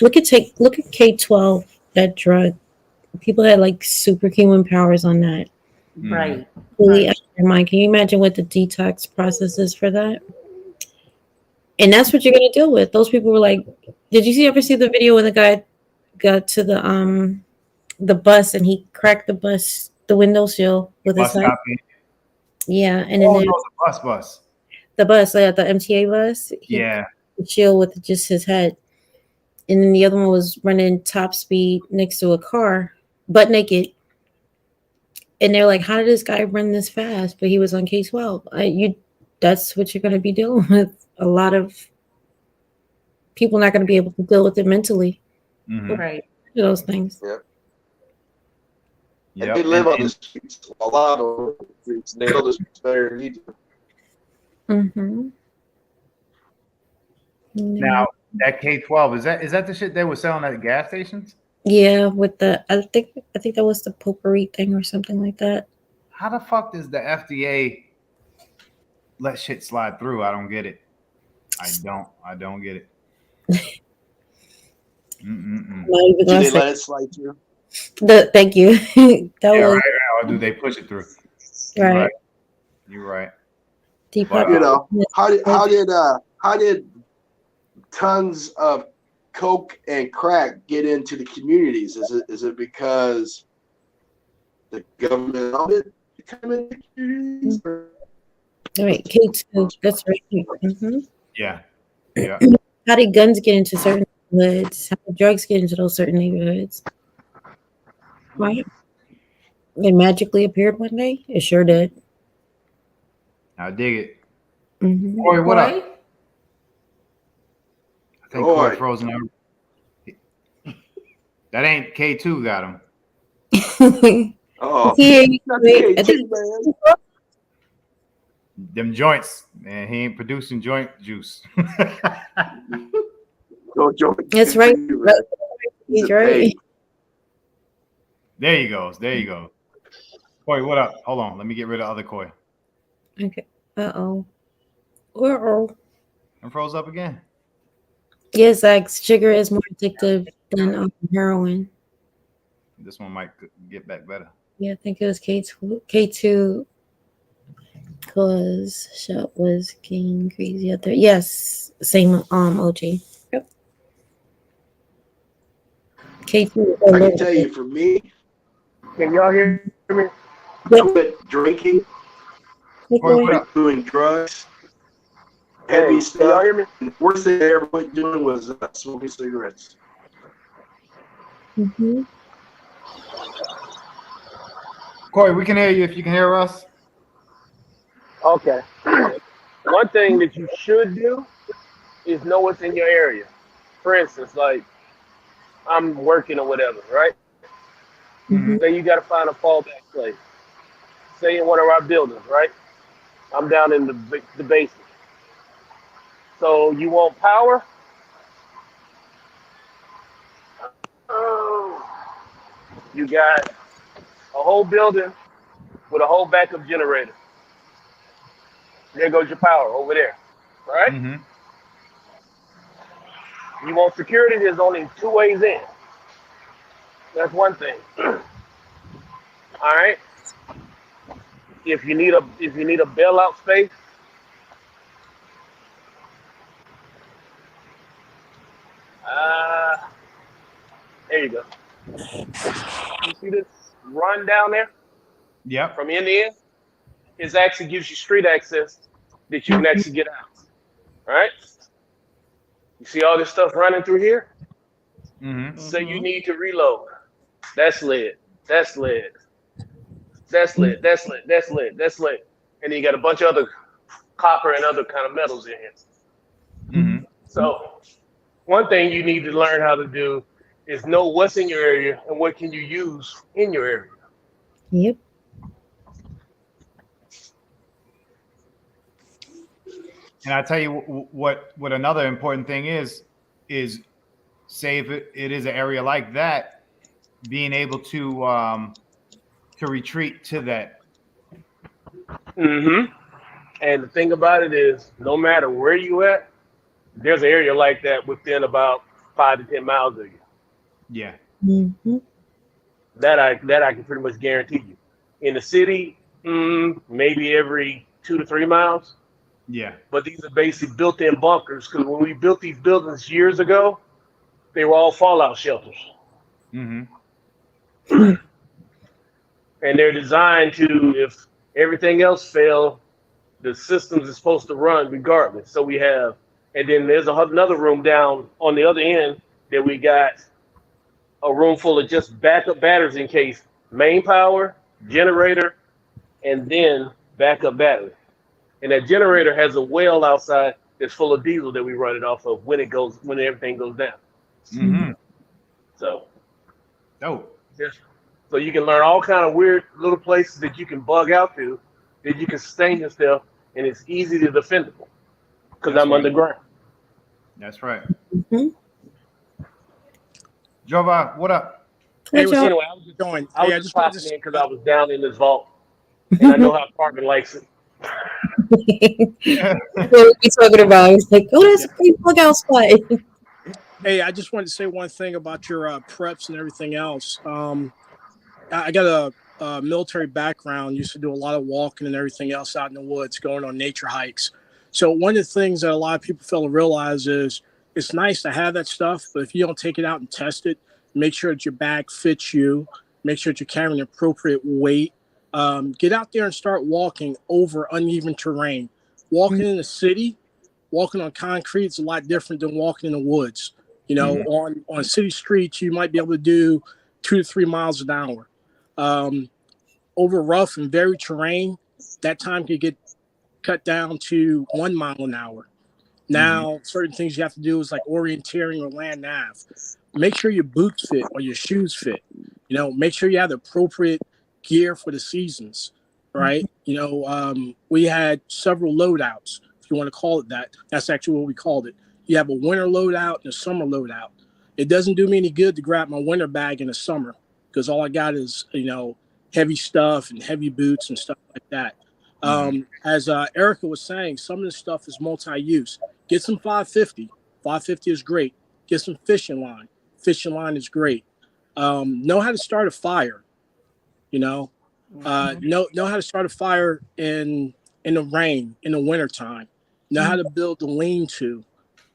Look at K-12, that drug. People had like superhuman powers on that. Right. Really out of their mind. Can you imagine what the detox process is for that? And that's what you're gonna deal with. Those people were like, did you ever see the video when the guy got to the bus and he cracked the window sill with his head? Yeah, and then the bus. The bus, like the MTA bus. He chill with just his head. And then the other one was running top speed next to a car, butt naked. And they're like, how did this guy run this fast? But he was on K-12. That's what you're going to be dealing with. A lot of people not going to be able to deal with it mentally. Mm-hmm. Right. Those things. Yep. And they live on the streets. A lot of the streets. They know the streets better than you do. Mm-hmm. Now, That K12 is that the shit they were selling at the gas stations? Yeah, with the I think that was the potpourri thing or something like that. How the fuck does the FDA let shit slide through? I don't get it. I don't get it. Mm-mm-mm. Not even Do gonna they say let it slide through? thank you. That Yeah, was right. Or do they push it through? right. You're right. Depopulation. You know, how did tons of coke and crack get into the communities? Is it because the government allowed it to come into the communities? All right, K2. That's right. Yeah. Yeah. How did guns get into certain neighborhoods? How did drugs get into those certain neighborhoods? Right? It magically appeared one day. It sure did. I dig it. Mm-hmm. Corey, what up? Boy, I think Boy. Corey frozen out. That ain't K2 got him. Oh, Yeah, not wait, the I think K2, man. Them joints, man. He ain't producing joint juice. Don't join. that's right. Right. He's He's a right. babe. There you go. There you go. Corey, what up? Hold on. Let me get rid of other Corey. Okay. Uh-oh. Uh-oh. I'm froze up again. Yes, sugar is more addictive than heroin. This one might get back better. Yeah, I think it was K2. K2 because shot was getting crazy out there. Yes, same OG. Yep. K2. I can tell you, for me, Can y'all hear me? I quit drinking, Corey, what up? doing drugs, Hey, heavy can y'all stuff. hear me? The worst thing I ever quit doing was smoking cigarettes. Mm-hmm. Corey, we can hear you if you can hear us. Okay. One thing that you should do is know what's in your area. For instance, like I'm working or whatever, right? Mm-hmm. Say you got to find a fallback place. Say in one of our buildings, right? I'm down in the basement. So you want power? Oh, you got a whole building with a whole backup generator. There goes your power over there, right? Mm-hmm. You want security? There's only two ways in. That's one thing. All right. If you need a bailout space, there you go. You see this run down there Yep. from end to end? It actually gives you street access that you can actually get out. All right. You see all this stuff running through here? Mm-hmm. Say you need to reload. That's lead. That's lead. That's lead. That's lead. That's lead. That's lead. And then you got a bunch of other copper and other kind of metals in here. Mm-hmm. So one thing you need to learn how to do is know what's in your area and what can you use in your area. Yep. And I tell you what another important thing is say if it is an area like that, being able to retreat to that. Mm-hmm. And the thing about it is, no matter where you at, there's an area like that within about 5 to 10 miles of you. Yeah. Mm-hmm. That I can pretty much guarantee you. In the city, maybe every 2 to 3 miles. Yeah. But these are basically built-in bunkers because when we built these buildings years ago, they were all fallout shelters. Mm-hmm. And they're designed to, if everything else fails, the systems is supposed to run regardless. So we have, and then there's another room down on the other end that we got a room full of just backup batteries in case main power, generator, and then backup battery. And that generator has a well outside that's full of diesel that we run it off of when everything goes down. Mm-hmm. So, Dope. so you can learn all kind of weird little places that you can bug out to, that you can sustain yourself, and it's easy to defendable because That's I'm right. underground. That's right. Mhm. Jova, what up? Hey, Hey, what's Joe. up? Anyway, Going. I was Hey, I just just wanted to popping say, in because I was down in this vault, and I know how Carmen likes it. What are we talking about? It's like, oh, that's yeah. a great bug out spot. Hey, I just wanted to say one thing about your preps and everything else. I got a military background. Used to do a lot of walking and everything else out in the woods, going on nature hikes. So one of the things that a lot of people fail to realize is it's nice to have that stuff, but if you don't take it out and test it, make sure that your bag fits you, make sure that you're carrying the appropriate weight. Get out there and start walking over uneven terrain. Walking in the city, walking on concrete is a lot different than walking in the woods. You know, on city streets, you might be able to do 2 to 3 miles an hour. Um, Over rough and varied terrain, that time could get cut down to 1 mile an hour. Now, certain things you have to do is like orienteering or land nav. Make sure your boots fit or your shoes fit. You know, make sure you have the appropriate gear for the seasons, right? You know, we had several loadouts, if you want to call it that. That's actually what we called it. You have a winter loadout and a summer loadout. It doesn't do me any good to grab my winter bag in the summer because all I got is, you know, heavy stuff and heavy boots and stuff like that. As Erica was saying, some of this stuff is multi-use. Get some 550. 550 is great. Get some fishing line. Fishing line is great. Know how to start a fire. You know, know how to start a fire in the rain in the wintertime. Know how to build the lean-to.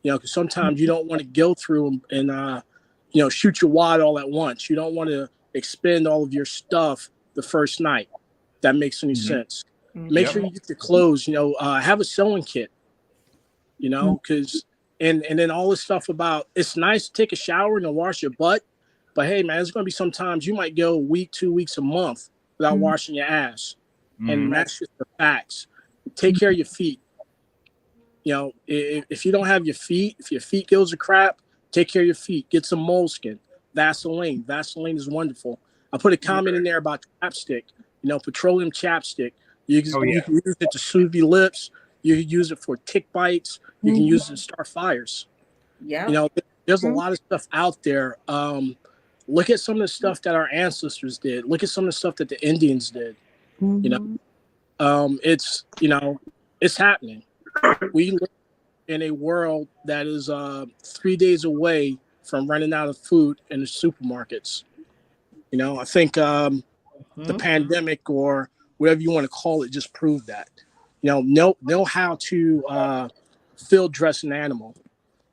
You know, because sometimes you don't want to go through and you know, shoot your wad all at once. You don't want to expend all of your stuff the first night. If that makes any sense. Make sure you get your clothes. You know, have a sewing kit. You know, because and then all this stuff about it's nice to take a shower and to wash your butt, but hey man, there's gonna be sometimes you might go a week, 2 weeks, a month without washing your ass, and that's just the facts. Take care of your feet. You know, if you don't have your feet, if your feet goes to crap, take care of your feet. Get some moleskin, Vaseline. Vaseline is wonderful. I put a comment in there about chapstick. You know, petroleum chapstick. You can use it to soothe your lips. You can use it for tick bites. You can use it to start fires. Yeah. You know, there's a lot of stuff out there. Look at some of the stuff that our ancestors did. Look at some of the stuff that the Indians did. You know, it's, you know, it's happening. We live in a world that is 3 days away from running out of food in the supermarkets. You know, I think the pandemic or whatever you want to call it just proved that. You know how to field dress an animal.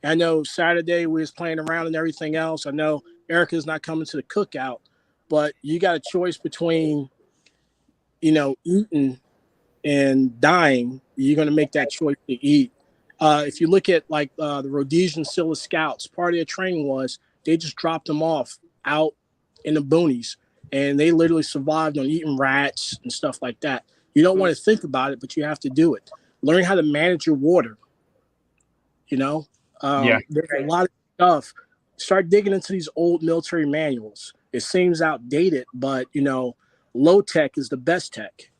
I know Saturday we was playing around and everything else. I know Erica's not coming to the cookout, but you got a choice between, you know, eating and dying. You're going to make that choice to eat. If you look at like the Rhodesian Scylla Scouts, part of their training was they just dropped them off out in the boonies, and they literally survived on eating rats and stuff like that. You don't want to think about it, but you have to do it. Learn how to manage your water. You know, there's a lot of stuff. Start digging into these old military manuals. It seems outdated, but you know, low tech is the best tech.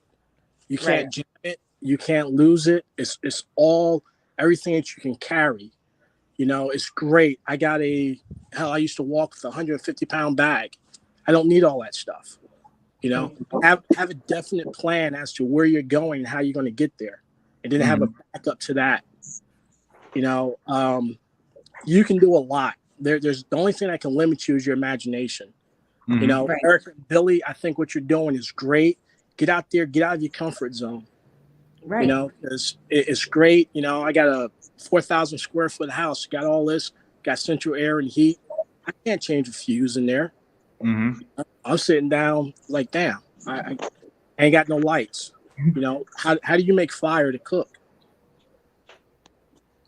You can't jam it. You can't lose it. It's all everything that you can carry. You know, it's great. I used to walk with a 150-pound bag. I don't need all that stuff. You know, have a definite plan as to where you're going and how you're going to get there, and then have a backup to that. You know, you can do a lot. There's the only thing that can limit you is your imagination. You know, Eric and Billy, I think what you're doing is great. Get out there, get out of your comfort zone. You know, because it's great. You know, I got a 4,000 square foot house, got all this, got central air and heat. I can't change a fuse in there. I'm sitting down like, damn, I ain't got no lights. You know, how do you make fire to cook?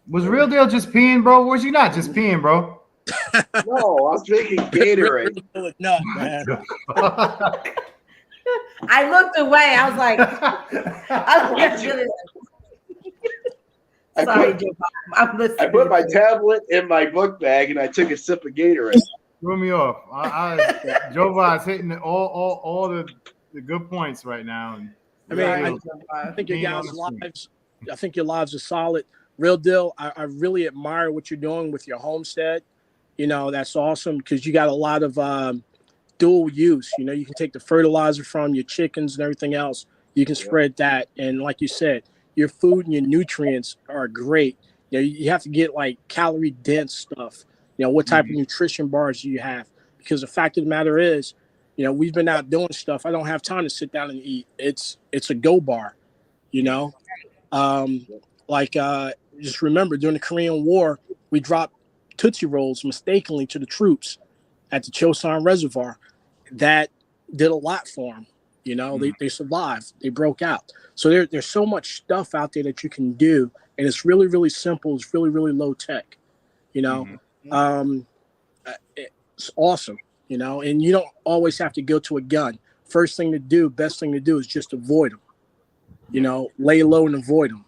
Was Real Deal just peeing, bro? Was you not just peeing, bro? No, I was drinking Gatorade. No, man. I looked away. I was like, sorry, Joe. I'm listening. I put my tablet in my book bag and I took a sip of Gatorade. Threw me off. Joe Vaz hitting all the good points right now. And I mean, I think your guys' lives. I think your lives are solid. Real deal. I really admire what you're doing with your homestead. You know, that's awesome because you got a lot of dual use. You know, you can take the fertilizer from your chickens and everything else. You can spread that, and like you said, your food and your nutrients are great. You know, you have to get like calorie dense stuff. You know, what type of nutrition bars do you have? Because the fact of the matter is, you know, we've been out doing stuff. I don't have time to sit down and eat. It's a go bar. You know, um, like just remember during the Korean War, we dropped Tootsie Rolls mistakenly to the troops at the Chosun Reservoir. That did a lot for them. You know, they survived. They broke out. So there's so much stuff out there that you can do, and it's really, really simple. It's really, really low tech. You know, it's awesome. You know, and you don't always have to go to a gun. First thing to do, best thing to do is just avoid them. You know, lay low and avoid them,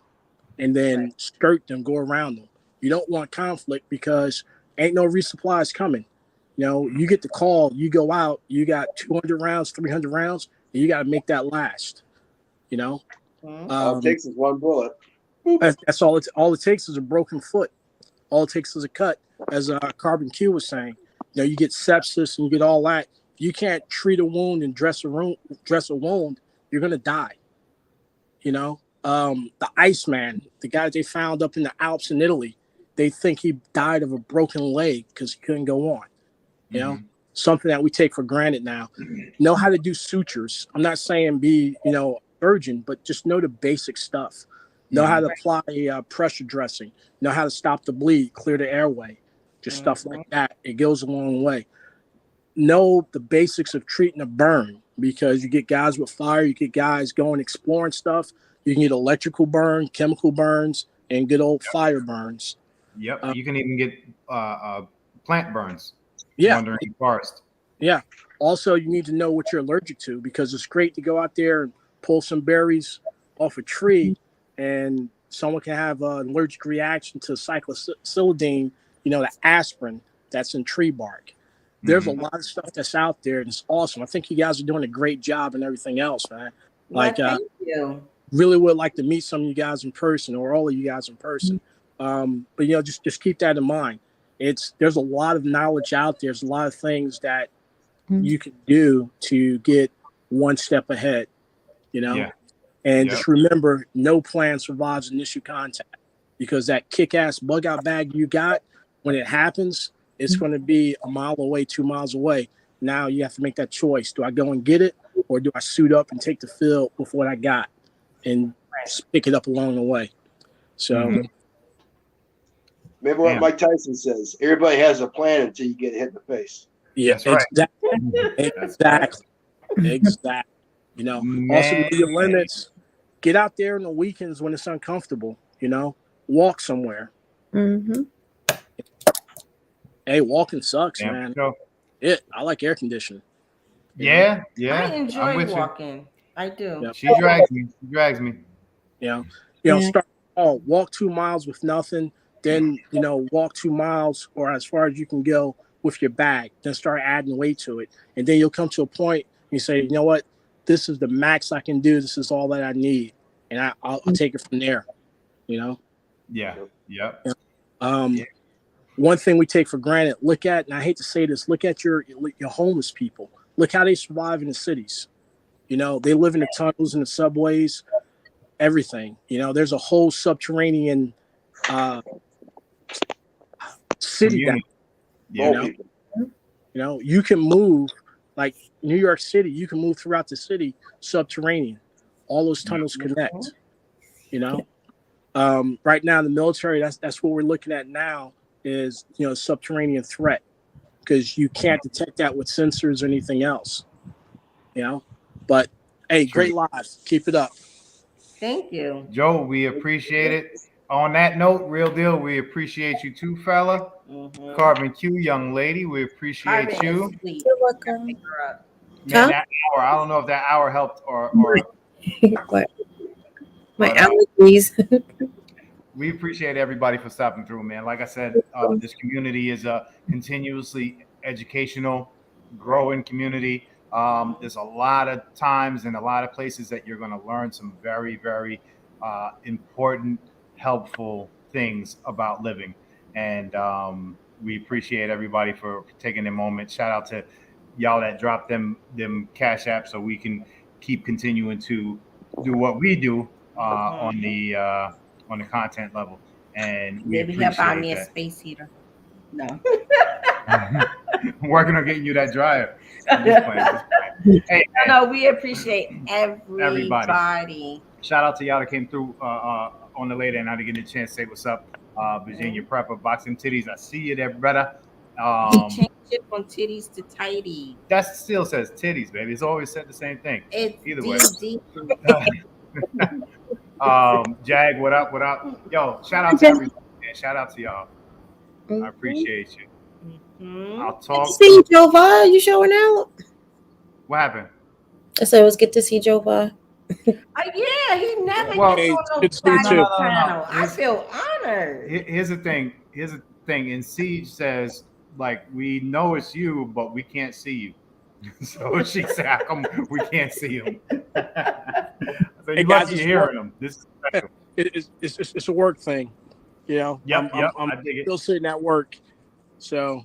and then skirt them, go around them. You don't want conflict because ain't no resupplies coming. You know, you get the call, you go out, you got 200 rounds, 300 rounds, and you got to make that last. You know, all it takes is one bullet. that's all. All it takes is a broken foot. All it takes is a cut, as Carbon Q was saying. You know, you get sepsis and you get all that. If you can't treat a wound and dress a wound, you're gonna die. You know, the Iceman, the guy they found up in the Alps in Italy, they think he died of a broken leg because he couldn't go on. You know, something that we take for granted now. Know how to do sutures. I'm not saying be, you know, surgeon, but just know the basic stuff. Know how to apply pressure dressing. Know how to stop the bleed, clear the airway, just stuff like that. It goes a long way. Know the basics of treating a burn because you get guys with fire, you get guys going exploring stuff. You can get electrical burn, chemical burns, and good old fire burns. Yep, you can even get plant burns. Yeah. Wandering in the forest. Yeah. Also, you need to know what you're allergic to because it's great to go out there and pull some berries off a tree, and someone can have an allergic reaction to cyclosilidine, you know, the aspirin that's in tree bark. There's a lot of stuff that's out there, and it's awesome. I think you guys are doing a great job and everything else, man. Like, thank you. Really would like to meet some of you guys in person, or all of you guys in person. But you know, just keep that in mind. There's a lot of knowledge out there. There's a lot of things that you can do to get one step ahead. You know, and just remember, no plan survives initial contact, because that kick-ass bug-out bag you got, when it happens, it's going to be a mile away, 2 miles away. Now you have to make that choice. Do I go and get it, or do I suit up and take the field with what I got and pick it up along the way? So remember what Mike Tyson says: everybody has a plan until you get hit in the face. Yeah, exactly. You know, also know your limits. Get out there on the weekends when it's uncomfortable. You know, walk somewhere. Hey, walking sucks, man. I like air conditioning. Yeah. I enjoy walking. I do. Yeah. She drags me. You know, start walk 2 miles with nothing, then, you know, walk 2 miles or as far as you can go with your bag, then start adding weight to it. And then you'll come to a point you say, you know what, this is the max I can do. This is all that I need. And I'll take it from there, you know? Yeah. One thing we take for granted, look at, and I hate to say this, look at your homeless people. Look how they survive in the cities. You know, they live in the tunnels and the subways, everything. You know, there's a whole subterranean city down. You know, you can move, like New York City, you can move throughout the city subterranean. All those tunnels connect, you know. Right now in the military, that's what we're looking at now is, you know, subterranean threat, because you can't detect that with sensors or anything else, you know. But hey, great live. Keep it up. Thank you, Joe. We appreciate it. On that note, real deal, we appreciate you too, fella. Carbon Q, young lady, we appreciate you. You're welcome. Man, that hour, I don't know if that hour helped or what? My allergies. We appreciate everybody for stopping through, man. Like I said, this community is a continuously educational, growing community. There's a lot of times and a lot of places that you're going to learn some very, very important, helpful things about living. And we appreciate everybody for taking a moment. Shout out to y'all that dropped them cash apps so we can keep continuing to do what we do on the content level. And we Maybe he'll buy me appreciate a that. space heater. No. I'm working on getting you that dryer. I'm just playing. Hey, No, we appreciate everybody. Shout out to y'all that came through on the later and I didn't get a chance to say what's up. Virginia Prepper, Boxing Titties. I see you there, brother. He changed it from titties to tighty. That still says titties, baby. It's always said the same thing. It's Either way. DD. Jag, what up? What up? Yo, shout out to everybody. Man. Shout out to y'all. I appreciate you. I'll Good talk. to see you, Jova. You showing out? What happened? I said it was good to see Jova. Yeah, he never Well, gets on it's no good to see you too. channel. I feel honored. Here's the thing. And Siege says, like, we know it's you, but we can't see you. So she said, how come we can't see him? So Hey, you guys, lucky it's you're work. hearing him. This is special. It's a work thing, you know. Yep, I'm I dig it. still sitting at work, so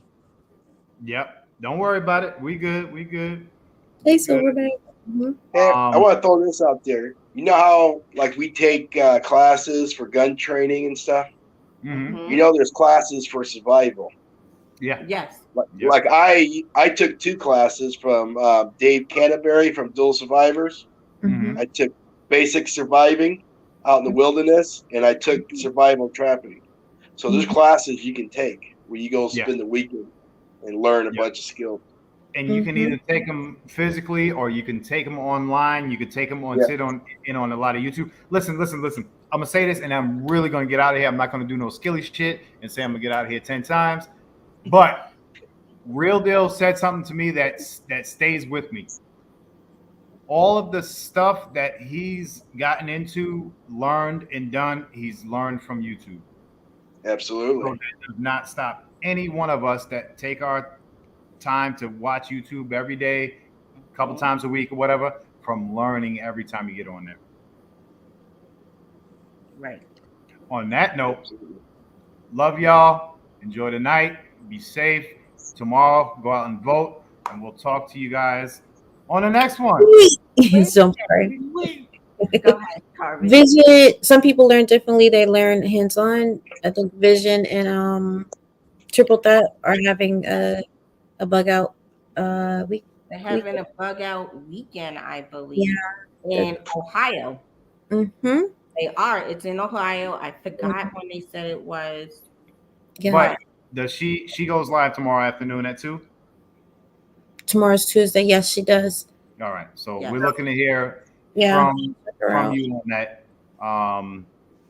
Yep. Don't worry about it. We good. We good. Hey, Silverback. And I want to throw this out there. You know how like we take classes for gun training and stuff? Mm-hmm. You know, there's classes for survival. Yeah. Yes. Like I took 2 classes from Dave Canterbury from Dual Survivors. Mm-hmm. I took basic surviving out in the wilderness, and I took survival trapping. So there's classes you can take where you go spend the weekend and learn a bunch of skills. And you can either take them physically or you can take them online. You can take them on sit on a lot of YouTube. Listen. I'm gonna say this, and I'm really gonna get out of here. I'm not gonna do no skilly shit and say I'm gonna get out of here 10 times. But Real Deal said something to me that stays with me. All of the stuff that he's gotten into, learned, and done, he's learned from YouTube. Absolutely. So that does not stop any one of us that take our time to watch YouTube every day, a couple times a week or whatever, from learning every time you get on there. Right. On that note, love y'all. Enjoy the night. Be safe. Tomorrow, go out and vote, and we'll talk to you guys on the next one. So sorry. Go ahead, Carvin. Vision. Some people learn differently. They learn hands-on. I think Vision and Triple Threat are having a bug out week. They're having a bug out weekend, I believe, in Ohio. Mm-hmm. They are. It's in Ohio. I forgot when they said it was. Yeah. But does she goes live tomorrow afternoon at 2? Tomorrow's Tuesday. Yes, she does. All right. So Yeah. we're looking to hear Yeah. from you on that.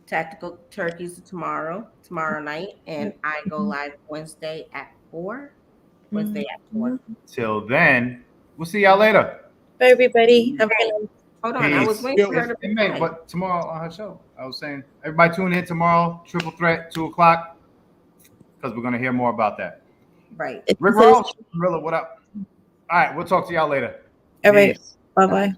Tactical Turkeys tomorrow night, and I go live Wednesday at 4. Wednesday at 4. Till then, we'll see y'all later. Bye, everybody. Have a good night. Hold on, I was Peace. waiting for her to Hey, mate, but tomorrow on her show, I was saying, everybody tune in tomorrow, Triple Threat, 2:00, because we're gonna hear more about that. Right. Rick Ross, Gorilla, what up? All right, we'll talk to y'all later. All right. Peace. Bye-bye.